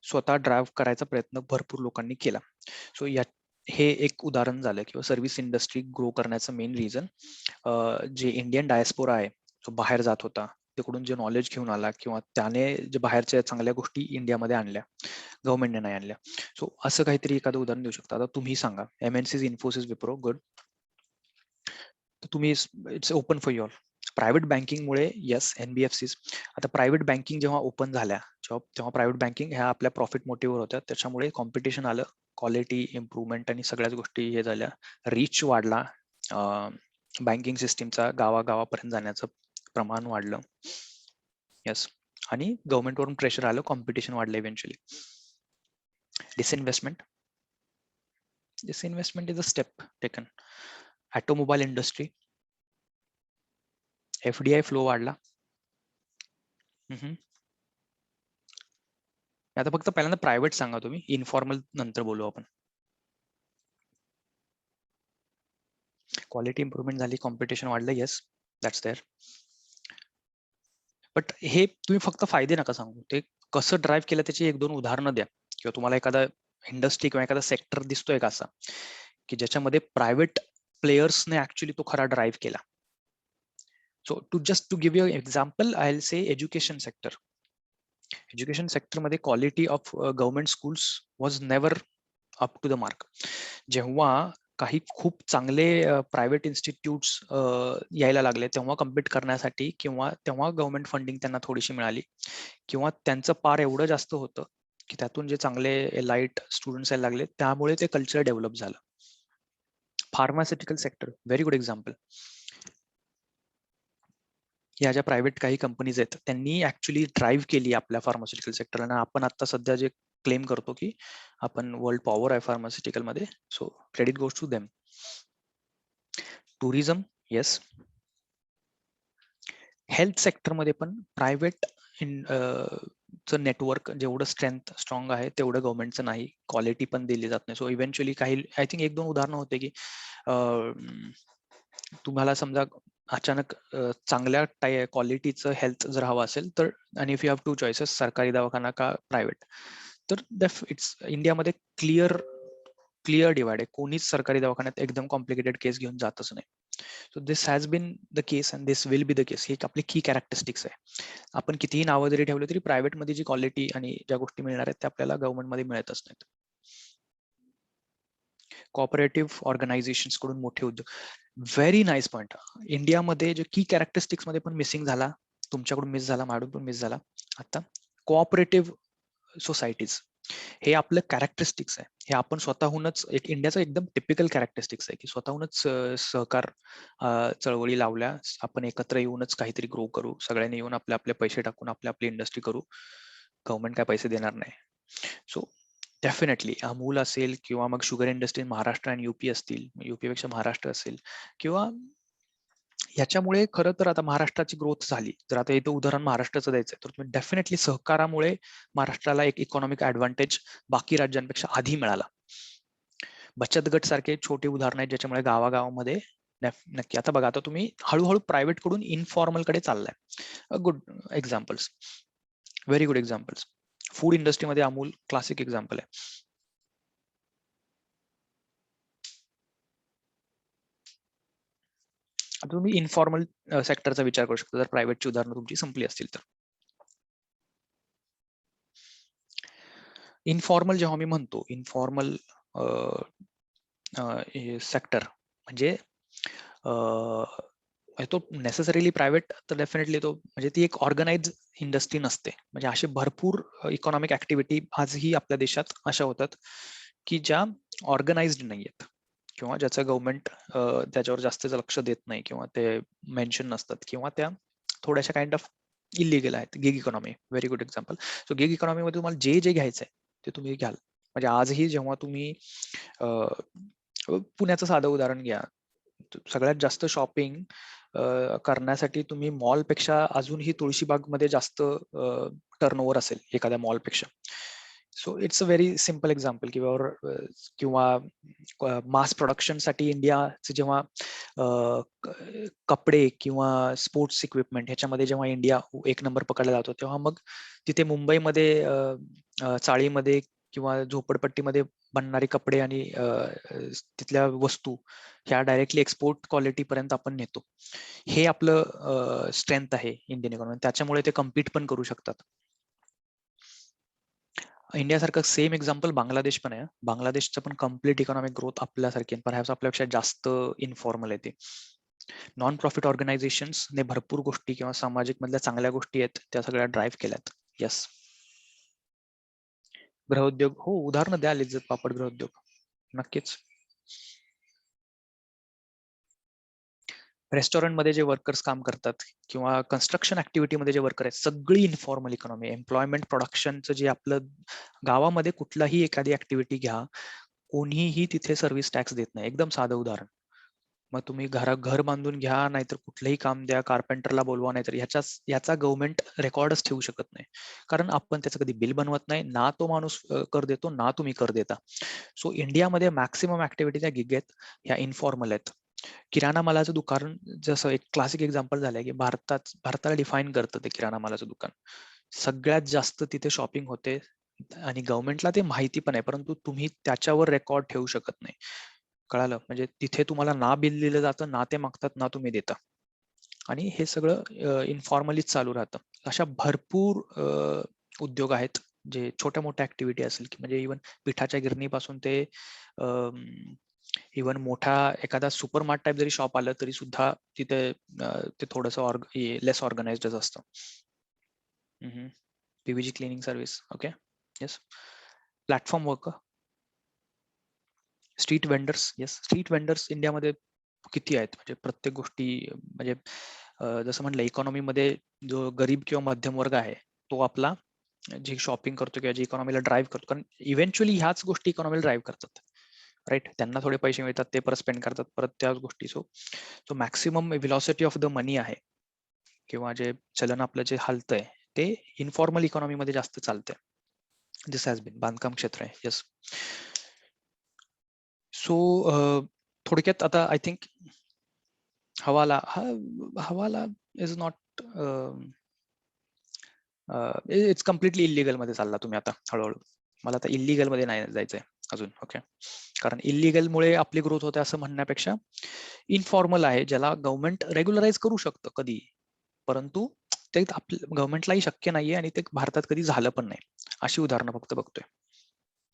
स्वतः ड्राईव्ह करायचा प्रयत्न भरपूर लोकांनी केला. सो हे एक उदाहरण झालं, किंवा सर्व्हिस इंडस्ट्री ग्रो करण्याचं मेन रिझन जे इंडियन डायस्पोरा आहे, जो बाहेर जात होता, तिकडून जे नॉलेज घेऊन आला, किंवा त्याने जे बाहेरच्या चांगल्या गोष्टी इंडियामध्ये आणल्या, गव्हर्नमेंटने नाही आणल्या. सो असं काहीतरी एखादं उदाहरण देऊ शकता. आता तुम्ही सांगा, एमएनसीज, इन्फोसिस, विप्रो, गुड. तर तुम्ही, it's open for you all. Private बँकिंगमुळे येस, एनबीएफसीज, आता प्रायव्हेट बँकिंग जेव्हा ओपन झाल्या तेव्हा प्रायव्हेट बँकिंग ह्या आपल्या प्रॉफिट मोटिव्हवर होत्या, त्याच्यामुळे कॉम्पिटिशन आलं, क्वालिटी इम्प्रूव्हमेंट आणि सगळ्याच गोष्टी हे झाल्या, रीच वाढला, बँकिंग सिस्टीमचा गावागावापर्यंत जाण्याचं प्रमाण वाढलं. येस, आणि गव्हर्नमेंटवरून प्रेशर आलं, कॉम्पिटिशन वाढलं eventually. Disinvestment is a step taken. Automobile industry, FDI flow वाढला. आता फक्त पहिल्यांदा प्रायव्हेट सांगा तुम्ही, इन्फॉर्मल नंतर बोलू आपण. क्वालिटी इम्प्रूव्हमेंट झाली, कॉम्पिटिशन वाढलं, येस, दॅट्स देअर. बट हे तुम्ही फक्त फायदे नका सांगू, ते कसं ड्राईव्ह केलं त्याची एक दोन उदाहरणं द्या, किंवा तुम्हाला एखादा इंडस्ट्री किंवा एखादा सेक्टर दिसतोय का असा की ज्याच्यामध्ये प्रायव्हेट प्लेयर्सने ऍक्च्युली तो खरा ड्राईव्ह केला. So to give you example, I will say education sector. Education सेक्टरमध्ये quality of government schools was never up to the mark. जेव्हा काही खूप चांगले प्रायव्हेट इन्स्टिट्यूट्स यायला लागले, तेव्हा कम्पीट करण्यासाठी, किंवा तेव्हा गव्हर्नमेंट फंडिंग त्यांना थोडीशी मिळाली, किंवा त्यांचं पार एवढं जास्त होतं की त्यातून जे चांगले लाईट स्टुडंट्स यायला लागले, त्यामुळे ते कल्चर डेव्हलप झालं. Pharmaceutical sector, very good example. या ज्या प्रायव्हेट काही कंपनीज आहेत त्यांनी ऍक्च्युली ड्राईव्ह केली आपल्या फार्मास्युटिकल सेक्टरला, आणि आपण आता सध्या जे क्लेम करतो की आपण वर्ल्ड पॉवर आहे फार्मास्युटिकल मध्ये, so credit goes to them. Tourism, yes. Health सेक्टरमध्ये पण प्रायव्हेट नेटवर्क जेवढं स्ट्रॉंग आहे तेवढं गव्हर्नमेंटचं नाही, क्वालिटी पण दिली जात नाही. सो इव्हेंच्युअली काही, आय थिंक एक दोन उदाहरणं होते की तुम्हाला समजा अचानक चांगल्या क्वालिटीचं हेल्थ जर हवं असेल तर, आणि if you have two choices, सरकारी दवाखाना का प्रायव्हेट, तर इट्स इंडियामध्ये क्लिअर डिवाइड आहे. कोणीच सरकारी दवाखान्यात एकदम कॉम्प्लिकेटेड केस घेऊन जातच नाही. So this has been the case and this will be the case. ही आपली की कॅरेक्टरिस्टिक्स आहे. आपण कितीही नावं जरी ठेवले तरी प्रायव्हेटमध्ये जी क्वालिटी आणि ज्या गोष्टी मिळणार आहेत त्या आपल्याला गव्हर्नमेंटमध्ये मिळतच नाहीत. कॉपरेटिव्ह ऑर्गनायझेशन कडून मोठे उद्योग, व्हेरी नाईस पॉइंट. इंडियामध्ये जे की कॅरेक्टरिस्टिक्स मध्ये पण मिसिंग झाला, तुमच्याकडून मिस झाला, माझ्याकडून पण मिस झाला. आता कोऑपरेटिव्ह सोसायटीज, हे आपलं कॅरेक्टरिस्टिक्स आहे. हे आपण स्वतःहूनच, एक इंडियाचं एकदम टिपिकल कॅरेक्टरिस्टिक्स आहे की स्वतःहूनच सहकार चळवळी लावल्या, आपण एकत्र येऊनच काहीतरी ग्रो करू, सगळ्यांनी येऊन आपले आपले पैसे टाकून आपली आपली इंडस्ट्री करू. गव्हर्नमेंट काय पैसे देणार नाही. सो डेफिनेटली अमूल असेल किंवा मग शुगर इंडस्ट्री महाराष्ट्र आणि युपी असतील, युपी पेक्षा महाराष्ट्र असेल, किंवा याच्यामुळे खरं तर आता महाराष्ट्राची ग्रोथ झाली. जर आता इथं उदाहरण महाराष्ट्राचं द्यायचं तर तुम्ही डेफिनेटली सहकारामुळे महाराष्ट्राला एक इकॉनॉमिक ऍडव्हान्टेज बाकी राज्यांपेक्षा आधी मिळाला. बचत गट सारखे छोटे उदाहरण आहेत ज्याच्यामुळे गावागावामध्ये नक्की. आता बघा, आता तुम्ही हळूहळू प्रायव्हेट कडून इनफॉर्मल कडे चाललाय. Good examples, very good examples. Food इंडस्ट्रीमध्ये अमूल क्लासिक एक्झाम्पल आहे. आता तुम्ही इनफॉर्मल सेक्टरचा विचार करू शकता जर प्रायव्हेटची उदाहरणं तुमची संपली असतील तर. इनफॉर्मल जेव्हा मी म्हणतो इनफॉर्मल सेक्टर म्हणजे तो नेसेसरीली प्रायव्हेट तर डेफिनेटली तो म्हणजे ती एक ऑर्गनाइज इंडस्ट्री नसते. म्हणजे असे भरपूर इकॉनॉमिक ऍक्टिव्हिटी आजही आपल्या देशात अशा होतात की ज्या ऑर्गनाइज्ड नाही आहेत किंवा ज्याचं गव्हर्नमेंट त्याच्यावर जास्त लक्ष देत नाही किंवा ते मेन्शन नसतात किंवा त्या थोड्याशा काइंड ऑफ इलिगल आहेत. Gig economy, very good example. So gig इकॉनॉमीमध्ये तुम्हाला जे जे घ्यायचं आहे ते तुम्ही घ्याल. म्हणजे आजही जेव्हा तुम्ही पुण्याचं साधं उदाहरण घ्या, सगळ्यात जास्त शॉपिंग करण्यासाठी तुम्ही मॉलपेक्षा अजूनही तुळशीबागमध्ये जास्त टर्नओव्हर असेल एखाद्या मॉलपेक्षा. So it's a very simple example. किंवा मास प्रोडक्शनसाठी इंडियाचे जेव्हा कपडे किंवा स्पोर्ट्स इक्विपमेंट ह्याच्यामध्ये जेव्हा इंडिया एक नंबर पकडला जातो तेव्हा मग तिथे मुंबईमध्ये चाळीमध्ये किंवा झोपडपट्टीमध्ये बनणारे कपडे आणि तिथल्या वस्तू ह्या डायरेक्टली एक्सपोर्ट क्वालिटी पर्यंत आपण नेतो. हे आपलं स्ट्रेंथ आहे इंडियन इकॉनॉमी. त्याच्यामुळे ते कम्पीट पण करू शकतात. इंडियासारखं सेम एक्झाम्पल बांगलादेश पण आहे. बांगलादेशचं पण कम्प्लीट इकॉनॉमिक ग्रोथ आपल्यासारखी परहॅप्स आपल्यापेक्षा जास्त इनफॉर्मल आहे ते. नॉन प्रॉफिट ऑर्गनायझेशन्स ने भरपूर गोष्टी किंवा सामाजिक मधल्या चांगल्या गोष्टी आहेत त्या सगळ्या ड्राईव्ह केल्यात. येस. गृहउद्योग, हो उदाहरणं द्या. लिज्जत पापड गृहउद्योग नक्कीच. रेस्टॉरंटमध्ये जे वर्कर्स काम करतात किंवा कन्स्ट्रक्शन ऍक्टिव्हिटीमध्ये जे वर्कर आहेत सगळी इन्फॉर्मल इकॉनॉमी. एम्प्लॉयमेंट प्रोडक्शनचं जे आपलं गावामध्ये कुठलाही एखादी ऍक्टिव्हिटी घ्या, कोणीही तिथे सर्व्हिस टॅक्स देत नाही. एकदम साधं उदाहरण. मग तुम्ही घर बांधून घ्या, नाहीतर कुठलंही काम द्या, कार्पेंटरला बोलवा, नाहीतर याचा गव्हर्नमेंट रेकॉर्डच ठेवू शकत नाही. कारण आपण त्याचं कधी बिल बनवत नाही ना, तो माणूस कर देतो ना तुम्ही कर देता. सो इंडियामध्ये मॅक्सिमम ऍक्टिव्हिटी त्या गिग आहेत ह्या इन्फॉर्मल आहेत. किराणा मालाचं दुकान जसं एक क्लासिक एक्झाम्पल झालंय की भारताला डिफाईन करतं ते किराणा मालाचं दुकान. सगळ्यात जास्त तिथे शॉपिंग होते आणि गव्हर्नमेंटला ते माहिती पण आहे, परंतु तुम्ही त्याच्यावर रेकॉर्ड ठेवू शकत नाही. कळालं? म्हणजे तिथे तुम्हाला ना बिल दिलं जातं, ना ते मागतात, ना तुम्ही देता. आणि हे सगळं इन्फॉर्मलीच चालू राहतं. अशा भरपूर उद्योग आहेत जे छोट्या मोठ्या ऍक्टिव्हिटी असेल की म्हणजे इव्हन पिठाच्या गिरणीपासून ते इव्हन मोठा एखादा सुपरमार्ट टाईप जरी शॉप आलं तरी सुद्धा तिथे ते थोडंसं लेस ऑर्गनाइज्डच असतं. PVG cleaning service, okay. Yes. Platform worker, street vendors. Yes, street vendors इंडियामध्ये किती आहेत? म्हणजे प्रत्येक गोष्टी म्हणजे जसं म्हटलं इकॉनॉमीमध्ये जो गरीब किंवा मध्यम वर्ग आहे तो आपला जी शॉपिंग करतो किंवा जी इकॉनॉमीला ड्राईव्ह करतो, कारण इव्हेंच्युअली ह्याच गोष्टी इकॉनॉमीला ड्राईव्ह करतात. राईट? त्यांना थोडे पैसे मिळतात, ते परत स्पेंड करतात परत त्याच गोष्टी. So maximum velocity of the money आहे किंवा जे चलन आपलं जे हलतंय ते इन्फॉर्मल इकॉनॉमीमध्ये जास्त चालतंय. दिस हॅज बीन बांधकाम क्षेत्र आहे. येस. सो थोडक्यात आता आय थिंक हवाला is not it's completely illegal मध्ये चालला तुम्ही आता हळूहळू. मला आता इलिगल मध्ये नाही जायचंय अजून. ओके. कारण इलिगल मुळे आपली ग्रोथ होते असं म्हणण्यापेक्षा इनफॉर्मल आहे ज्याला गव्हर्नमेंट रेग्युलराइज करू शकतं कधी, परंतु ते आपल्या गव्हर्नमेंटलाही शक्य नाहीये आणि ते भारतात कधी झालं पण नाही. अशी उदाहरणं फक्त बघतोय.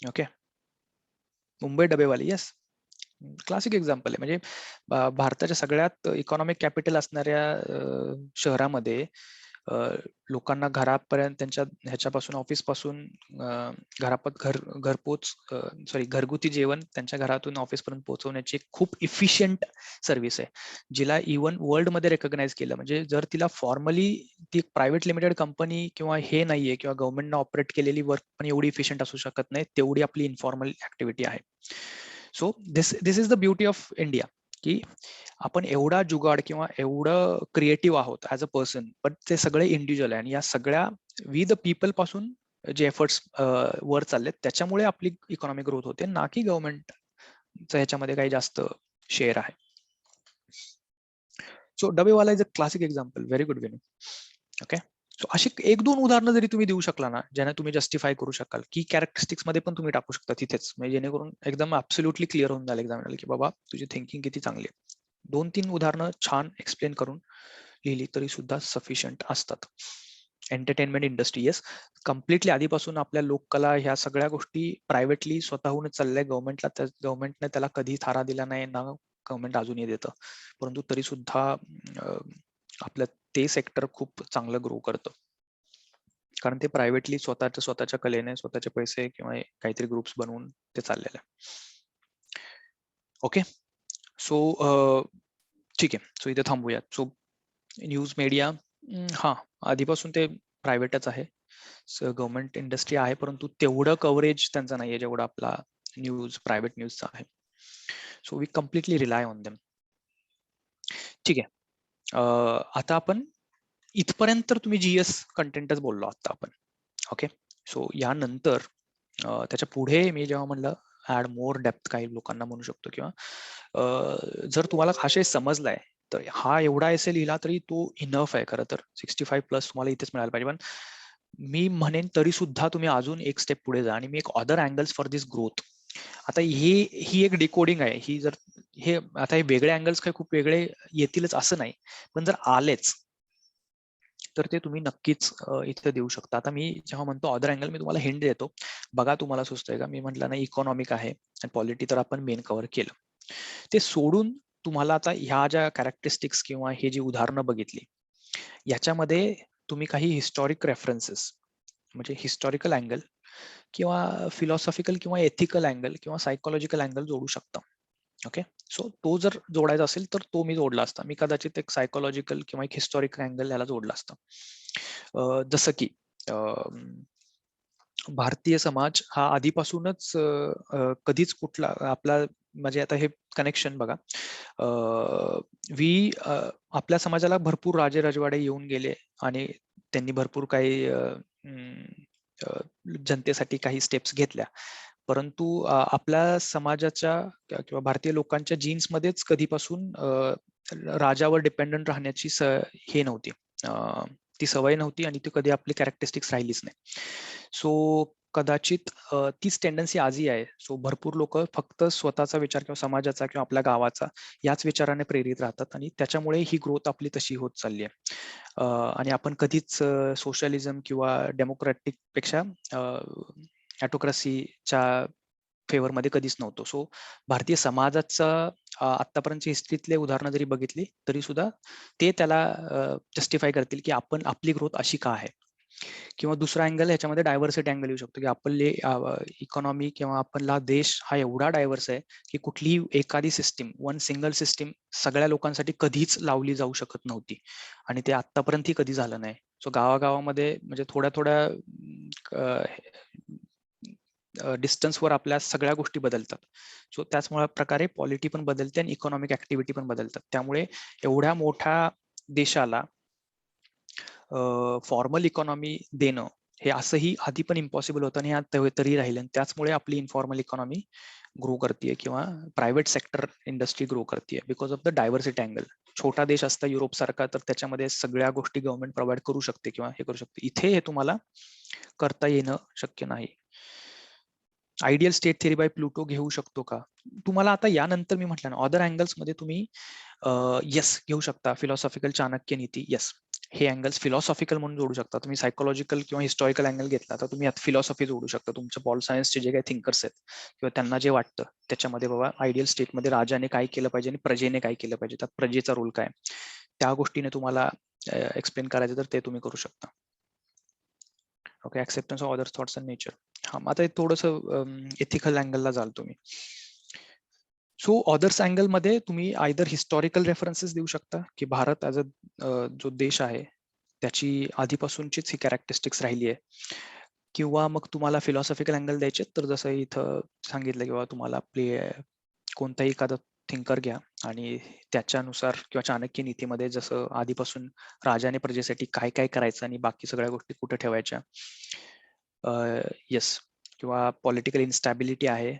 Okay. Mumbai dabbewali, yes, classic example आहे. म्हणजे भारताच्या सगळ्यात इकॉनॉमिक कॅपिटल असणाऱ्या शहरामध्ये लोकांना घरापर्यंत त्यांच्या ह्याच्यापासून ऑफिस पासून घरपोच घरगुती जेवण त्यांच्या घरातून ऑफिस पर्यंत पोहोचवण्याची खूप इफिशियंट सर्व्हिस आहे, जिला इव्हन वर्ल्ड मध्ये रेकॉग्नाइज केलं. म्हणजे जर तिला फॉर्मली ती प्रायव्हेट लिमिटेड कंपनी किंवा हे नाहीये किंवा गव्हर्नमेंटने ऑपरेट केलेली वर्क पण एवढी इफिशियंट असू शकत नाही, तेवढी आपली इन्फॉर्मल ऍक्टिव्हिटी आहे. So this is the beauty of India, की आपण एवढा जुगाड किंवा एवढं क्रिएटिव्ह आहोत ऍज अ पर्सन, पण ते सगळे इंडिव्हिज्युअल आहे. आणि या सगळ्या वी द पीपल पासून जे एफर्ट्स वर चाललेत त्याच्यामुळे आपली इकॉनॉमिक ग्रोथ होते, ना की गव्हर्नमेंटचं ह्याच्यामध्ये काही जास्त शेअर आहे. So dabbawala is a classic example. Very good Vinu. Okay, so अशी 1-2 उदाहरणं जरी तुम्ही देऊ शकला ना, ज्याने तुम्ही जस्टिफाय करू शकाल, की कॅरेक्टरिस्टिक्स मध्ये पण तुम्ही टाकू शकता तिथेच, म्हणजे जेणेकरून एकदम ऍब्सोल्युटली क्लिअर होऊन जाईल एक्झामिनरला की बाबा तुझी थिंकिंग किती चांगली आहे. 2-3 उदाहरणं छान एक्सप्लेन करून लिहिली तरी सुद्धा सफिशियंट असतात. एंटरटेनमेंट इंडस्ट्री, येस, कम्प्लिटली आधीपासून आपल्या लोककला ह्या सगळ्या गोष्टी प्रायव्हेटली स्वतःहूनच चाललंय. गव्हर्नमेंटने त्याला कधी थारा दिला नाही ना, गव्हर्नमेंट अजूनही देतं, परंतु तरी सुद्धा आपलं ते सेक्टर खूप चांगलं ग्रो करतं, कारण ते प्रायव्हेटली स्वतःच्या कलेने स्वतःचे पैसे किंवा काहीतरी ग्रुप्स बनवून ते चाललेलं आहे. ओके, सो ठीक आहे, सो इथे थांबूयात. सो न्यूज मीडिया हा आधीपासून ते प्रायव्हेटच आहे, गव्हर्नमेंट इंडस्ट्री आहे, परंतु तेवढं कव्हरेज त्यांचं नाहीये जेवढं आपला प्रायव्हेट न्यूजचा आहे. So we completely rely on them. ठीक आहे, आता आपण इथपर्यंत तर तुम्ही जीएस कंटेंटच बोललो आता आपण. ओके, सो यानंतर त्याच्या पुढे मी जेव्हा म्हणलं ऍड मोर डेप्थ, काही लोकांना म्हणू शकतो, किंवा जर तुम्हाला हा समजलाय तर हा एवढा एसे लिहिला तरी तो इनफ आहे. खरं तर 65+ तुम्हाला इथेच मिळायला पाहिजे, पण मी म्हणेन तरी सुद्धा तुम्ही अजून एक स्टेप पुढे जा आणि मी एक other angles for this growth. आता ही एक डिकोडिंग आहे. ही जर हे आता हे वेगळे अँगल्स काही खूप वेगळे येतीलच असं नाही, पण जर आलेच तर ते तुम्ही नक्कीच इथे देऊ शकता. आता मी जेव्हा म्हणतो अदर अँगल, मी तुम्हाला हिंट देतो, बघा तुम्हाला सुचतंय का. मी म्हटलं ना इकॉनॉमिक आहे आणि पॉलिटी तर आपण मेन कव्हर केलं. ते सोडून तुम्हाला आता ह्या ज्या कॅरेक्टरिस्टिक्स किंवा हे जी उदाहरणं बघितली याच्यामध्ये तुम्ही काही हिस्टॉरिक रेफरन्सेस, म्हणजे हिस्टॉरिकल अँगल किंवा फिलॉसॉफिकल किंवा एथिकल अँगल किंवा सायकोलॉजिकल अँगल जोडू शकता. ओके, सो तो जर जोडायचा असेल तर तो मी जोडला असता. मी कदाचित एक सायकोलॉजिकल किंवा एक हिस्टॉरिकल अँगल याला जोडला असता. जसं की भारतीय समाज हा आधीपासूनच कधीच कुठला आपला, म्हणजे आता हे कनेक्शन बघा, आपल्या समाजाला भरपूर राजे रजवाडे येऊन गेले आणि त्यांनी भरपूर काही जनतेसाठी काही स्टेप्स घेतल्या, परंतु आपल्या समाजाच्या किंवा भारतीय लोकांच्या जीन्स मध्येच कधीपासून राजावर डिपेंडंट राहण्याची हे नव्हती, ती सवय नव्हती आणि ती कधी आपली कॅरेक्टरिस्टिक्स राहिलीच नाही. सो कदाचित तीच टेंडन्सी आजही आहे. सो भरपूर लोक फक्त स्वतःचा विचार किंवा समाजाचा किंवा आपल्या गावाचा याच विचाराने प्रेरित राहतात आणि त्याच्यामुळे ही ग्रोथ आपली तशी होत चालली आहे. आणि आपण कधीच सोशलिझम किंवा डेमोक्रॅटिक पेक्षा ऑटोक्रसीच्या फेवरमध्ये कधीच नव्हतो. सो भारतीय समाजाचा आतापर्यंतची हिस्ट्रीतले उदाहरणं जरी बघितली तरी सुद्धा ते त्याला जस्टिफाय करतील की आपण आपली ग्रोथ अशी का आहे. किंवा दुसरा अँगल ह्याच्यामध्ये डायव्हर्सिटी अँगल येऊ शकतो, की आपले इकॉनॉमी किंवा आपला देश हा एवढा डायव्हर्स आहे की कुठलीही एखादी सिस्टीम, वन सिंगल सिस्टीम सगळ्या लोकांसाठी कधीच लावली जाऊ शकत नव्हती आणि ते आतापर्यंतही कधी झालं नाही. सो गावागावामध्ये म्हणजे थोड्या डिस्टन्सवर आपल्या सगळ्या गोष्टी बदलतात. सो त्याच प्रकारे पॉलिटी पण बदलते आणि इकॉनॉमिक ऍक्टिव्हिटी पण बदलतात. त्यामुळे एवढ्या मोठ्या देशाला फॉर्मल इकॉनॉमी देणं हे असंही आधी पण इम्पॉसिबल होतं आणि ह्या तरी राहिलं. आणि त्याचमुळे आपली इन्फॉर्मल इकॉनॉमी ग्रो करते किंवा प्रायव्हेट सेक्टर इंडस्ट्री ग्रो करते because of the diversity angle. छोटा देश असता युरोप सारखा तर त्याच्यामध्ये सगळ्या गोष्टी गव्हर्नमेंट प्रोव्हाइड करू शकते किंवा हे करू शकते. इथे हे तुम्हाला करता येणं शक्य नाही. Ideal state theory by Plato घेऊ शकतो का तुम्हाला. आता यानंतर मी म्हटलं ना अदर अँगल्स मध्ये तुम्ही येस घेऊ शकता. फिलॉसॉफिकल चाणक्य नीती, येस, हे अँगल्स फिलॉसॉफिकल म्हणून जोडू शकता तुम्ही. सायकोलॉजिकल किंवा हिस्टॉरिकल अँगल घेतला तर तुम्ही यात फिलॉसॉफी जोडू शकता. तुमच्या पॉल सायन्सचे जे काही थिंकर्स आहेत किंवा त्यांना जे वाटतं त्याच्यामध्ये बाबा आयडियल स्टेटमध्ये राजाने काय केलं पाहिजे आणि प्रजेने काय केलं पाहिजे, त्यात प्रजेचा रोल काय, त्या गोष्टीने तुम्हाला एक्सप्लेन करायचं तर ते तुम्ही करू शकता. Okay, acceptance of other thoughts and nature. हा, मग आता थोडंसं एथिकल अँगलला जाल तुम्ही. सो ऑदर्स अँगल मध्ये तुम्ही आयदर हिस्टॉरिकल रेफरन्सेस देऊ शकता की भारत ॲज अ जो देश आहे त्याची आधीपासूनचीच ही कॅरेक्टरिस्टिक्स राहिली आहे, किंवा मग तुम्हाला फिलॉसॉफिकल अँगल द्यायचे तर जसं इथं सांगितलं किंवा तुम्हाला कोणताही एखादा थिंकर घ्या आणि त्याच्यानुसार किंवा चाणक्य नीतीमध्ये जसं आधीपासून राजाने प्रजेसाठी काय काय करायचं आणि बाकी सगळ्या गोष्टी कुठे ठेवायच्या. येस, किंवा पॉलिटिकल इन्स्टॅबिलिटी आहे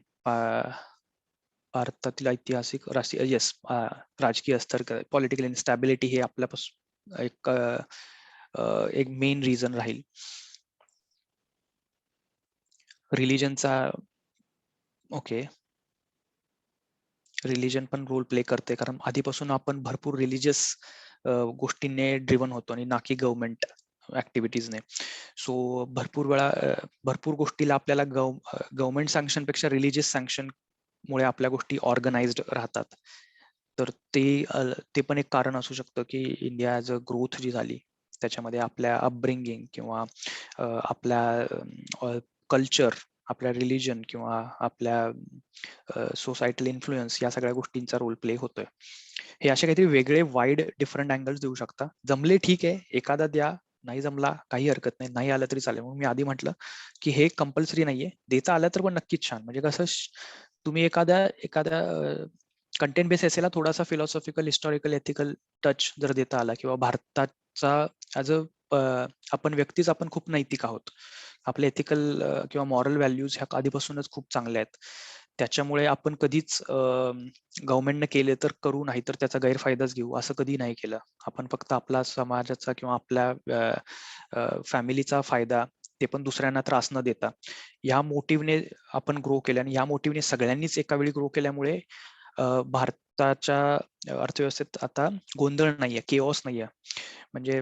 भारतातील ऐतिहासिक राष्ट्रीय, येस, राजकीय स्तर पॉलिटिकल इन्स्टॅबिलिटी हे आपल्यापासून एक मेन रिझन राहील. रिलिजनचा, ओके, रिलिजन पण रोल प्ले करते कारण आधीपासून आपण भरपूर रिलिजियस गोष्टींनी ड्रिव्हन होतो आणि ना की गव्हर्नमेंट ऍक्टिव्हिटीजने. सो भरपूर वेळा भरपूर गोष्टीला आपल्याला गव्हर्नमेंट सँक्शन पेक्षा रिलिजियस सँक्शन मुळे आपल्या गोष्टी ऑर्गनाइज्ड राहतात. तर ते पण एक कारण असू शकतं की इंडिया ॲज अ ग्रोथ जी झाली त्याच्यामध्ये आपल्या अपब्रिंगिंग किंवा आपल्या कल्चर, आपल्या रिलिजन किंवा आपल्या सोसायटल इन्फ्लुएन्स या सगळ्या गोष्टींचा रोल प्ले होतोय. हे असे काहीतरी वेगळे वाईड डिफरंट अँगल्स देऊ शकता. जमले ठीक आहे, एखादा द्या, नाही जमला काही हरकत नाही, नाही आलं तरी चालेल. म्हणून मी आधी म्हटलं की हे कंपल्सरी नाहीये, देता आलं तर पण नक्कीच छान. म्हणजे कसं तुम्ही एखाद्या कंटेंट बेस एसेला थोडासा फिलॉसॉफिकल, हिस्टॉरिकल, एथिकल टच जर देता आला किंवा भारताचा ॲज अ आपण व्यक्तीच आपण खूप नैतिक आहोत, आपले एथिकल किंवा मॉरल व्हॅल्यूज ह्या आधीपासूनच खूप चांगल्या आहेत, त्याच्यामुळे आपण कधीच गव्हर्नमेंटने केले तर करू, नाही तर त्याचा गैरफायदाच घेऊ असं कधी नाही केलं. आपण फक्त आपला समाजाचा किंवा आपल्या फॅमिलीचा फायदा, ते पण दुसऱ्यांना त्रास न देता, या मोटिव्हने आपण ग्रो केलं आणि या मोटिव्हने सगळ्यांनीच एका वेळी ग्रो केल्यामुळे भारताच्या अर्थव्यवस्थेत आता गोंधळ नाहीये, केओस नाहीये. म्हणजे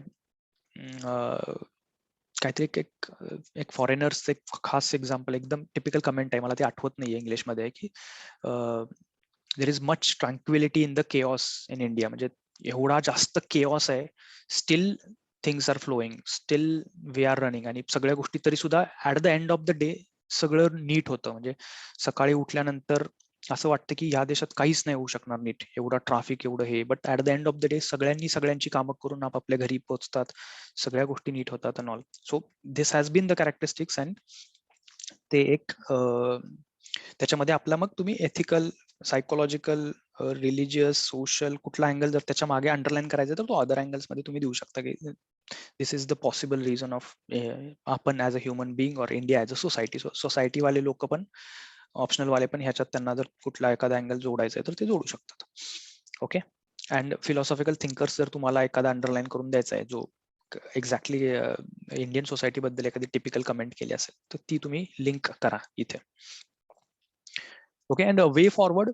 काहीतरी एक फॉरेनर्स एक खास एक्झाम्पल, एकदम टिपिकल कमेंट आहे, मला ते आठवत नाहीये इंग्लिशमध्ये, की there is much tranquillity in the chaos in India. म्हणजे एवढा जास्त केओस आहे, still things are flowing, still we are running, आणि सगळ्या गोष्टी तरी सुद्धा at the end of the day सगळं नीट होतं. म्हणजे सकाळी उठल्यानंतर असं वाटतं की या देशात काहीच नाही होऊ शकणार नीट, एवढा ट्रॅफिक, एवढं हे, but at the end of the day सगळ्यांनी सगळ्यांची कामं करून आपापल्या घरी पोहोचतात, सगळ्या गोष्टी नीट होतात and all. So this has been the characteristics, and ते एक त्याच्यामध्ये आपला मग तुम्ही एथिकल, सायकोलॉजिकल, रिलिजियस, सोशल कुठला अँगल जर त्याच्या मागे अंडरलाईन करायचा तर तो अदर अँगल्स मध्ये तुम्ही देऊ शकता की this is the possible reason of आपण as a human being or India as a society. सोसायटीवाले लोक पण, ऑप्शनल वाले पण ह्याच्यात त्यांना जर कुठला एखादा अँगल जोडायचा आहे तर ते जोडू शकतात. ओके, अँड फिलॉसॉफिकल थिंकर्स जर तुम्हाला एखादा अंडरलाईन करून द्यायचा आहे जो एक्झॅक्टली इंडियन सोसायटी बद्दल एखादी टिपिकल कमेंट केली असेल तर ती तुम्ही लिंक करा इथे. Okay, and way forward,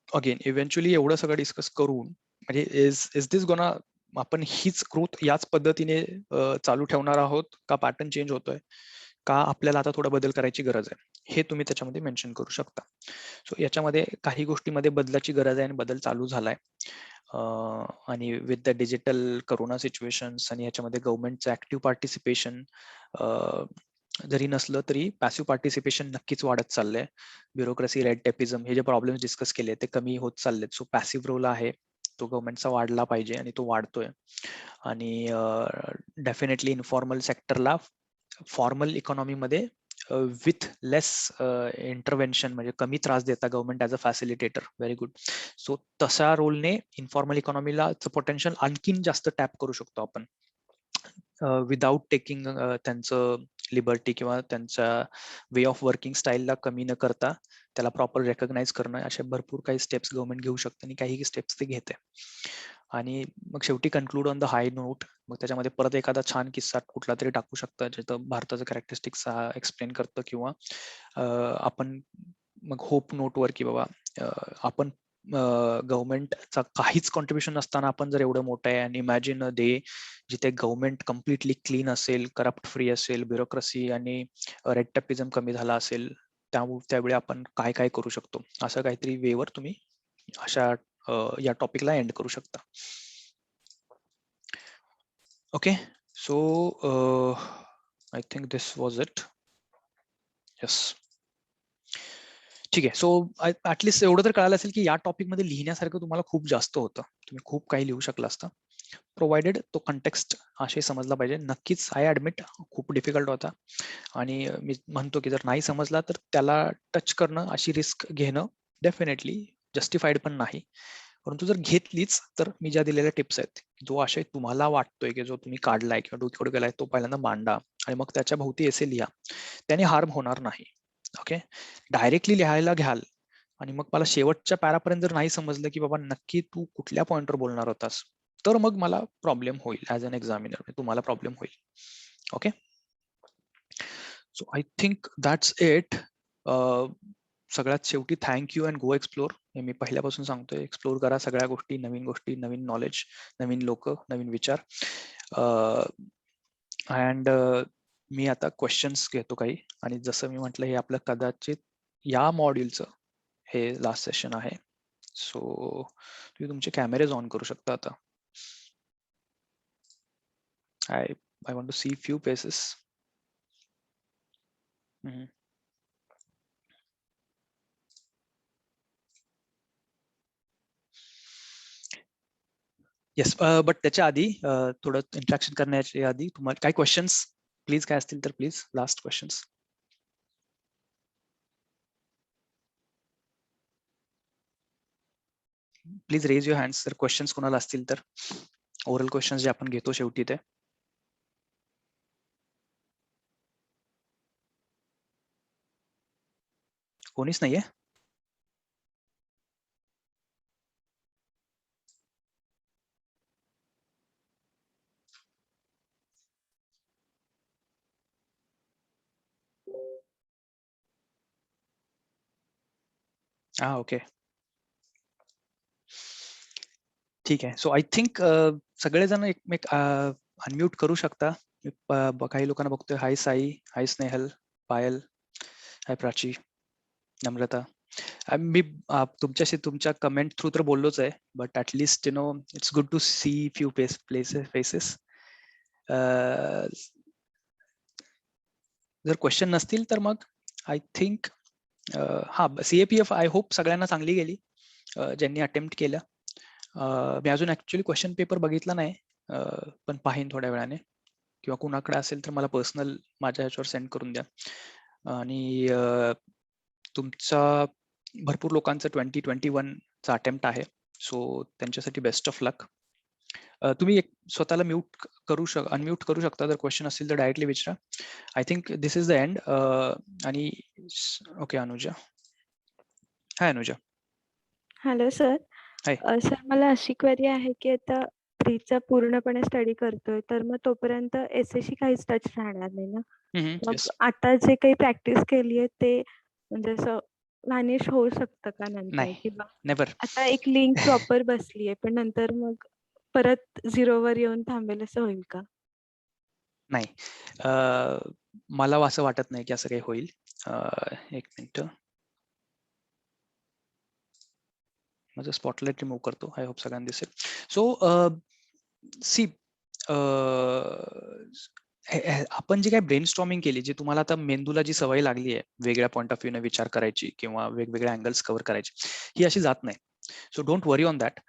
again eventually एवढं सगळं डिस्कस करून म्हणजे इज दिस गोना, आपण हीच ग्रोथ याच पद्धतीने चालू ठेवणार आहोत का पॅटर्न चेंज होतोय, का आपल्याला आता थोडा बदल करायची गरज आहे, हे तुम्ही त्याच्यामध्ये मेन्शन करू शकता. सो याच्यामध्ये काही गोष्टीमध्ये बदलाची गरज आहे आणि बदल चालू झालाय, आणि with the digital corona situations आणि ह्याच्यामध्ये गव्हर्नमेंटचं ऍक्टिव्ह पार्टिसिपेशन जरी नसलं तरी पॅसिव्ह पार्टिसिपेशन नक्कीच वाढत चाललंय. ब्युरोक्रेसी, रेड टेपिझम हे जे प्रॉब्लेम्स डिस्कस केले ते कमी होत चाललेत. सो पॅसिव्ह रोल आहे तो गव्हर्नमेंटचा वाढला पाहिजे आणि तो वाढतोय. आणि डेफिनेटली इन्फॉर्मल सेक्टरला फॉर्मल इकॉनॉमीमध्ये विथ लेस इंटरव्हेन्शन, म्हणजे कमी त्रास देता government as a facilitator. Very good. So तशा रोलने इन्फॉर्मल इकॉनॉमीला पोटेन्शियल आणखीन जास्त टॅप करू शकतो आपण, विदाउट टेकिंग त्यांचं लिबर्टी किंवा त्यांच्या वे ऑफ वर्किंग स्टाईलला कमी न करता त्याला प्रॉपर रेकग्नाइज करणं, अशा भरपूर काही स्टेप्स गव्हर्नमेंट घेऊ शकते आणि काही स्टेप्स ते घेते. आणि मग शेवटी conclude on the high note, मग त्याच्यामध्ये परत एखादा छान किस्सा कुठला तरी टाकू शकता जिथं भारताचं कॅरेक्टरिस्टिक्स एक्सप्लेन करतं, किंवा आपण मग होप नोटवर की बाबा आपण गव्हर्नमेंटचा काहीच कॉन्ट्रीब्युशन नसताना आपण जर एवढं मोठं आहे, आणि इमॅजिन अ डे जिथे गव्हर्नमेंट कम्प्लिटली क्लीन असेल, करप्ट फ्री असेल, ब्युरोक्रेसी आणि रेड टेपिझम कमी झाला असेल, त्यावेळी आपण काय काय करू शकतो, असं काहीतरी वेवर तुम्ही अशा या टॉपिकला एंड करू शकता. Okay, so I think this was it. Yes. ठीक आहे. सो ऍटलिस्ट एवढं तर कळालं असेल की या टॉपिक मध्ये लिहिण्यासारखं तुम्हाला खूप जास्त होतं. तुम्ही खूप काही लिहू शकला असता. प्रोव्हाइडेड तो कंटेक्स्ट असे समजला पाहिजे. नक्कीच आय ऍडमिट खूप डिफिकल्ट होता आणि मी म्हणतो की जर नाही समजला तर त्याला टच करणं अशी रिस्क घेणं डेफिनेटली जस्टिफाईड पण नाही. परंतु जर घेतलीच तर मी ज्या दिलेल्या टिप्स आहेत, जो आशय तुम्हाला वाटतोय की जो तुम्ही काढलाय किंवा डोक्यावर गेलाय तो पहिल्यांदा मांडा आणि मग त्याच्या भोवती एसे लिहा. त्याने हार्म होणार नाही. ओके, डायरेक्टली लिहायला घ्याल आणि मग मला शेवटच्या पॅरापर्यंत जर नाही समजलं की बाबा नक्की तू कुठल्या पॉइंटवर बोलणार होतास, तर मग मला प्रॉब्लेम होईल ऍज अन एक्झामिनर, तुम्हाला प्रॉब्लेम होईल. Okay, so I think that's it. सगळ्यात शेवटी थँक्यू अँड गो एक्सप्लोर. हे मी पहिल्यापासून सांगतोय, एक्सप्लोर करा सगळ्या गोष्टी, नवीन नॉलेज, नवीन लोक, नवीन विचार. अँड मी आता क्वेश्चन्स घेतो काही, आणि जसं मी म्हटलं हे आपलं कदाचित या मॉड्यूलचं हे लास्ट सेशन आहे. सो तुम्ही तुमचे कॅमेरेज ऑन करू शकता आता. I want to see few faces. Yes, but त्याच्या आधी थोडं इंटरॅक्शन करण्याच्या आधी तुम्हाला काय क्वेश्चन्स प्लीज काय असतील तर please last questions. Please raise your hands जर क्वेश्चन्स कोणाला असतील तर. ओरल क्वेश्चन्स जे आपण घेतो शेवटी ते. कोणीच नाहीये? ओके, ठीक आहे. सो आय थिंक सगळेजण एकमेक अनम्यूट करू शकता. काही लोकांना बघतोय. हाय साई, हाय स्नेहल, पायल, हाय प्राची, नम्रता. मी तुमच्याशी तुमच्या कमेंट थ्रू तर बोललोच आहे, but at least you know it's good to see few faces. जर क्वेश्चन नसतील तर मग आय थिंक हा CAPF आय होप सगळ्यांना चांगली गेली ज्यांनी अटेम्प्ट केलं. मी अजून ऍक्च्युअली क्वेश्चन पेपर बघितला नाही, पण पाहीन थोड्या वेळाने, किंवा कुणाकडे असेल तर मला पर्सनल माझ्या ह्याच्यावर सेंड करून द्या. आणि तुमचा भरपूर लोकांचं 2021चा अटेम्प्ट आहे, सो त्यांच्यासाठी बेस्ट ऑफ लक. तुम्ही एक स्वतःला अनम्यूट करू शकता. जर क्वेश्चन असतील तर डायरेक्टली विचारा. I think this is the end. आणि okay, Anuja. Hi Anuja. Hello sir. Hi. Sir मला अशी क्वेरी आहे की आता प्रीचा पूर्णपणे स्टडी करतोय, तर मग तोपर्यंत एसएससी काहीच टच राहणार नाही ना. मग येस. आता जे काही प्रॅक्टिस केली आहे ते म्हणजे असं व्हॅनिश होऊ शकतं का नंतर, नाही, किंवा नेव्हर. आता एक लिंक प्रॉपर बसली आहे पण नंतर मग परत झिरोवर येऊन थांबेल असं होईल का? नाही, मला असं वाटत नाही की असं काही होईल. एक मिनिट, माझं स्पॉटलाइट रिमूव्ह करतो. आय होप सगळ्यांना दिसेल. सो सी, आपण जी काही ब्रेन स्टॉर्मिंग केली, जी तुम्हाला आता मेंदूला जी सवय लागली आहे वेगळ्या पॉईंट ऑफ व्ह्यूने विचार करायची किंवा वेगवेगळ्या अँगल्स कव्हर करायची, ही अशी जात नाही. So don't worry on that.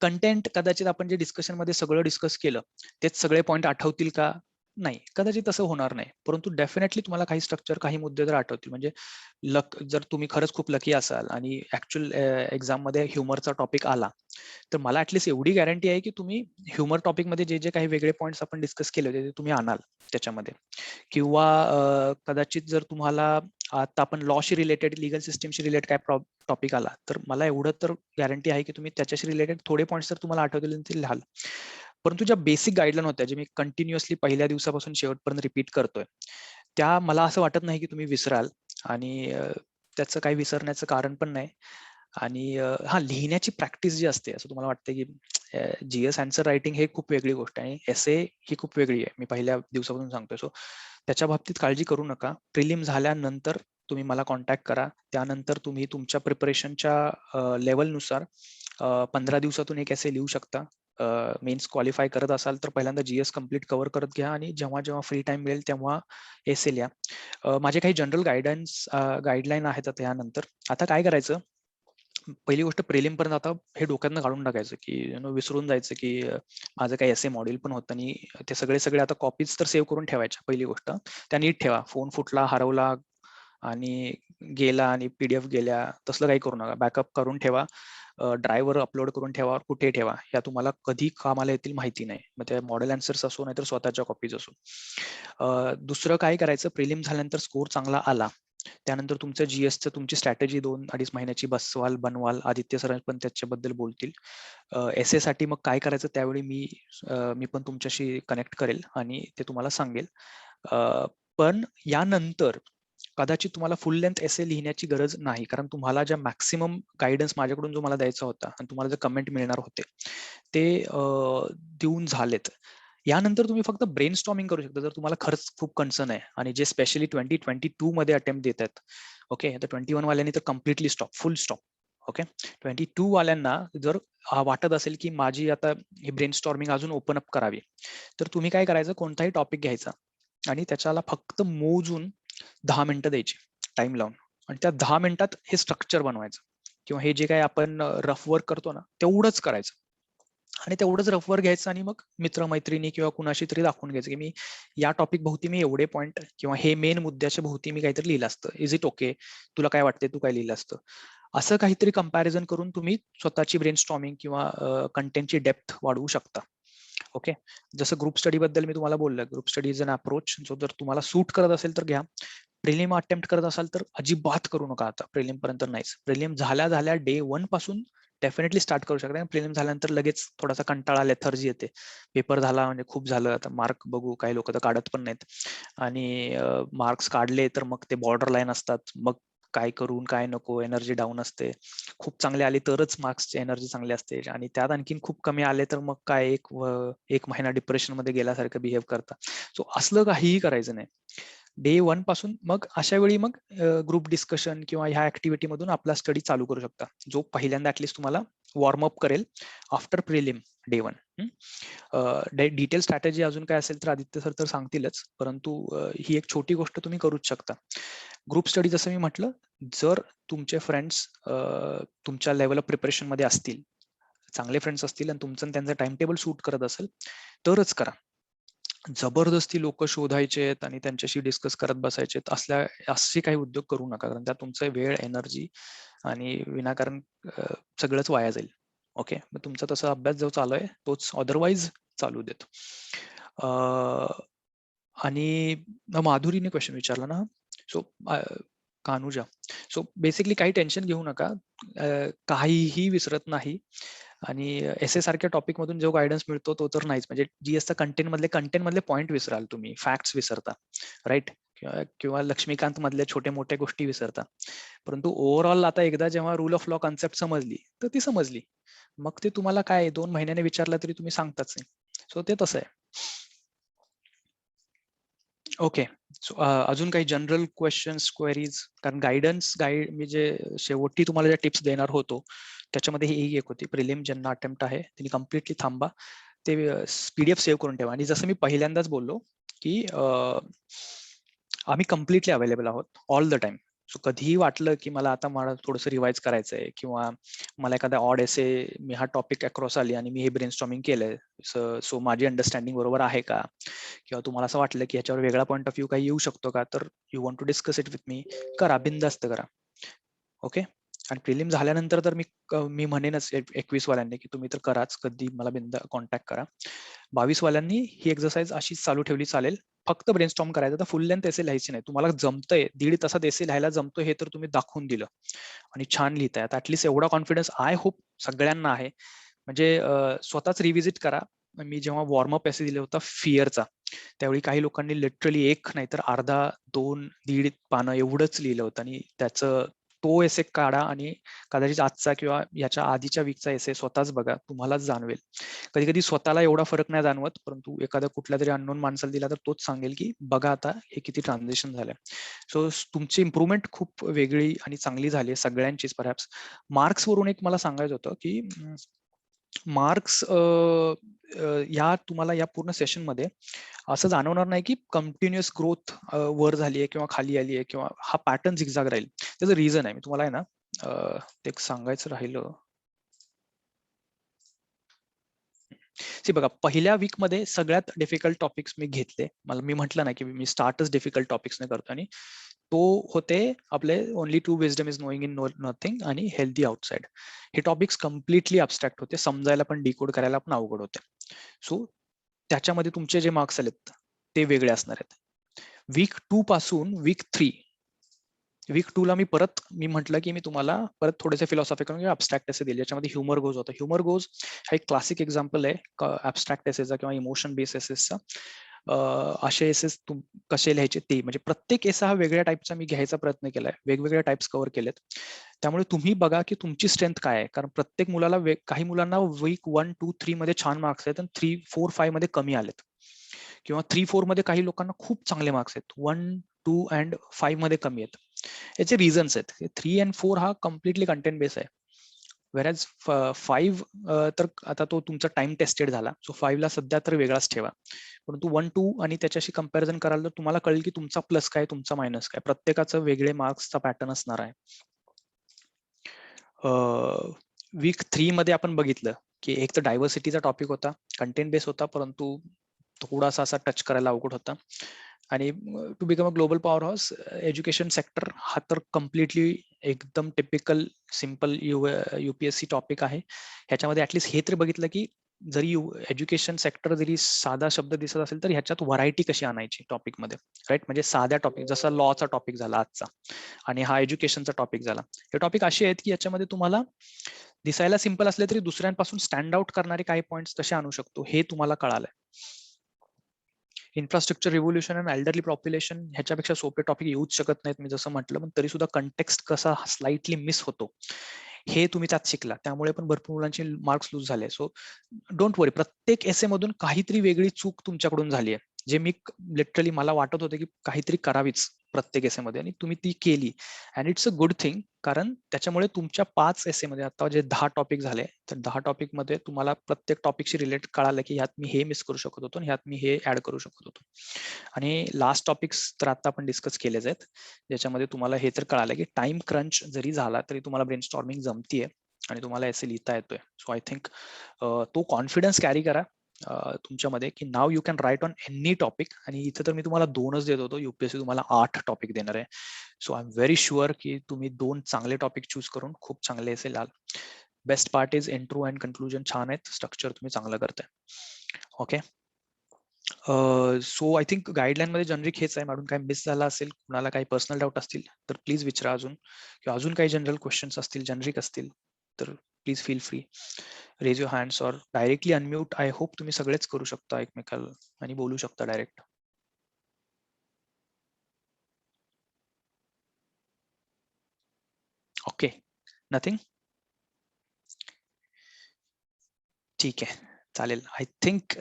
Content कदाचित आपण जे डिस्कशन मध्ये सगळं डिस्कस केलं तेच सगळे पॉईंट आठवतील का? नाही, कदाचित तसं होणार नाही. परंतु डेफिनेटली तुम्हाला काही स्ट्रक्चर, काही मुद्दे जर आठवतील, म्हणजे लक, जर तुम्ही खरंच खूप लकी असाल आणि ऍक्च्युअल एक्झाम मध्ये ह्युमरचा टॉपिक आला, तर मला ऍटलीस्ट एवढी गॅरंटी आहे की तुम्ही ह्युमर टॉपिक मध्ये जे जे काही वेगळे पॉईंट्स आपण डिस्कस केले होते ते तुम्ही आणाल त्याच्यामध्ये. किंवा कदाचित जर तुम्हाला आता आपण लॉशी रिलेटेड, लिगल सिस्टमशी रिलेटेड काय टॉपिक आला, तर मला एवढं तर गॅरंटी आहे की तुम्ही त्याच्याशी रिलेटेड थोडे पॉईंट्स जर तुम्हाला आठवतील ते लिहाल. परंतु ज्या बेसिक गाईडलाईन होत्या, जे मी कंटिन्युअसली पहिल्या दिवसापासून शेवटपर्यंत रिपीट करतोय, त्या मला असं वाटत नाही की तुम्ही विसराल, आणि त्याचं काही विसरण्याचं कारण पण नाही. आणि हा, लिहिण्याची प्रॅक्टिस जी असते, असं तुम्हाला वाटतं की GS आन्सर रायटिंग हे खूप वेगळी गोष्ट आहे, एसे ही खूप वेगळी आहे, मी पहिल्या दिवसापासून सांगतोय. सो त्याच्या बाबतीत काळजी करू नका. प्रिलिम झाल्यानंतर तुम्ही मला कॉन्टॅक्ट करा. त्यानंतर तुम्ही तुमच्या प्रिपरेशनच्या लेवलनुसार 15 दिवसातून एक एसे लिहू शकता, मेन्स क्वालिफाय करत असाल तर पहिल्यांदा GS कम्प्लीट कव्हर करत घ्या आणि जेव्हा जेव्हा फ्री टाइम मिळेल तेव्हा एसे लिहा. माझे काही जनरल गाईडलाईन आहेत आता यानंतर. आता काय करायचं, पहिली गोष्ट प्रिलिम पर्यंत आता हे डोक्यातनं काढून टाकायचं की विसरून जायचं की माझं काही एसे मॉड्यूल पण होतं आणि ते सगळे आता कॉपीज तर सेव्ह करून ठेवायच्या. पहिली गोष्ट त्या नीट ठेवा. फोन फुटला, हरवला आणि गेला आणि PDF गेल्या तसलं काही करू नका. बॅकअप करून ठेवा, ड्राईव्हवर अपलोड करून ठेवा, कुठे ठेवा, या तुम्हाला कधी कामाला येतील माहिती नाही. मग ते मॉडेल आन्सर्स असो नाहीतर स्वतःच्या कॉपीज असो. दुसरं काय करायचं, प्रिलिम झाल्यानंतर स्कोर चांगला आला त्यानंतर तुमचं GSचं तुमची स्ट्रॅटेजी 2-2.5 महिन्याची बनवाल. आदित्य सर पण त्याच्याबद्दल बोलतील. एसे साठी मग काय करायचं त्यावेळी मी पण तुमच्याशी कनेक्ट करेल आणि ते तुम्हाला सांगेल. पण यानंतर कदाचित तुम्हाला फुल लेंथ एसे लिहिण्याची गरज नाही, कारण तुम्हाला ज्या मॅक्सिमम गायडन्स माझ्याकडून जो मला द्यायचा होता आणि तुम्हाला जे कमेंट मिळणार होते ते देऊन झालेत. यानंतर तुम्ही फक्त ब्रेन स्टॉर्मिंग करू शकता जर तुम्हाला खरंच खूप कन्सर्न आहे आणि जे स्पेशली 2022 मध्ये अटेम्प्ट देत आहेत. ओके, तर 21 वाल्यांनी तर कम्प्लिटली स्टॉप, फुल स्टॉप. ओके, 22 वाल्यांना जर वाटत असेल की माझी आता ही ब्रेन स्टॉर्मिंग अजून ओपन अप करावी, तर तुम्ही काय करायचं, कोणताही टॉपिक घ्यायचा आणि त्याच्याला फक्त मोजून 10 मिनिटं द्यायची टाइम लावून आणि त्या 10 मिनिटात हे स्ट्रक्चर बनवायचं किंवा हे जे काही आपण रफ वर्क करतो ना तेवढंच करायचं आणि तेवढंच रफवर घ्यायचं आणि मग मित्रमैत्रिणी किंवा कुणाशी तरी दाखवून घ्यायचं की मी या टॉपिक भोवती मी एवढे पॉईंट किंवा हे मेन मुद्द्याच्या भोवती मी काहीतरी लिहिलं असतं. इज इट ओके, तुला काय वाटते, तू काय लिहिलं असतं, असं काहीतरी कंपॅरिझन करून तुम्ही स्वतःची ब्रेन स्टॉर्मिंग किंवा कंटेंटची डेप्थ वाढवू शकता. ओके, जसं ग्रुप स्टडी बद्दल मी तुम्हाला बोललो, group study is an approach जो जर तुम्हाला सूट करत असेल तर घ्या. प्रिलिम अटेम्प्ट करत असाल तर अजिबात करू नका आता, प्रिलिम पर्यंत नाहीच. प्रिलिम झाल्या डे 1 पासून डेफिनेटली स्टार्ट करू शकता. प्रिलिम झाल्यानंतर लगेच थोडासा कंटाळा, लेथर्जी येते. पेपर झाला म्हणजे खूप झालं, आता मार्क बघू, काही लोक तर काढत पण नाहीत आणि मार्क्स काढले तर मग ते बॉर्डर लाईन असतात, मग काय करून काय नको, एनर्जी डाऊन असते. खूप चांगले आले तरच मार्क्सची एनर्जी चांगली असते आणि त्यात आणखीन खूप कमी आले तर मग काय एक महिना डिप्रेशन मध्ये गेल्यासारखं बिहेव करता. सो असलं काहीही करायचं नाही. डे 1 पासून मग अशा वेळी मग ग्रुप डिस्कशन किंवा ह्या ऍक्टिव्हिटी मधून आपला स्टडी चालू करू शकता, जो पहिल्यांदा ऍटलीस्ट तुम्हाला वॉर्मअप करेल after prelim day 1. Detail strategy अजून काय असेल तर आदित्य सर तर सांगतीलच, परंतु ही एक छोटी गोष्ट तुम्ही करूच शकता. ग्रुप स्टडी जसं मी म्हटलं, जर तुमचे फ्रेंड्स तुमच्या लेवल ऑफ प्रिपरेशन मध्ये असतील, चांगले फ्रेंड्स असतील आणि तुमचं त्यांचं टाइम टेबल सूट करत असेल तरच करा. जबरदस्ती लोक शोधायचे आणि त्यांच्याशी डिस्कस करत बसायचे असे काही उद्योग करू नका, कारण त्यात तुमचा वेळ, एनर्जी आणि विनाकारण सगळंच वाया जाईल. ओके, मग तुमचा तसा अभ्यास जो चालू आहे तोच अदरवाईज चालू देत. आणि माधुरीने क्वेश्चन विचारला ना, सो कानुजा, सो बेसिकली काही टेन्शन घेऊ नका, काहीही विसरत नाही आणि एसे सारख्या टॉपिक मधून जो गायडन्स मिळतो तो तर नाहीच. म्हणजे GSचा कंटेंट मधले पॉईंट विसराल तुम्ही, फॅक्ट्स विसरता, राईट, किंवा लक्ष्मीकांत मधल्या छोट्या मोठ्या गोष्टी विसरता, परंतु ओव्हरऑल आता एकदा जेव्हा रूल ऑफ लॉ कन्सेप्ट समजली तर ती समजली, मग ते तुम्हाला काय 2 महिन्याने विचारलं तरी तुम्ही सांगताच नाही. सो ते तसं आहे. ओके, सो अजून काही जनरल क्वेश्चन्स, क्वेरीज? कारण गाईड मी जे शेवटी तुम्हाला ज्या टिप्स देणार होतो त्याच्यामध्ये ही एक होती, प्रिलिम ज्यांना अटेम्प्ट आहे त्यांनी कम्प्लिटली थांबा, ते PDF सेव्ह करून ठेवा. आणि जसं मी पहिल्यांदाच बोललो की आम्ही कम्प्लिटली अवेलेबल आहोत ऑल द टाइम. सो कधीही वाटलं की मला थोडंसं रिवाइज करायचंय किंवा मला एखादा ऑड एसे, मी हा टॉपिक अक्रॉस आली आणि मी हे ब्रेनस्टॉर्मिंग केलंय, सो माझी अंडरस्टँडिंग बरोबर आहे का, किंवा तुम्हाला असं वाटलं की ह्याच्यावर वेगळा पॉईंट ऑफ व्ह्यू काही येऊ शकतो का, तर you want to discuss it with me, करा, बिनधास्त करा. ओके, आणि प्रिलिम झाल्यानंतर तर मी म्हणेनच 21 वाल्यांनी की तुम्ही तर कराच, कधी मला कॉन्टॅक्ट करा. 22 वाल्यांनी ही एक्सरसाइज अशीच चालू ठेवली चालेल, फक्त ब्रेनस्टॉर्म करायचं. तर फुल लेंथ एसे लिहायची नाही, तुम्हाला जमतंय 1.5 तासात एसे लिहायला जमतोय हे तर तुम्ही दाखवून दिलं आणि छान लिहिताय. आता ऍटलीस्ट एवढा कॉन्फिडन्स आय होप सगळ्यांना आहे. म्हणजे स्वतःच रिव्हिजिट करा. मी जेव्हा वॉर्मअप एसे दिला होता फिअरचा, त्यावेळी काही लोकांनी लिटरली 1 नाहीतर अर्धा, 2, 1.5 पानं एवढंच लिहिलं होतं आणि तो एसे काढा आणि कदाचित आजचा किंवा याच्या आधीच्या वीकचा एसे स्वतःच बघा, तुम्हालाच जाणवेल. कधी कधी स्वतःला एवढा फरक नाही जाणवत, परंतु एखाद्या कुठल्या तरी अननोन माणसाला दिला तर तोच सांगेल की बघा आता हे किती ट्रान्झिशन झालंय. सो तुमची इम्प्रुव्हमेंट खूप वेगळी आणि चांगली झाली आहे सगळ्यांचीच. परहॅप्स मार्क्स वरून एक मला सांगायचं होतं की मार्क्स या तुम्हाला या पूर्ण सेशनमध्ये असं जाणवणार नाही की कंटिन्युअस ग्रोथ वर झाली आहे किंवा खाली आली आहे किंवा हा पॅटर्न झिगझॅग राहील. त्याचं रिझन आहे. मी तुम्हाला आहे ना ते एक सांगायचं राहिलं. बघा, पहिल्या वीकमध्ये सगळ्यात डिफिकल्ट टॉपिक्स मी घेतले. मी म्हटलं ना की मी स्टार्टच डिफिकल्ट टॉपिक्सने करतो आणि तो होते आपले only 2 wisdom is knowing in nothing आणि हेल्दी आउटसाइड. हे टॉपिक्स कम्प्लिटली अब्स्ट्रॅक्ट होते, समजायला पण डिकोड करायला पण अवघड होते. सो त्याच्यामध्ये तुमचे जे मार्क्स आलेत ते वेगळे असणार आहेत. वीक 2 पासून वीक 3, वीक 2 ला मी म्हटलं की मी तुम्हाला परत थोडेसे फिलॉसॉफिकल किंवा अब्स्ट्रॅक्ट एसे दिले, ज्याच्यामध्ये ह्युमर गोज होतं. ह्युमर गोज हा एक क्लासिक एक्झाम्पल आहे अब्स्ट्रॅक्ट एसेचा किंवा इमोशन बेस एसेसचा. असे एसेस कसे लिहायचे ते, म्हणजे प्रत्येक एसा हा वेगळ्या टाईपचा मी घ्यायचा प्रयत्न केलाय, वेगवेगळ्या टाइप्स कव्हर केलेत. त्यामुळे तुम्ही बघा की तुमची स्ट्रेंथ काय आहे, कारण प्रत्येक मुलाला काही मुलांना वीक 1, 2, 3 मध्ये छान मार्क्स आहेत आणि 3, 4, 5 मध्ये कमी आलेत, किंवा 3, 4 मध्ये काही लोकांना खूप चांगले मार्क्स आहेत, 1, 2 अँड 5 मध्ये कमी आहेत. याचे रिझन्स आहेत. 3 and 4 हा कम्प्लिटली कंटेंट बेस आहे, व्हेरॅज 5 तर आता तो तुमचा टाइम टेस्टेड झाला. सो 5 ला सध्या तर वेगळाच ठेवा, परंतु 1, 2 आणि त्याच्याशी कंपॅरिझन कराल तर तुम्हाला कळेल की तुमचा प्लस काय, तुमचा मायनस काय. प्रत्येकाचं वेगळे मार्क्सचा पॅटर्न असणार आहे. वीक 3 मध्ये आपण बघितलं की एक तर डायव्हर्सिटीचा टॉपिक होता, कंटेंट बेस होता, परंतु थोडासा असा टच करायला अवघड होता. आणि to become a global power house, education sector हा तर कम्प्लिटली एकदम टिपिकल सिम्पल UPSC टॉपिक आहे. ह्याच्यामध्ये ऍटलीस्ट हे तरी बघितलं की जरी एज्युकेशन सेक्टर जरी साधा शब्द दिसत असेल तर ह्याच्यात व्हरायटी कशी आणायची टॉपिकमध्ये, राईट. म्हणजे साध्या टॉपिक, जसा लॉचा टॉपिक झाला आजचा आणि हा एज्युकेशनचा टॉपिक झाला, हे टॉपिक असे आहेत की याच्यामध्ये तुम्हाला दिसायला सिंपल असले तरी दुसऱ्यांपासून स्टँड आउट करणारे काही पॉइंट्स कसे आणू शकतो हे तुम्हाला कळालंय. इन्फ्रास्ट्रक्चर रिव्होल्युशन आणि एल्डरली पॉप्युलेशन ह्याच्यापेक्षा सोपे टॉपिक येऊच शकत नाहीत, मी जसं म्हटलं, पण तरी सुद्धा कंटेक्स्ट कसा स्लाइटली मिस होतो हे तुम्ही त्यात शिकला. त्यामुळे पण भरपूर मुलांचे मार्क्स लूज झाले. सो डोंट वरी, प्रत्येक एसे मधून काहीतरी वेगळी चूक तुमच्याकडून झाली आहे, जे मी लिटरली मला वाटत होतं की काहीतरी करावीच प्रत्येक एसे मध्ये, आणि तुम्ही ती केली. And it's a good thing, कारण त्याच्यामुळे तुमच्या 5 एसे मध्ये आता जे 10 टॉपिक झाले, तर 10 टॉपिक मध्ये तुम्हाला प्रत्येक टॉपिकशी रिलेट कळालं की ह्यात मी हे मिस करू शकत होतो आणि ह्यात मी हे ऍड करू शकत होतो. आणि लास्ट टॉपिक्स तर आता आपण डिस्कस केलेच आहेत, ज्याच्यामध्ये तुम्हाला हे तर कळालं की टाइम क्रंच जरी झाला तरी तुम्हाला ब्रेनस्टॉर्मिंग जमतीये आणि तुम्हाला एसे लिहिता येतोय. सो आय थिंक तो कॉन्फिडन्स कॅरी करा तुमच्यामध्ये की now you can write on any topic. आणि इथे तर मी तुम्हाला 2च देत होतो, UPSC तुम्हाला 8 टॉपिक देणार आहे. So I am very sure की तुम्ही 2 चांगले टॉपिक चूज करून खूप चांगले असे लाल. Best part is intro and conclusion छान आहेत, स्ट्रक्चर तुम्ही चांगलं करताय. Okay, so I think guideline मध्ये जनरिक हेच आहे. मॅडम काय मिस झाला असेल, कुणाला काही पर्सनल डाऊट असतील तर प्लीज विचारा अजून, किंवा अजून काही जनरल क्वेश्चन्स असतील, जनरिक असतील तर please feel free, raise your hands or directly unmute. I hope तुम्ही सगळेच करू शकता एकमेकाला आणि बोलू शकता डायरेक्ट. Okay, nothing. ठीक आहे, चालेल. आय थिंक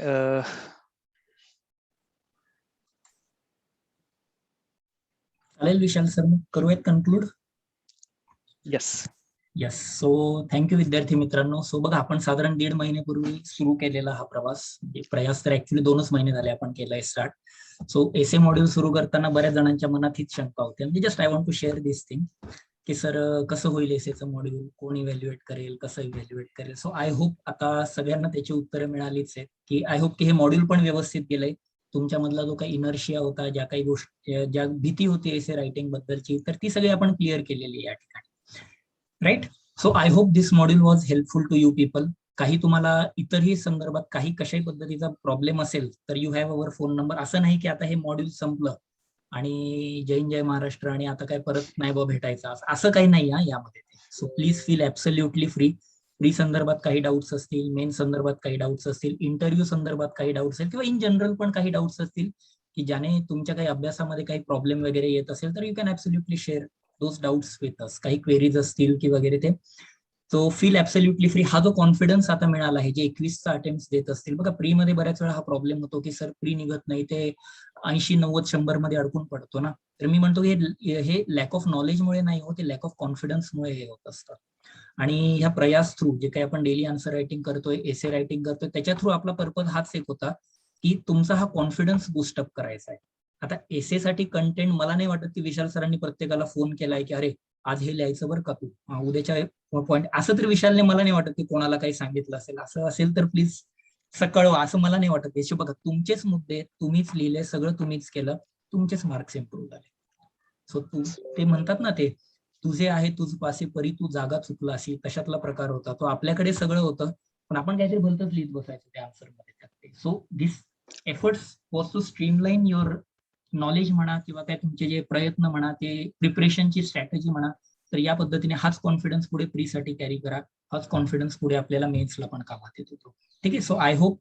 चालेल विशाल सर, मग करूयात conclude. Yes. Yes, so thank you विद्यार्थी मित्रांनो. सो बघा, आपण साधारण 1.5 महिन्यापूर्वी सुरू केलेला हा प्रयास तर ऍक्च्युली 2च महिने झाले आपण केलाय स्टार्ट. सो एसे मॉड्यूल सुरू करताना बऱ्याच जणांच्या मनात हीच शंका होती, म्हणजे just I want to share this thing की सर कसं होईल एसेचं मॉड्यूल, कोण इव्हॅल्युएट करेल, कसं इव्हॅल्युएट करेल. सो आय होप आता सगळ्यांना त्याची उत्तरं मिळालीच आहेत, की आय होप की हे मॉड्यूल पण व्यवस्थित गेलंय. तुमच्यामधला जो काही इनर्शिया होता, ज्या काही गोष्टी, ज्या भीती होती एसे रायटिंग बद्दलची, तर ती सगळी आपण क्लिअर केलेली या ठिकाणी, right. So I hope this module was helpful to you people. काही तुम्हाला इतरही संदर्भात काही कशाही पद्धतीचा प्रॉब्लेम असेल तर you have our phone number. असं नाही की आता हे मॉड्यूल संपलं आणि जय हिंद जय महाराष्ट्र आणि आता काय परत नाही बा भेटायचं, असं काही नाही यामध्ये. So please feel absolutely free. Pre संदर्भात काही डाऊट्स असतील, मेन संदर्भात काही डाऊट्स असतील, इंटरव्ह्यू संदर्भात काही डाऊट्स असतील, किंवा इन जनरल पण काही डाऊट्स असतील की ज्याने तुमच्या काही अभ्यासामध्ये काही प्रॉब्लेम वगैरे येत असेल, तर you can absolutely share those doubts with us. काही क्वेरीज असतील की वगैरे ते, तो फील ऍब्सोल्युटली फ्री. हा जो कॉन्फिडन्स आता मिळाला आहे, जे 21चा अटेम्प्ट देत असतील, बघा प्री मध्ये बऱ्याच वेळा हा प्रॉब्लेम होतो की सर प्री निघत नाही, ते 80, 90, 100 मध्ये अडकून पडतो ना. तर मी म्हणतो हे लॅक ऑफ नॉलेजमुळे नाही होत, लॅक ऑफ कॉन्फिडन्समुळे हे होत असतं. आणि ह्या प्रयास थ्रू जे काही आपण डेली आन्सर रायटिंग करतोय, एसे रायटिंग करतोय, त्याच्या थ्रू आपला पर्पज हाच एक होता की तुमचा हा कॉन्फिडन्स बूस्टअप करायचा आहे. आता एसे साठी कंटेंट मला नाही वाटत की विशाल सरांनी प्रत्येकाला फोन केलाय की अरे आज हे लिहायचं बरं का तू, उद्याच्या पॉईंट, असं तर विशालने मला नाही वाटत की कोणाला काही सांगितलं असेल. असं असेल तर प्लीज कळवा, असं मला नाही वाटत. याचे बघा तुमचेच मुद्दे तुम्हीच लिहिले, सगळं तुम्हीच केलं, तुमचेच मार्क्स इम्प्रूव्ह झाले. सो ते म्हणतात ना ते तुझे आहे तुझ पासे परी तू जागा चुकलासी, तशातला प्रकार होता तो. आपल्याकडे सगळं होतं पण आपण काहीतरी भलतंच लिहित बसायचं त्या आन्सर मध्ये. So this efforts was to streamline your knowledge म्हणा किंवा काय तुमचे जे प्रयत्न म्हणा, ते प्रिपरेशनची स्ट्रॅटेजी म्हणा. तर या पद्धतीने हाच कॉन्फिडन्स पुढे प्रीसाठी कॅरी करा, हाच कॉन्फिडन्स पुढे आपल्याला मेन्सला पण कामात येत होतो. ठीक आहे. So I hope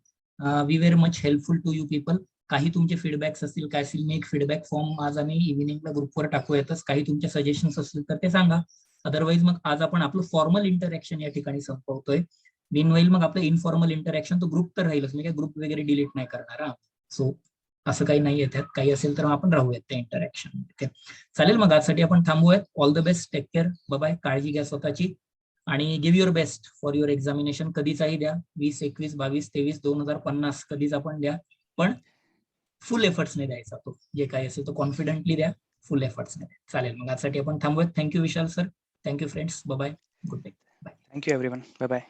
we very much helpful to you people. काही तुमचे फीडबॅक्स असतील काय असतील, मी एक फीडबॅक फॉर्म आज आम्ही इव्हिनिंगला ग्रुपवर टाकू येतच. काही तुमचे सजेशन्स असतील तर ते सांगा. अदरवाईज मग आज आपण आपलं फॉर्मल इंटरॅक्शन या ठिकाणी संपवतोय. मीनवाईल मग आपलं इनफॉर्मल इंटरॅक्शन तो ग्रुप तर राहीलच, मी काय ग्रुप वगैरे डिलीट नाही करणार. सो असं काही नाही येतात, काही असेल तर आपण राहूयात त्या इंटरॅक्शन. चालेल, मग आजसाठी आपण थांबूयात. All the best, take care, bye, काळजी घ्या स्वतःची आणि give your best for your examination. कधीचाही द्या, 20, 21, 22, 23, 2050 कधीच आपण द्या, पण फुल एफर्ट्सने द्यायचा. तो जे काही असेल तो कॉन्फिडेंटली द्या, फुल एफर्ट्सने द्या. चालेल, मग आजसाठी आपण थांबूयात. Thank you Vishal sir, thank you friends, bye, good day, bye. Thank you everyone, bye bye.